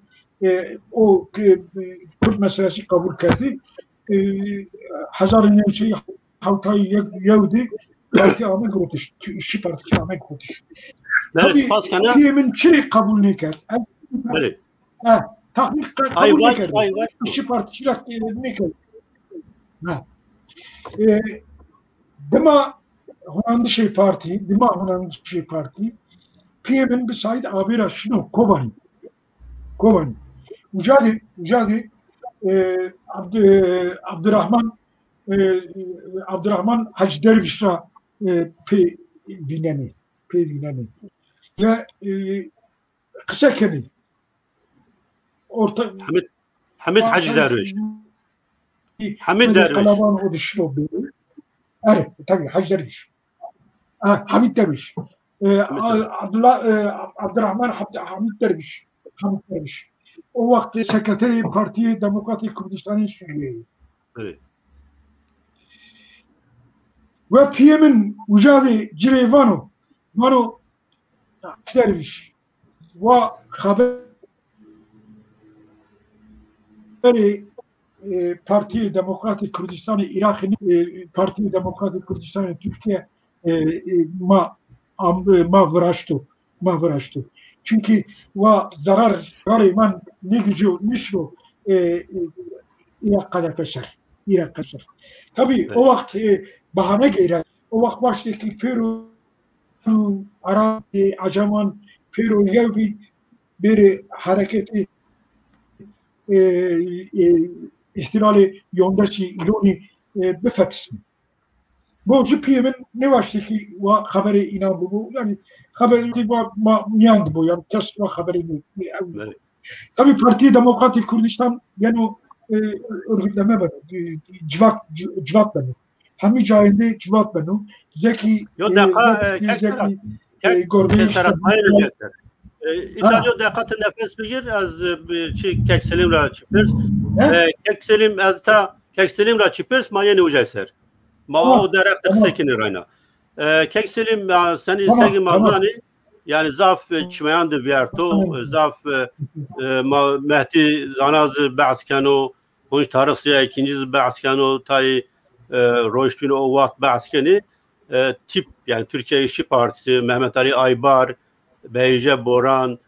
o Kürt meselesi kabul etti. Hazarı nefsedi havtayı yevdi. Parti Ahmet Grotiş. İşçi Partisi Ahmet Grotiş. Tabii PM'in çi kabul ne kerdi? Evet. Tahmin kabul ne kerdi? İşçi Partisi ne kerdi? Dima Hunandı şey parti, PM'in bir Said Abira şunu Kobani. Ucadi Abdurrahman Abdurrahman Hacı Derviş ra pê vînenê ve kısa kemî orta Hamid Hacı Derviş. Hamid Derviş. Kalaban o dişlo biri. Evet, tabii Hacı Derviş. Hamid Derviş. Abdurrahman Hamid Derviş. O vakti sekreteri Partiye Demokratik Kürdistan'ın Suriye'yi. Evet. Ve PM'in ucadı Cirevano Derviş ve haberi Partiye Demokratik Kürdistan'ı Irak'ın Partiye Demokratik Kürdistan'ı Türkiye ma vıraştı. Çünkü zarar man ne gücü nişlo Irak kadar peşer. Tabii o vakit bahane geyre. O vakit baştaki Peru Arabi Acaman Peru Yevbi bir hareketi ihtilali yondaşı iloni befeksmi. Bu PM'in ne baştaki haberi inan bu yani haberi yandı bu yani ters haberi tabii Partiye Demokratik Kürdistan yani o örgütleme ben civat ben hami cahinde civat ben zeki İtalya dikkatin nefes bigir az kek selim ra çipers kek selim az ta kek selim ra çipers ma yeni ucayser ma o derek sekinir ayna kek selim seni segi mazani yani zaf çmeyan de vierto zaf Mehdi zanaz ba'skano hoş tarıksiya ikinci ba'skano tay roştun o vakt ba'skeni tip yani Türkiye İşçi Partisi Mehmet Ali Aybar Beyce Boran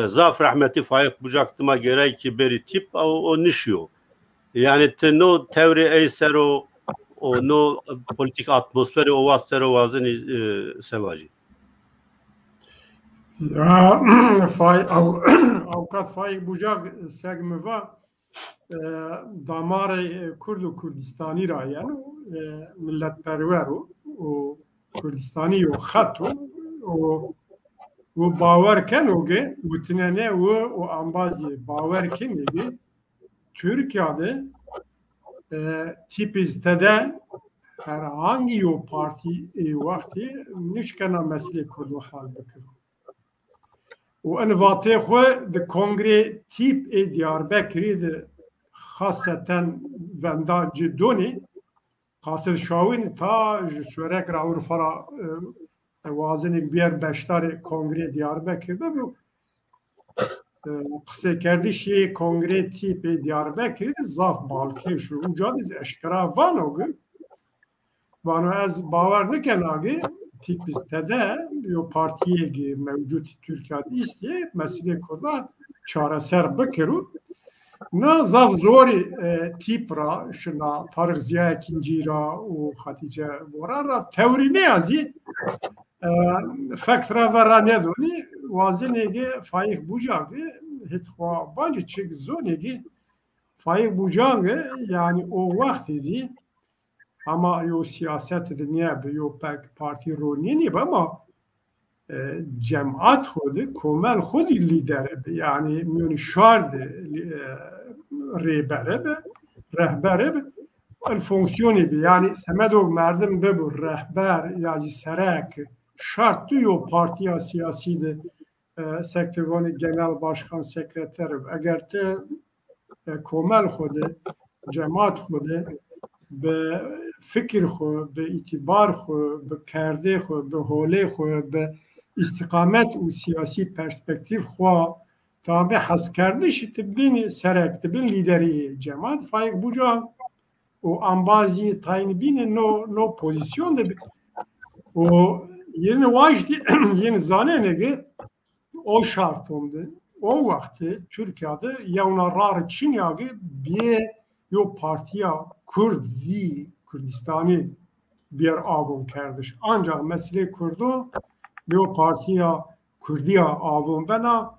zaf rahmeti Faik Bucaktıma gerek ki beri tip o nişiyor. Yani no tevri eyser o no politik atmosferi o vatser o vazını sevacı. Ya avukat Faik Bucak segmeva damarı Kurdu Kurdistani ra yani milletperver o Kurdistani o xatu o bawer ken oge gutnene o ambazi bawer ken oge Türkiye'de tipizde herhangi o parti vakti nişkena mesele kurdu hal bekir. O envatê xwe di kongre tip Diyarbekirê de xaseten venda Cidonê Qasir Şawîn ta ji swerek ra Urfara wazinek biyer beşdarê kongre Diyarbekir de bu qsekerdişê kongre tip Diyarbekirê de zaf balkêş û uca eşkera van ogin vano ez bawer nikin agê tipistede yo partiyê mevcut Türkiye'de istiye mesele kurda çareser bikiru ne zaf zori tipra şuna Tarık Ziya ikinci ra o Hatice Boran teori ne yazı faktra vera ne doni wazinege Faik Bucak hitwa bence çık zonegi Faik Bucak yani o vaktizi ama yo siyaset dünya yo pek parti rolünü ama cemaat hodu komel hodu lider yani münşardı rehber el fonksiyonu yani semedog merdim de bu rehber yani serek şart yo partiya siyasi de sektörün genel başkan sekreter eğer te komel hodu cemaat hodu به فکر خو به اعتبار خو به کرده خو به حوله خو به استقامت و سیاسی پرسپکتیو خو تابع حس کرده شد بین سرک بین لیدری جماعت فایق بوجا و انبازی تاین بین نو پوزیسیون ده و yeni vajdi yeni zanenege o şartımdı o vakti Türkiye'de yavnarar Çin yağı bir yo partiya Kurdistani bir avun kardeş. Ancak mesele kurdu yo partiya Kurdiya avun bana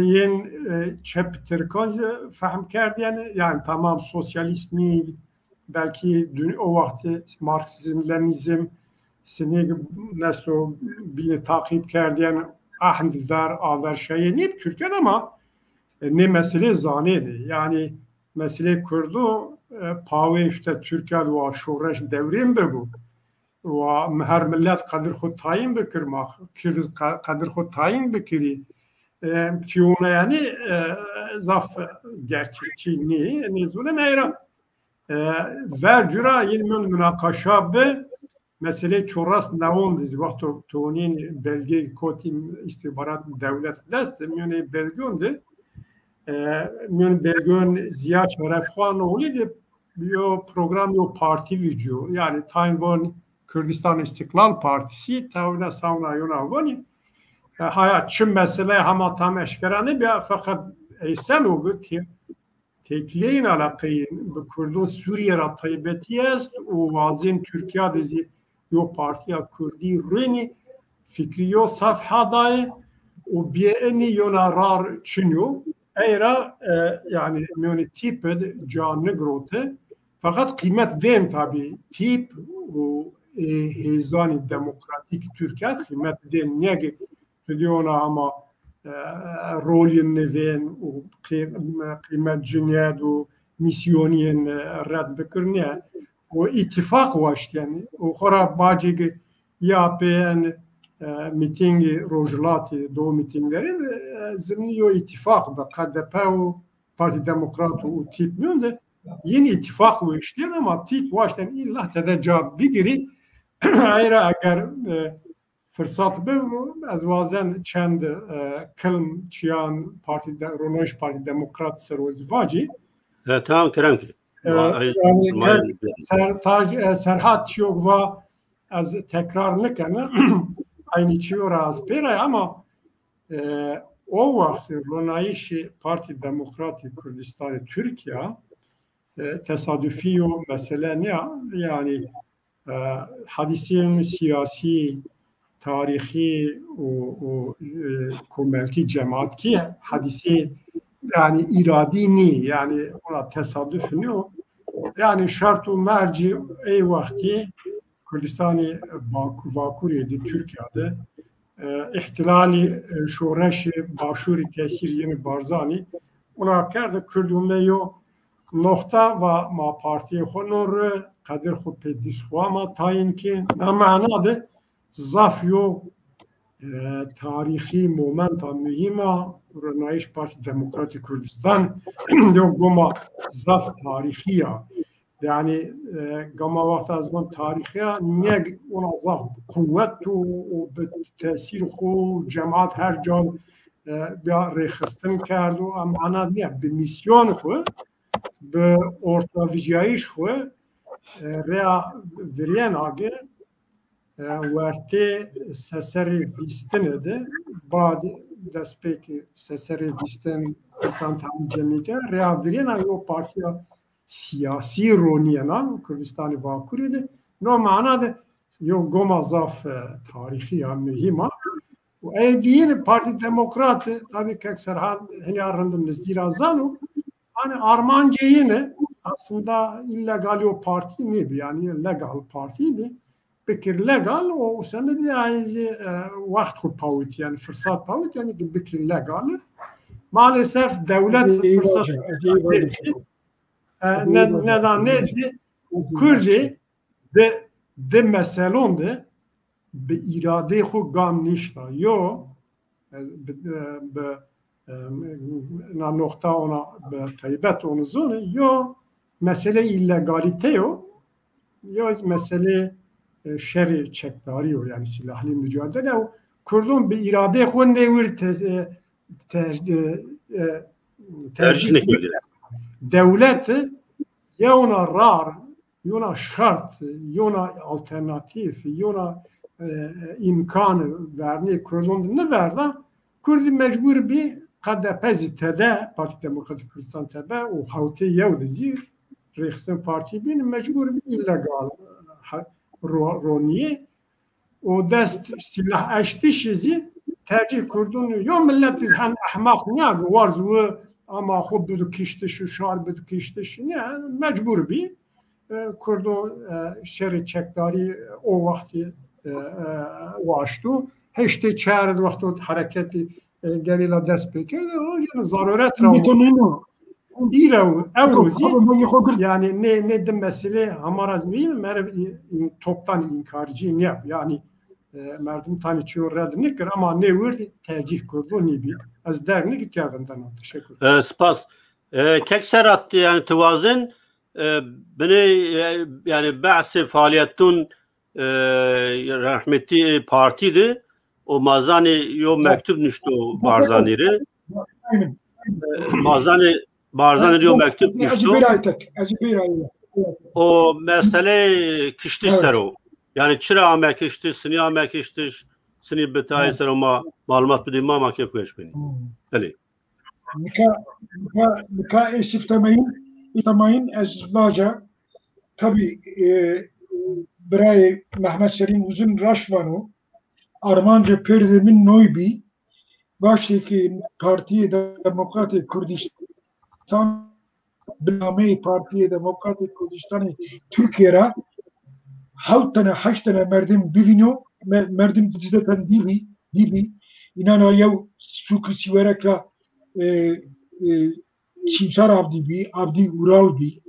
yen çep Türkaz fahm kerdi yani tamam sosyalist ni belki dün o vakti Marksizm, Leninizm seni nasıl beni takip kerdiyen ahndizar aver şeyi ne Türkiye'de ama ne mesele zaneydi. Yani mesele kurdu pave işte Türkiye'de ve şoreş devrim be bu. Ve her millet kadir xud tayin bikirmek, kirz kadir xud tayin bikiri. Tiyona yani zaf gerçekçi ne zulüm eyra. Vercura yılmın münakaşa be mesele çoras neon dizi vakti tonin belge kotim istihbarat devlet dest yani belgeonde من belgön Ziya Şerefxanoğlu bir program yo parti video yani Tayvan Kürdistan İstiklal Partisi tavna savna yonavani hayat çim mesele hama tam eşkeranı bir fakat eysen o gün tekleyin alakayı bu Kürdün Suriye ratayibeti est o vazin Türkiye dizi yo partiya Kürdi reni fikri yo safhadayı o bieni yonarar çinyo Eyra yani tip canlı grote fakat kıymet den tabi tip o hezani demokratik Türkiye kıymet den nege diyorlar ama rolün neven o kıymet cünyad o misyoniyen red bikirne o ittifak var yani o khara bacı yapen mitingi rojlati do mitingleri zimniyo ittifak be KDP ve Parti Demokrat o tip münde yeni ittifak o işleyen ama tip baştan illa tedecab bigiri ayrı eğer fırsat be az bazen çend kılm çiyan Parti Ronaj Parti Demokrat seroz vacı tamam kerem ki yani Serhat yok ve az tekrar nekene aynı çiyor az pera ama o vakti Ronayişi Parti Demokratik Kürdistan Türkiye tesadüfi o mesele ne yani hadisin siyasi tarihi o komerti cemaat ki hadisi yani iradini yani ona tesadüf ne o yani şartu merci ey vakti Kürdistan'ı Vakuriye'de Türkiye'de ihtilali şoreşi başuri tesir yeni barzani ona kerdi Kürdünle yo nokta ve ma partiye honor kadir xu pedis xu ama tayin ki ne manadı zaf yo tarihi momenta mühima Ronayış Parti Demokratik Kürdistan yo goma zaf tarihiye yani gama vakti az zaman tarihiye ne ona zaf kuvvet o tesir xu cemaat her can bir rexistin kerdi ama ana ne bir misyon xu به ortavijayış xwe rea viriyen age werte seseri vistine de bad despeki seseri vistin konstantan cemike rea viriyen age o partiya siyasi roniyenan Kürdistan'ı Vakuriye'de no manada yo goma zaf tarihi ya mühima o eydiyin Parti Demokratı tabii ki Serhat Hinyarındım nizdirazanu hani Armancı'yı ne aslında illegal o parti ne yani legal parti ne bekir legal o sene de aynı vakti pavut yani fırsat pavut yani bekir legal maalesef devlet fırsat neden nezdi Kürdi de meselonde be irade xu gam nişta yo na nokta ona taybet onu zone yo mesele illegalite yo mesele şer'i çekdari yo yani silahlı mücadele o Kurdun bir irade xu nevir tercih devlet ya ona rar ya ona şart ya ona alternatif ya ona imkanı verni Kurdun ne verdi Kurdun mecbur bir KDP zitede Parti Demokratik Kürdistan tebe o havte yevdizi Rexsin Parti bin mecbur bir illegal roniye o dest silah eştişizi tercih kurdun yo millet izhan ahmak ne varzu ama xub du kiştiş şar bid kiştiş ne mecbur bir کردو شر چکداری او وقتی واشتو هشتی چهارد وقت حرکتی گریلا دست بکرد و ضرورت را ایرو اوروزی yani ne de mesele hamaraz miyim merv toptan inkarcı ne yap yani merdum tane çiyor red nikir ama ne vur tercih kurdu ne bi az der ne gitkendan teşekkür spas kek serat yani tevazın beni yani bazı faaliyetun rahmetli partiydi o mazani yo mektup nüştü barzaniri mazani barzan diyor mektup düştü. O mesele kişti sero. Yani çıra amek kişti, sini amek kişti, sini betay sero ma malumat bidi ma makef koymuş beni. Öyle. Mika istiftamayın ezbaca tabi Bray Mehmet Selim Uzun Raşvanu Armanca Perdemin Noybi baştaki Partiye Demokratik Kürdistan Biname Partiye Demokratik Kürdistan Türkiye'ye havtana haştana merdim bivino merdim dizleten dibi inana yav sukri siverekla Çimsar Abdi Ural bi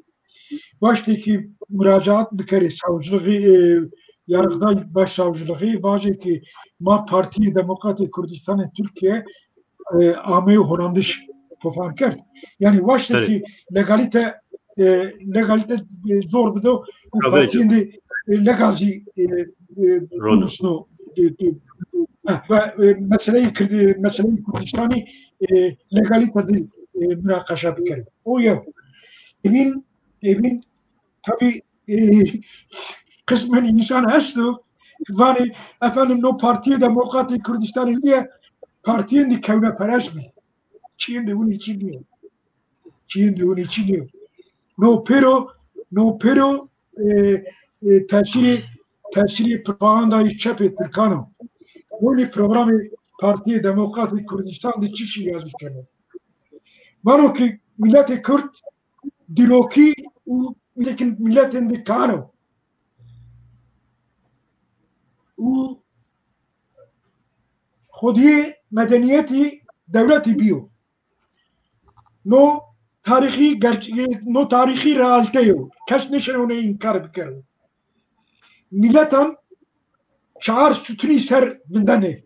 baştaki müracaat bir kere savcılığı yargıda başsavcılığı bazı ki ma Partiye Demokratik Kürdistan Türkiye Ahmet Hollandış tofan kert. Yani baştaki legalite zor bir de partinin legalci konusunu ve meseleyi Kürdistan'ı legalitede münakaşa bir kere. O ya evin tabi kısmen insan hastı yani efendim no Partiye Demokratik Kürdistan'ı diye partiyen de kevne peraş mi? Çin de bunun için diyor. No pero tesiri propagandayı çep ettir kanım. Böyle programı Partiye Demokratik Kürdistan'da çişi yazmışlar. Bana ki milleti Kürt diloki milletin de kanım. O خودی مدنیتی دولتی بیو نو تاریخی realite yo کس نشه onu inkar بکره milletan çağır sütuni ser bindane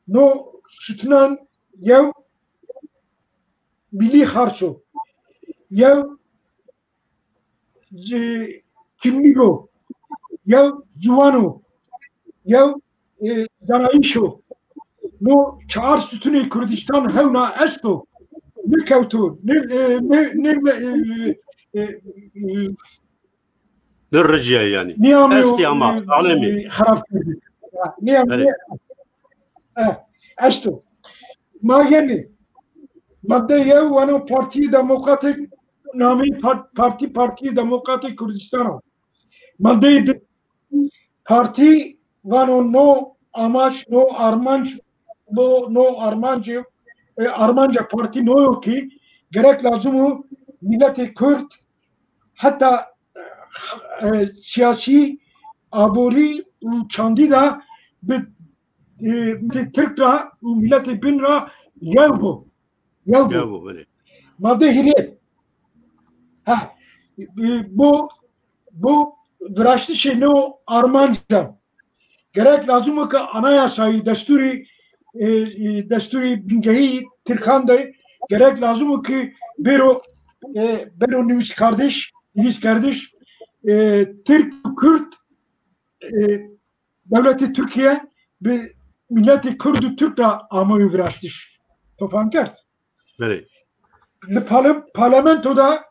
no sütunan yev milli harço yev kimligo yev juvano yev danayişo no çağır sütuni Kürdistan hevna esto ne kevtu ne rıcıya yani esti ama alemi harap ne esto mageni madde yev vano Partiye Demokratik nami Partiye Demokratik Kürdistan madde parti vano no amaç no armanç no Armanca parti no yok ki gerek lazım milleti Kürt hatta siyasi abori çandida bir Türkra milleti binra yavu böyle. Madde hile bu viraçlı şey no Armanca gerek lazım ki anayasayı desturi bingeyi Türkan'da gerek lazım ki bero nüvis kardeş Türk Kürt devleti Türkiye ve milleti Kürdü Türk'le amayı viraçtış. Tofan kert. Evet. Parlamentoda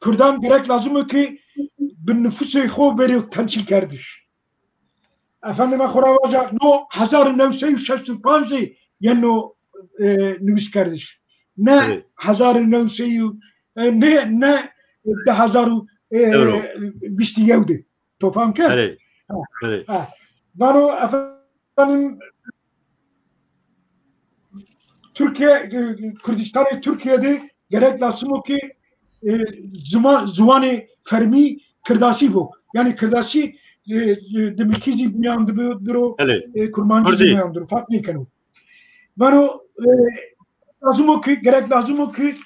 Kürdan gerek lazım ki bir nüfusu xo beri temsil kardeş. Efendime Kuravaca no 1965 yeno nüvis kardeş. Ne 1900 ne 2027 tofam ki? Evet. Bano efendim Türkiye Kürdistan'ı Türkiye'de gerek lazım ki ziwanê fermî kirdaşî bû. Yani kirdaşî di milkî biyan dibiro kurmancî biyan dibiro fark nêkeno. Vano lazım o ki gerek lazım o ki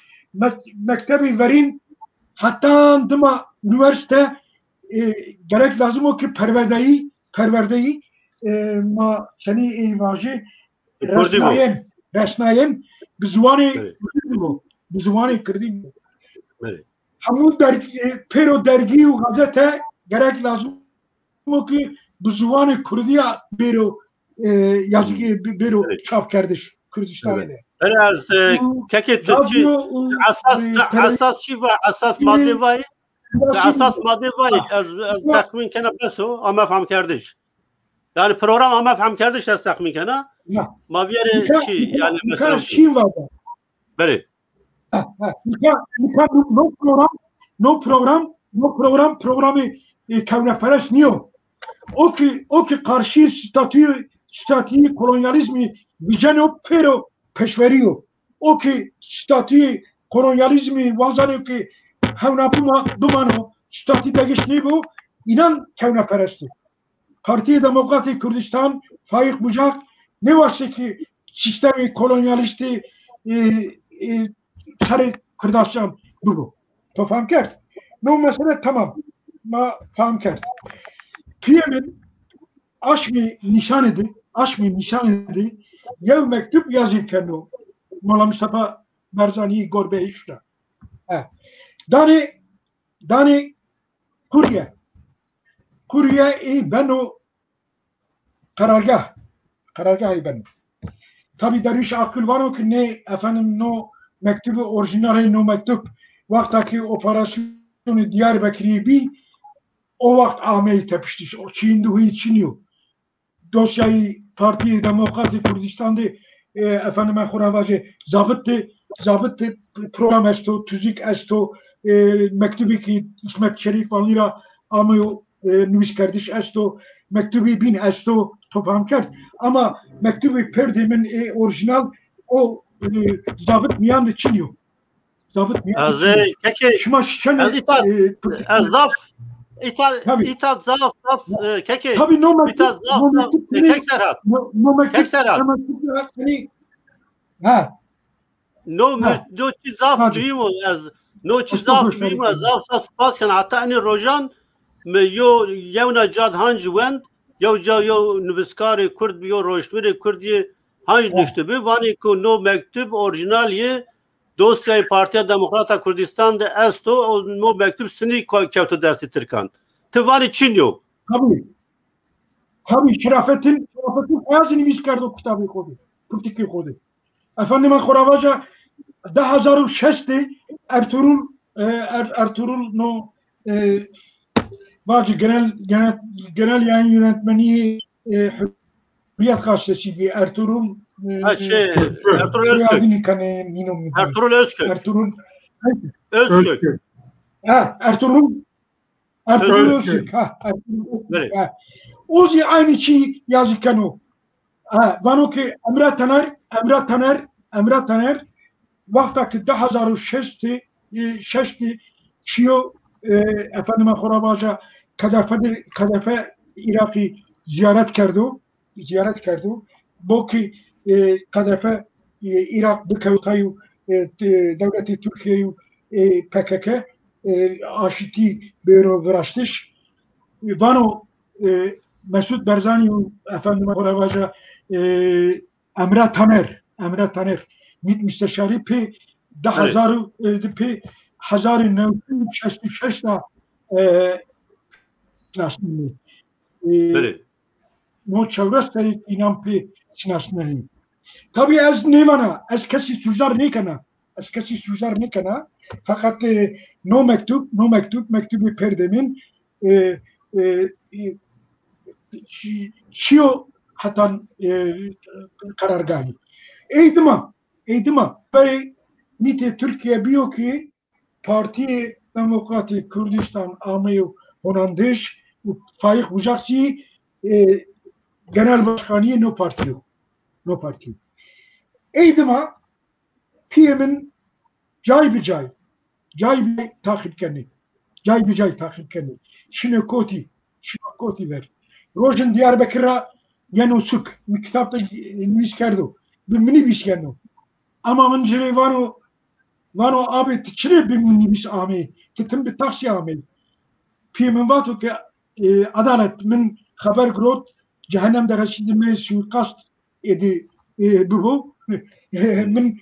mektebi verîn hatta dima üniversite gerek lazım o ki perverdeyi ma seni evajı resnayen bi ziwanê bi ziwanê Kurdî bû. Hemû pêro dergî û gazete gerek lazım o ki bi ziwanê Kurdiya bêro yazgî bêro çap kerdiş Kurdistanê de. Az keke Türkçe asas çi var asas madde var asas madde var az takmin kana beso ama faham kardeş. Yani program ama faham kardeş az takmin kana. Maviyere çi yani mesela çi var. Beli. Programı kavneperest niyo. O ki karşı statüyü kolonyalizmi vicano pero peşveriyor. O ki statüyü kolonyalizmi vazanı ki hevna bumano statü degiş ne bu? İnan kavneperesti. Partiye Demokratik Kürdistan Faik Bucak ne varsa ki sistemi kolonyalisti sarı Kırdaşan bu. To faham kert. No mesele tamam. Ma faham kert. PM'in aşmi nişan edi. Yev mektup yazırken o. Mola Mustafa Barzani Gorbe işte. Dani Kurye ben o karargah ben. Tabi derviş akıl var o ki ne efendim no mektubu orijinali no mektup vaktaki operasyonu Diyarbakır'ı bir o vakt amel tepişti. O Çin'de huyu Çin'iyor. Dosyayı Partiye Demokratik Kürdistan'da efendime xuravacı zabıttı program esto, tüzik esto mektubi ki İsmet Şerif Vanlira amel nüvis kardeş esto mektubi bin esto toplam kert. Ama mektubi perdemin orijinal o zabıt miyandı Çin'iyor. Zabıt miyandı Çin'iyor. Keke az zaf İtat zaf keke tabii İtat zaf kek serhat no çizaf duyumu az no çizaf duyumu zaf sas kan hatta ani rojan me yo yevna cad hanj wend yo nüviskari Kurd yo rojveri Kurdiye hanj düştü bi vani ko no mektup orijinaliye dosyayı Partiya Demokrata Kürdistan'da esto o mektup sini kevtu dersi Türkan. Tıvani Çin yok. Tabii şerafetin ağzını miskardı o kitabı kodu. Kurtiki kodu. Efendime Koravaca 2006'de Ertuğrul no bazı genel yayın yönetmeni Hürriyet gazetesi bir Ertuğrul Özkök. Ertuğrul Özkök. Ozi aynı şey yazıkken o. Vano ki Emre Taner vaktaki 2006'de çiyo efendime Khorabaja Kadefe Irak'ı ziyaret kerdi. Bu ki Kadefe Irak bikevtayu devleti Türkiye'yi PKK aşiti bero vraştış. Vano Mesut Barzani efendime Khorabaja Emre Taner mit müsteşarı pe 1966 da nasıl no çevresteri inan pe nasıl tabii az nevana az kesi sujar ne kana fakat no mektubu perdemin şio hatan karargahı eğitime böyle nite Türkiye biyo ki Partiye Demokratik Kürdistan ameyo onandış Faik Bucakçı genel başkanı no parti. Eğitime PM'in cay جای به تاخیر کنی جای به جای تاخیر کنی شنو کوتی ver روشن Diyarbakır'a yani suk kitapta nüvis kerdo bir minibüs gelno ama من جری وانو abi تشري bir minibüs ami kitim bir taksi ami piyemin vatu ki adalet min haber grot cehennem derecesinde me suikast edi bu min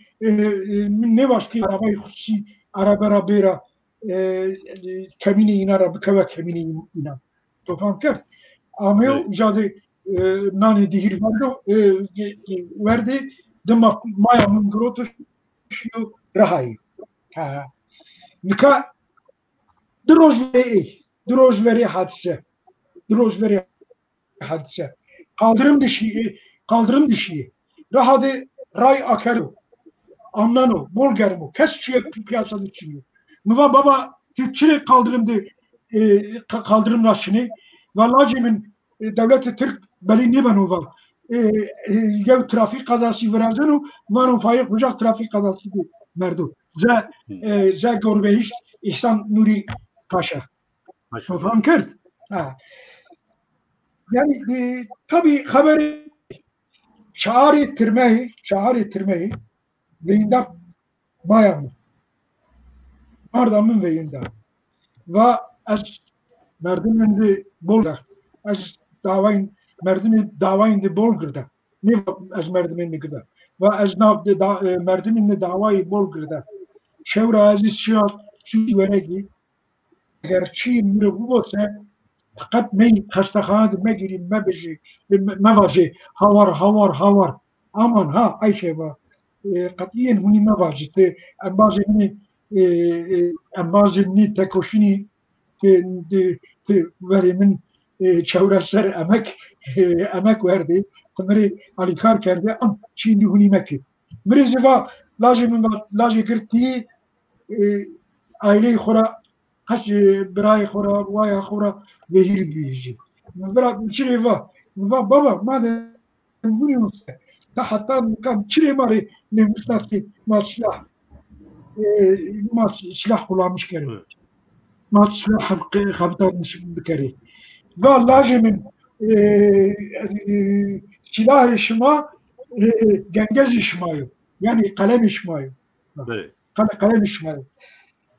ne başka arabayı hususi araba bera kemini ina araba kava kemini ina tofam kert ama icadı nani dihir verdi dema maya min grotu şu rahay nika Drojveri hadise. Kaldırım dışı. Rahade ray akaru. Anlano, bolgermo. Kesçiye piyasada çıkıyor. Mıva baba Türkçe kaldırım raşını. Vallacemin devleti Türk beli nibanova. Yev trafik kazası verazenu. Vanu Faik Bucak trafik kazası merdu. Ze gorbehiş İhsan Nuri Paşa. Faham kert. Yani tabii haberi çağrı ettirmeyi veyinde Miami. Mardamın veyinde. Ve az merdiminde bolda. Az davayın bolgırda. Ne az merdiminde gıda. Ve az merdiminde davayı bolgırda. Şevra aziz şiar şu veregi gerçi mürüvü olsa fakat mey hastahanede megirim mebeji mevaji havar aman ha Ayşe var katiyen huni mevaji te embazini tekoşini te verimin çevreser emek verdi temeri alikar kerdi am şimdi huni meki meriziva lajı girtiği aileyi khora haç birayı khora vaya khora vehir büyüyecek. Bırak çile va baba madem biliyorsun ta hatta kan çile mari ne müstaki maçlah silah kullanmış kere. Maç silah kaptanmış bir kere. Ve lazimin silah işma gengez işmayı yani kalem işmayı. Kalem işmayı.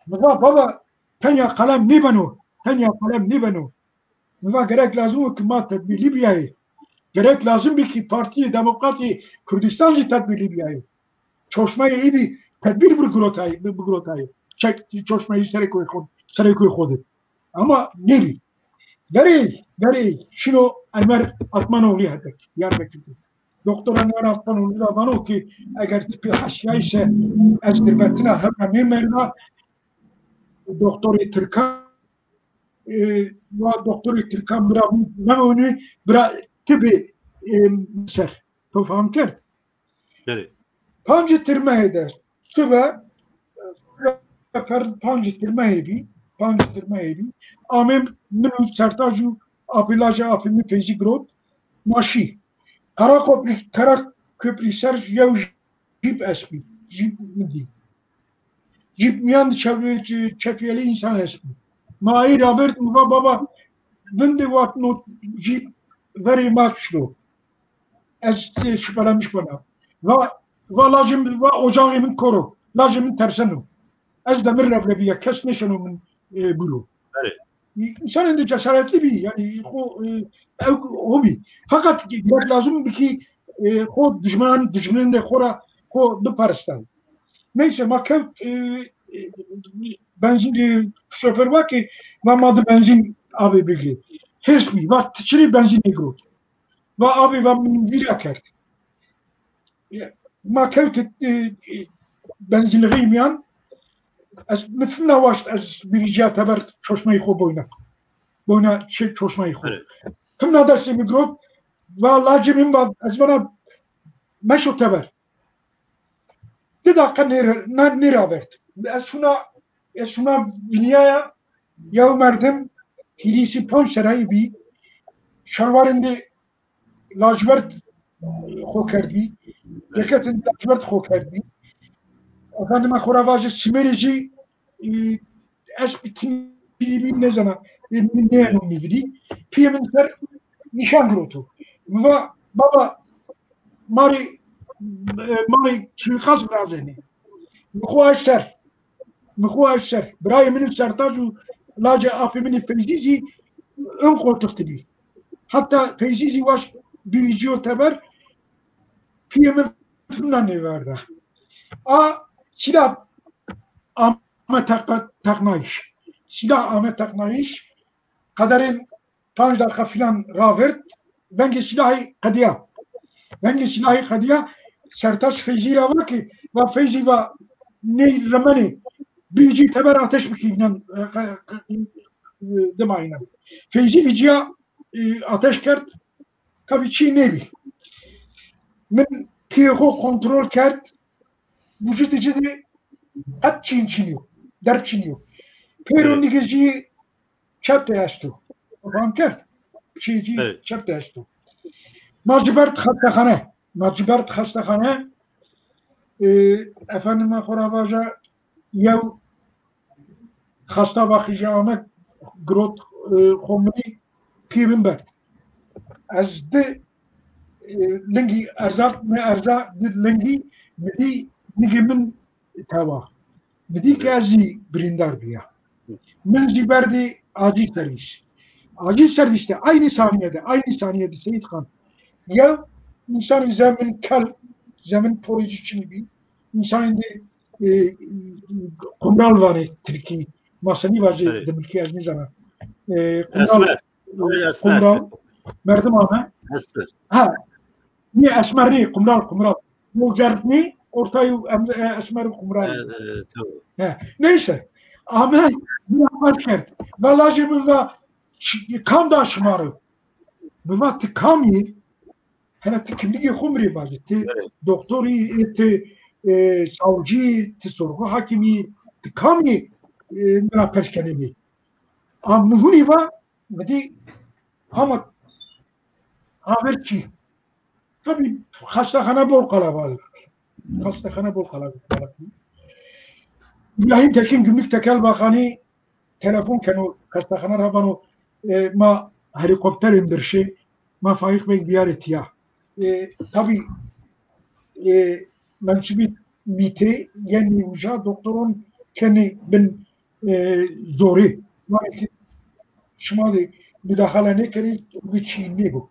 Baba tanya kalem ne banu Mıva gerek lazım hükümet tedbir Libya'yı. Gerek lazım ki Partiye Demokrati Kürdistan'cı tedbir Libya'yı. Çoşmayı iyi bir tedbir bu grotayı. Çoşmayı sere koy kodu. Ama ne bi? Verey. Şino Ömer Atmanoğlu hatta. Diyarbakır'da. Doktor Ömer Atmanoğlu da bana ki eğer tipi haşya ise ezdirbetine hemen ne merna doktori Türkan doktori Türkan bira tibi ser. To faham kert. Evet. Pancı tirmeyi de süve pancı tirmeyi bi amem minu sertaju apilaja apimi fezi grot maşi kara köprü ser yev jip esmi jip midi jip miyan çefiyeli insan esmi mahi Robert muva baba vindi vat not jip very much lo ez şüphelenmiş bana ve lacım ve ocağımın koru lacımın tersenu ez demir leblebiye kesmeşenu min bulu. Evet. İnsan indi cesaretli bir yani hobi. Fakat gerek lazım ki o düşmanın da kora o bir paristan. Neyse makev benzin şoför var ki mamadı benzin abi bilgi. Hiçbir var ticari benzin negro. Ve abi ben vira kert. Makev benzinliği miyan از مثل نواشت از بیجا تبر چشمه خوب بوینا چه چشمه خوب تم نداشتی میگرد و لاجمین و از بنا مشو تبر دیداقا نیرا برد از شuna dünyaya yav merdim hilisi pon şerayı bi şalvarında lacivert xokerdi ceketinde lacivert xokerdi efendime xoravajı simerici eski ne zaman ne anlamıydı? Piyemin ser nişan grotu. Baba mari suikast razeni. Mıxu ser. Birayı minin sertaju laca afimini feyzizi ön koltuk dedi. Hatta feyzizi var büyücü teber piyemin filmden ne verdi. Silah Ahmet Taknayiş. Silah Ahmet Taknayiş kaderin 5 dakika filan ravert bence silahı kadiya sertaş feyzi var ki ve feyzi ve ne ramani büyücü teber ateş büküyle demayla. Feyzi viciya ateş kert tabi çiğ nebi. Min piyeho kontrol kert vücut içinde hep çiğniyor. Derp çiğniyor. Pero nigeci çarptı yaştı. Faham kert. Çiğci çarptı yaştı. Macibert hastahane efendime koravaja yev hasta bakıcı grot komuni piyemin bert. Az de lengi erzak ne erzak lengi bidi nigemin tava. Bidi ki azi brindar biya. Min ziberdi acil servis. Acil serviste aynı saniyede Seyit Khan ya insan zemin kal zemin proje için bir insan kumral var Türkiye masani var demek az ne zaman kumral merdim ama ne esmer kumral mujarni ortayı esmer kumral neyse ama bir başkent vallahi bu kam da şımarı bu vakti kam yi hena kimliği kumri bazı doktori savcı sorgu hakimi kam yi bana perşkenemi ama muhuni var dedi ama haberci tabi hastahane bol kalabalık İbrahim Tekin Gümrük Tekel Bakanı telefon kenu hastahane rabano ma helikopter indirşi ma Faik Bey ziyaret ya tabi mensubi mite yani uca doktorun kendi ben zori maalesef şimali müdahale ne kere bir çiğni bu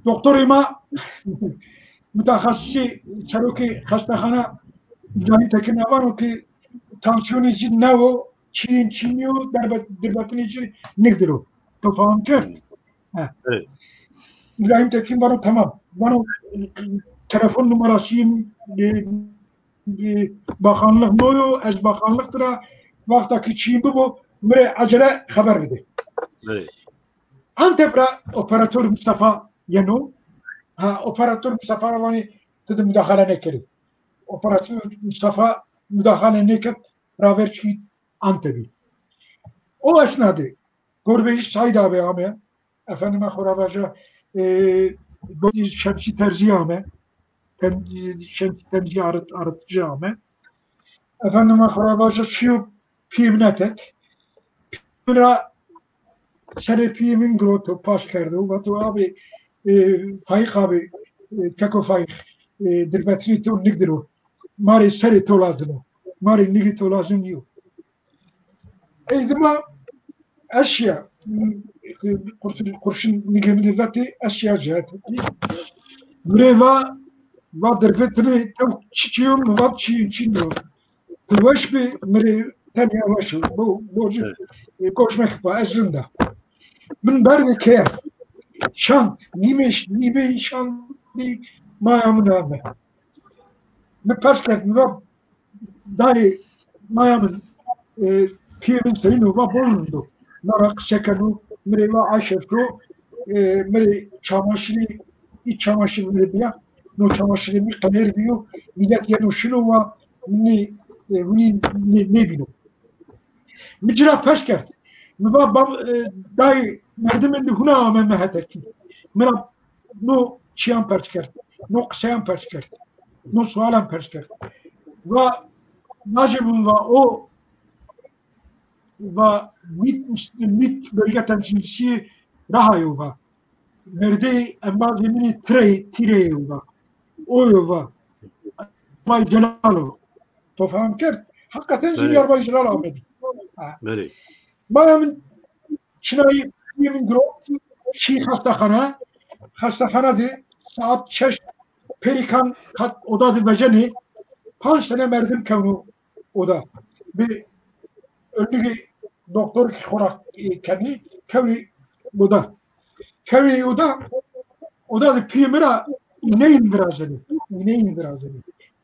doktor ima mütehassisi çaruki hastahane İbrahim Tekin avano ki tansiyonu için ne o çiğniyor derbatın için nedir o? Tofağım kert. Evet. İbrahim Tekin bana tamam. Bana telefon numarasıyım bakanlık noyo ez bakanlıktıra vaktaki çiğni bu mire acele haber verdi. Evet. Antep'ra operatör Mustafa Yeno operatör Mustafa Ravani dedi müdahale ne kere. Operatör Mustafa müdahale ne ket raverçi Antep'i. O esnada Gorbeyi Said abi ame efendime Horavaca Şemsi Terzi ame Şemsi Terzi aratıcı ame efendime Horavaca şu piyemnetet piyemra sere piyemin groto pas kerdi u batu abi Faik abi kako Faik dirbetini to nigdiro mari sere to lazım mari nigi to lazım yok eydima eşya kurşun nigemini zati eşya cihat mreva va dirbetini to çiçiyor va çiçiyor tuvaş bir mre tane yavaş bu borcu koşmak var azında من برد که شانت نیمه شانتی مایامون همه من پس کردم و دای مایامون پیرین سرینو و بولندو نراق سکنو مری و عشرتو مری çamaşırı iç çamaşırı meri bia no çamaşırı mi kaner biyo millet yeno şilo ve ne bino micra pes kert Bab dai merdiven de huna ameme hataki. Mera no çiyan perçkert. No kısayan perçkert. No sualan perçkert. Ve nacibun ve o و mit bölge temsilcisi Rahayova. Nerede embazemini Tireyova. Oyova. Bay Celalov. Tofam kert. Hakikaten Zünyar Bay Celal Ahmet. Böyle. Bayamın Çınayı yemin gro hastahana di saat 6 perikan kat oda di bejeni 5 sene merdim kevnu oda. Bir önlüğü doktor ki korak kendi kevni oda. Kevni oda di piyemira ineyin birazını.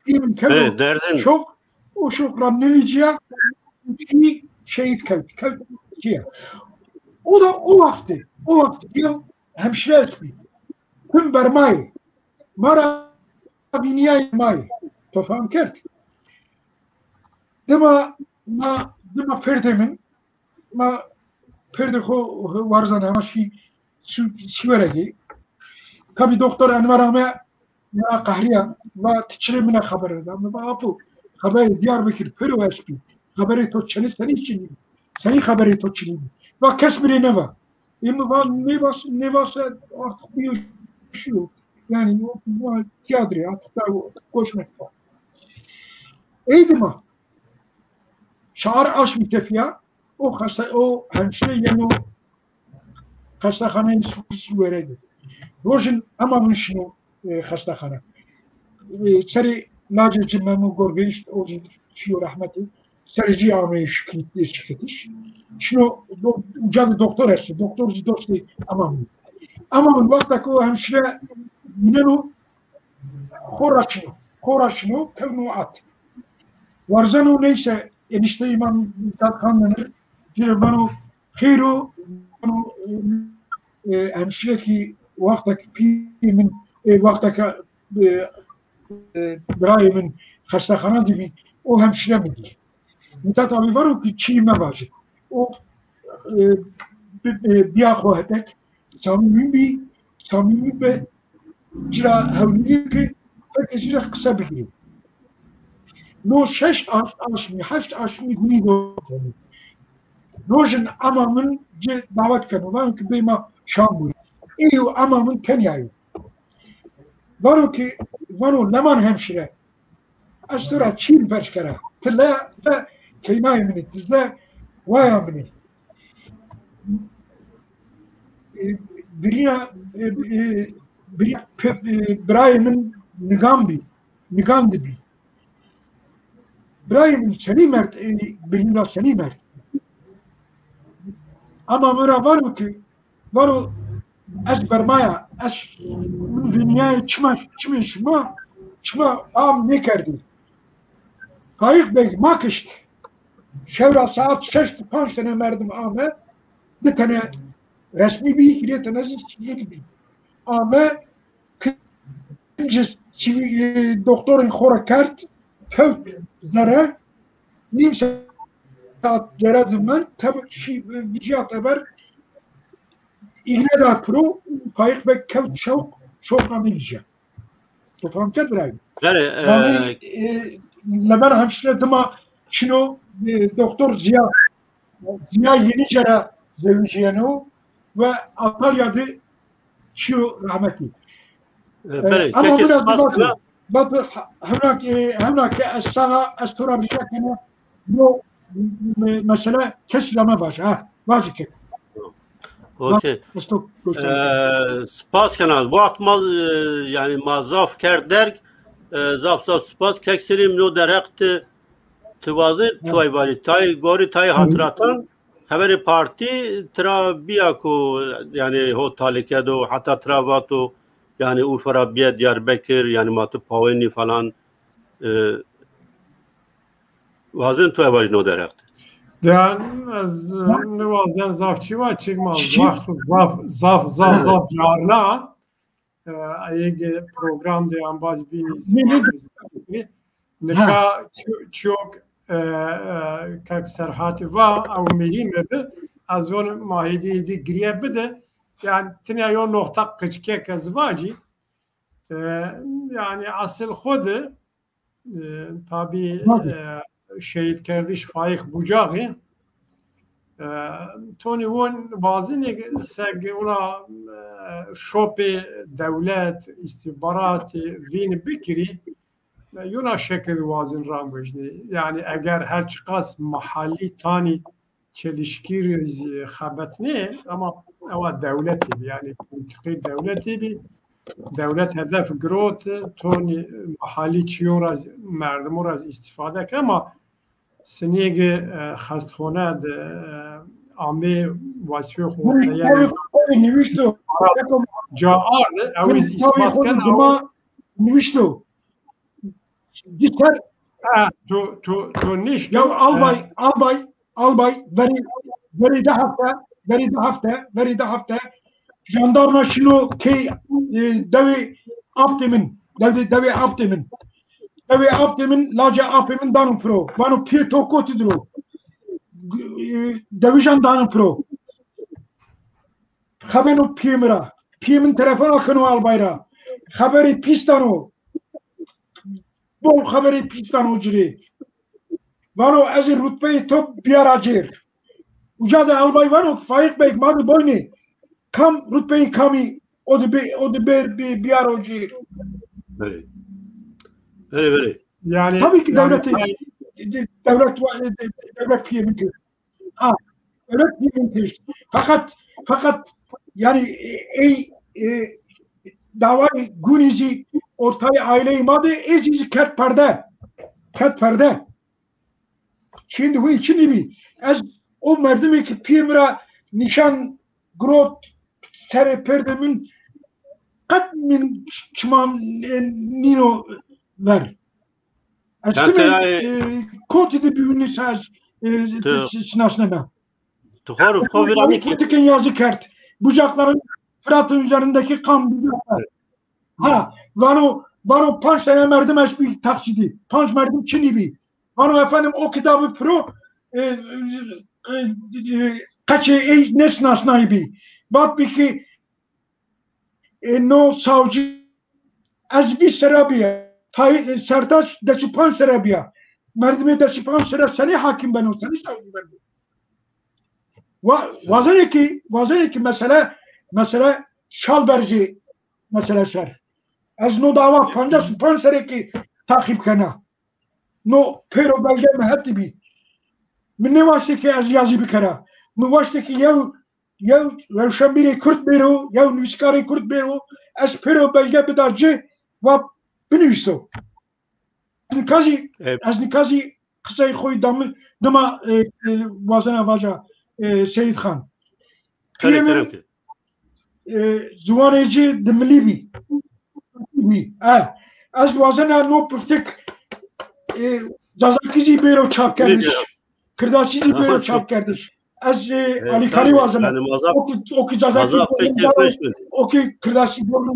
Piyemin kevni çok o şokran neliciye ki şehit kevni. O da o vakti ya hemşire etmi. Tüm bermayı. Mara biniyay may. Tofam kert. Dema perdemin perde varzan hemaşki siveregi. Tabi doktor Enver Ahmet ya kahriya ve tiçirimine haber eder. Ama bu haberi Diyarbakır Peru espi. Haberi toççeni seni için. Seni haberi toççeni. Ve kesmiri ne var? Ne varsa artık bir şey yok. Yani o tiyatro artık da koşmak var. Eydima. Şahar aş mütefiya o hemşire yani o hastahaneye su veredi. Rojin ama şunu hastahane. Seri Naci Cimmemu Gorgeyiş o şiyo rahmeti. Serici ameyi şirketiş. Şunu ucadı doktor etsin. Doktor zidosti amamın. Amamın vaktaki o hemşire yine o Horaşını kevnu at. Varzan o neyse enişte imam tatkanlanır. Bana khiro hemşire ki vaktaki piyemin vaktaki Brahim'in hastahana gibi o hemşire midir? Mithat abi var o ki çiğme var. O biyahohetek samimi bir cira hevliye ki herkes cira kısa bir no 6 aşmi 8 aşmi günü doğru. Nojin amamın davet kanı var ki beyma şambur. İyi amamın Kenya'yı. Var ki var o Leman hemşire. Astura Çin peşkara. Tilla keymayı mini tizle vaya mini. Brahim'in Nigambi. Brahim'in seni mert, birinci seni mert. Ama mıra var mı ki, var o ez bermaya, ez dünyayı çıma am ne kerdi? Faik Bey makıştı. Şevra saat 5 tane merdim ame, bir tane resmi bir tane bir. Ame kıncı doktorun xora kert, kevt zara, nim saat ceradım ben, tabi viciat haber, İlmedar Pro, Faik Bey kevt şok namileceğim. Toplam Brahim. Yani Leman hemşire dima şunu doktor Ziya Yenicera zevciyenu ve Antalya'da şu rahmetli. Ama biraz batı hemnak as-sağa as-tura bişekene bu mesele kesileme baş. Vacı ki. Okey. Spas kanal. Bu atmaz yani mazaf kerderk zafsa spas kekselim no direkt tuvazı tuvayvali tay gori tay hatıratan haberi parti tra biyako yani ho talikedo hatta travato yani Urfa Biye Diyarbakır yani Matı Paveni falan vazın tuvayvali no direkt. Yani az ne vazın zafçı var çıkmaz. Zaf yarına eğer program diyen bazı biriniz neka çok kak serhati var ama mühim de az onu mahidiydi griye bide yani tine yon nokta kıçke kazvacı yani asıl khodu tabi şehit kardeş Faik Bucağı تونی ون بازینی سگ اونا شوپ دولت استخبارات وین بکری یونا شکل وازن رام بجنی یعنی اگر هر چقدر محلی تانی چلشکی خبت نه اما او دولتی بی یعنی منطقه دولتی بی دولت هدف گروت تونی محلی چیور از مردم رو از استفاده که اما سنیگ خستخونه عامه واسفی خود نوشتو جا آرده اویز اثبات کن نوشتو دیگر تو نیشتو یا albay veri de hafta jandarma şunu ki devi Abdem'in laca Abdem'in danım pro vanu pir tokoti dro devi jandarma pro habenu pimin telefon akını albayra haberi pistano bol haberi pistano ciri vanu ezir rütbeyi top biyaracir ucada albay vanu Faik Bey madı boyni kam rütbeyi kami o da biyaracir Böyle. yani tabii ki devlet piyemintir. Devlet piyemintir. Fakat yani davayı gunizi ortaya aileyi madı ezizi ket perde. Şimdi bu için gibi az o merdimi ki piyemira nişan grot sere perdemin kat min çimam nino ver. Konti de büyüğünü saz sınavsına. Tuhaf kovirani ki. Kontiken yazı kert. Bucakların Fırat'ın üzerindeki kan bucaklar. Vano panç tane merdim eşbi taksidi. Panç merdim çinibi. Vano efendim o kitabı pro kaçı ne sınavsınaybi. Bak bir ki no savcı az bir serabiye. Sertaç Deşipan Serebiya. Merdime Deşipan Sere seni hakim ben o seni savcı ben. Vazene ki mesele Şalberci mesele ser. Az no dava panca Süpan Sere ki takip kana. No pero belge mehetti bi. Min ne vaşte ki az yazı bir kara. Mi vaşte ki yev Revşenbiri Kürt bero yev Nüskari Kürt bero az pero belge bedacı ve بنویسو از نکازی قصه خوی دما وازن واجا سید خان زوانیجی دملی بی از وازن نو پفتک جزاکیزی بیرو چاپ کردش کرداشیزی بیرو چاپ کردش از علی کاری وازن اوکی جزاکی اوکی کرداشی بیرو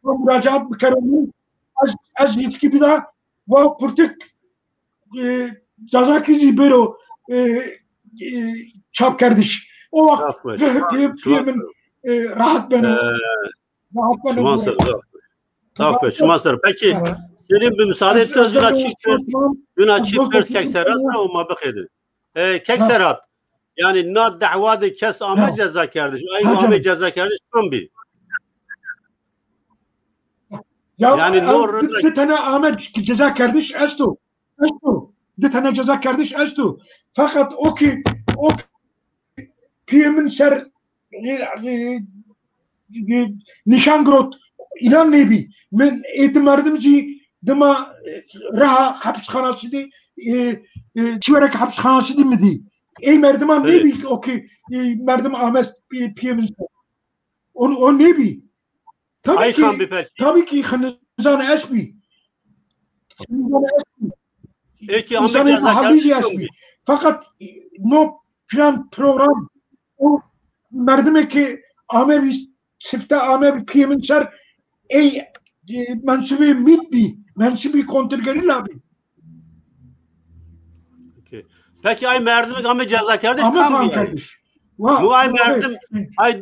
مراجعات بکرمی از yetki bir daha va pırtık Cazakizi Bero çap kardeş. O vakit piyemin rahat beni. Şumansır. Peki senin bir müsaade ettiniz dün açık pers kekserat o mabık edin. Kekserat yani na davadı kes Ahmet ceza kardeş. Ay Ahmet ceza kardeş tam bir. Yani bir tane Ahmet ceza kardeş estu. Bir tane ceza kardeş estu. Fakat o piyemin ser nişangrot ilan nebi. Men eğitimardımcı dama raha hapishanasıydı. Çiverek hapishanasıydı mı di? Ey merdiman nebi o ki merdim Ahmet piyemin ser. O nebi? Tabii ki Hınızan Esbi. İnsanın halici Esbi. Fakat no plan program o merdime ki Ahmet sifte Ahmet piyemin ser ey mensubi mitbi mensubi kontrgerilla bi. Peki ay merdim Ahmet ceza kardeş kan bi. Bu ay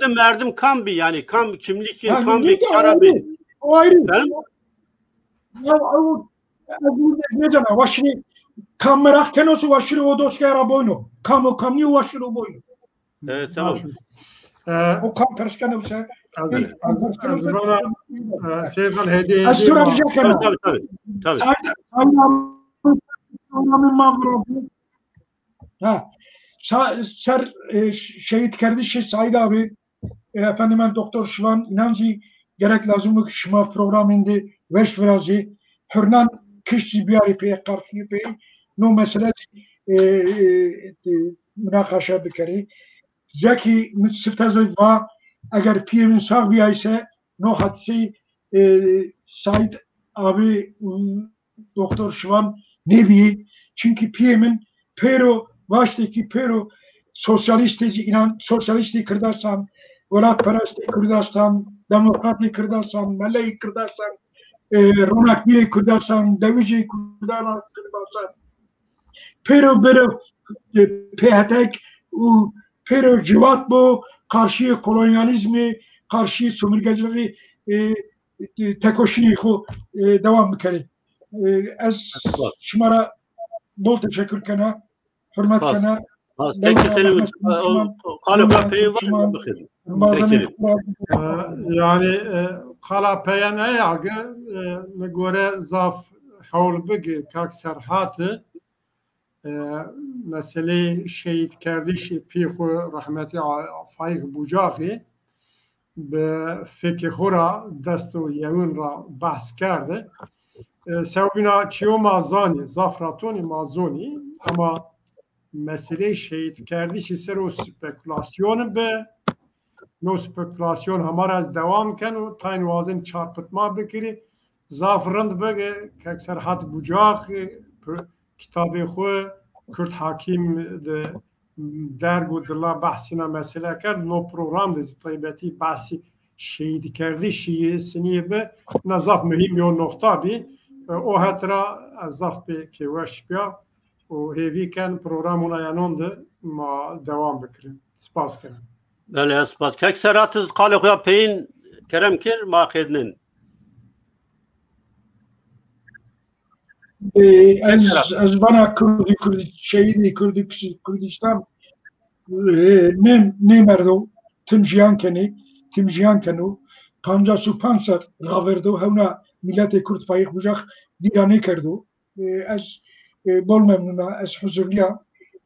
merdim kan bi yani kan kimlik kan bi çarabi. O ayrı. Ya ne cana vaşini kamera kenosu vaşiri o doskaya raboyno. kamu vaşırı boyu. Tamam. O kam perşkene ise از بنا سیدان هدیه از تو رجع کنم Tabii. Ser şehit kardeşi Said abi efendim ben Doktor Şivan inancı gerek lazımlık şıma programında veş verazi hırnan kişi bir arifeye karşı pey no mesele münakaşa bikari zeki müstefazı va eğer piyemin sağ bir ise no hadisi Said abi Doktor Şivan nevi çünkü piyemin pero baştaki pero sosyalisti Kırdarsam, Velatperesti Kırdarsam, Demokrati Kırdarsam, Meleği Kırdarsam, Ronakbiri Kırdarsam, Devici Kırdarsam, pero PHTK pero civat bu karşı kolonyalizmi, karşı sömürgeciliği tekoşini devam bikeri. Ez şımara bol teşekkür kana, hürmet kana. Peki senin kalıpla peyin var mı? Yani kala peyen ayağı ne göre zaf hawl bigi kak serhatı mesele şehit kardeşi pihu rahmeti Faik Bucağı به فکر خورا دست و یمون را بحث کرده سوبینا چیو مازانی زافراتونی مازونی اما mesele şehit کردیشی سر و سپکولاسیون به نو سپکولاسیون همار از دوام کن و تاین وازن چارپتما بکری زافرند بگه که اکثر حد بجاق کتاب خو کرد حاکم ده درگو دلا بحثینا مسئله کرد نو پروگرام ده طیبتی بحثی شهید کردیشی سنیه به نظاف مهم یا نقطه بی او هترا از زاف به که وش بیا و هیوی کن پروگرامونا یانون ده ما دوام بکریم سپاس کنم بله سپاس که اکثراتız قاله خویا peyin kerem kir ma khednin از bana şehidi Kürdistan ne merdo tim jiyan kenu panja su pansar raverdo hevna milleti Kürt Faik Bucaq dirane kerdo ez bol memnuna ez huzurliya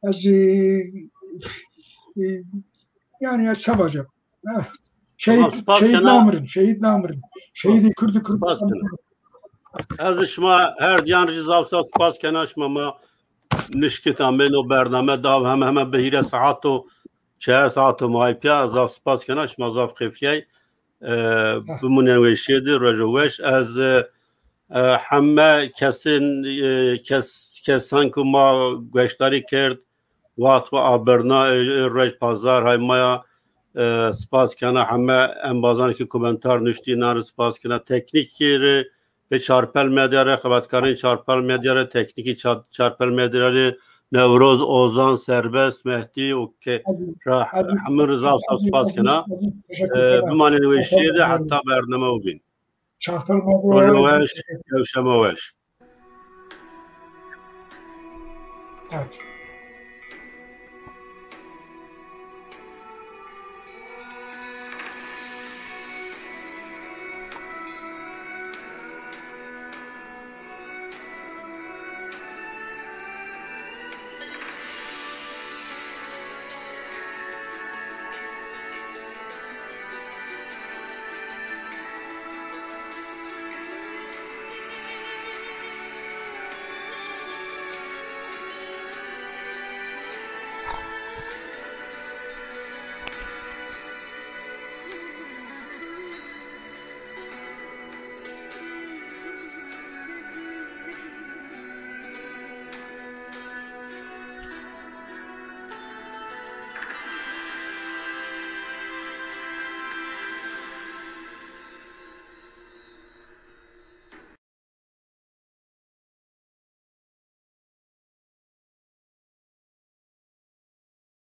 ez yani ez savacak şehit namirin şehidi Kürdistan از شما هر دیان رضا سپاس کنم شما ما نشکتم من و برنامه داو همه بهیره ساعت و 4 ساعت و ماه پیا از سپاس کنم شما زاف خفیه بمونن ویشیده رجوش از همه کسان که ما گشتاری کرد وقت و آبرنا رج پازار های مایا سپاس کنم همه انبازان که کومنتار نشتی نار سپاس کنم تکنیکی ve çarpel medyara, xebatkarın çarpel medyara, tekniki çarpel medyara, Nevroz, Ozan, Serbest, Mehdi, Hamir Rıza spas kena. Bu manen ve şeyde hatta bername o bin. Çarpel medyara. Rojeş, Yevşeme Veş. Evet.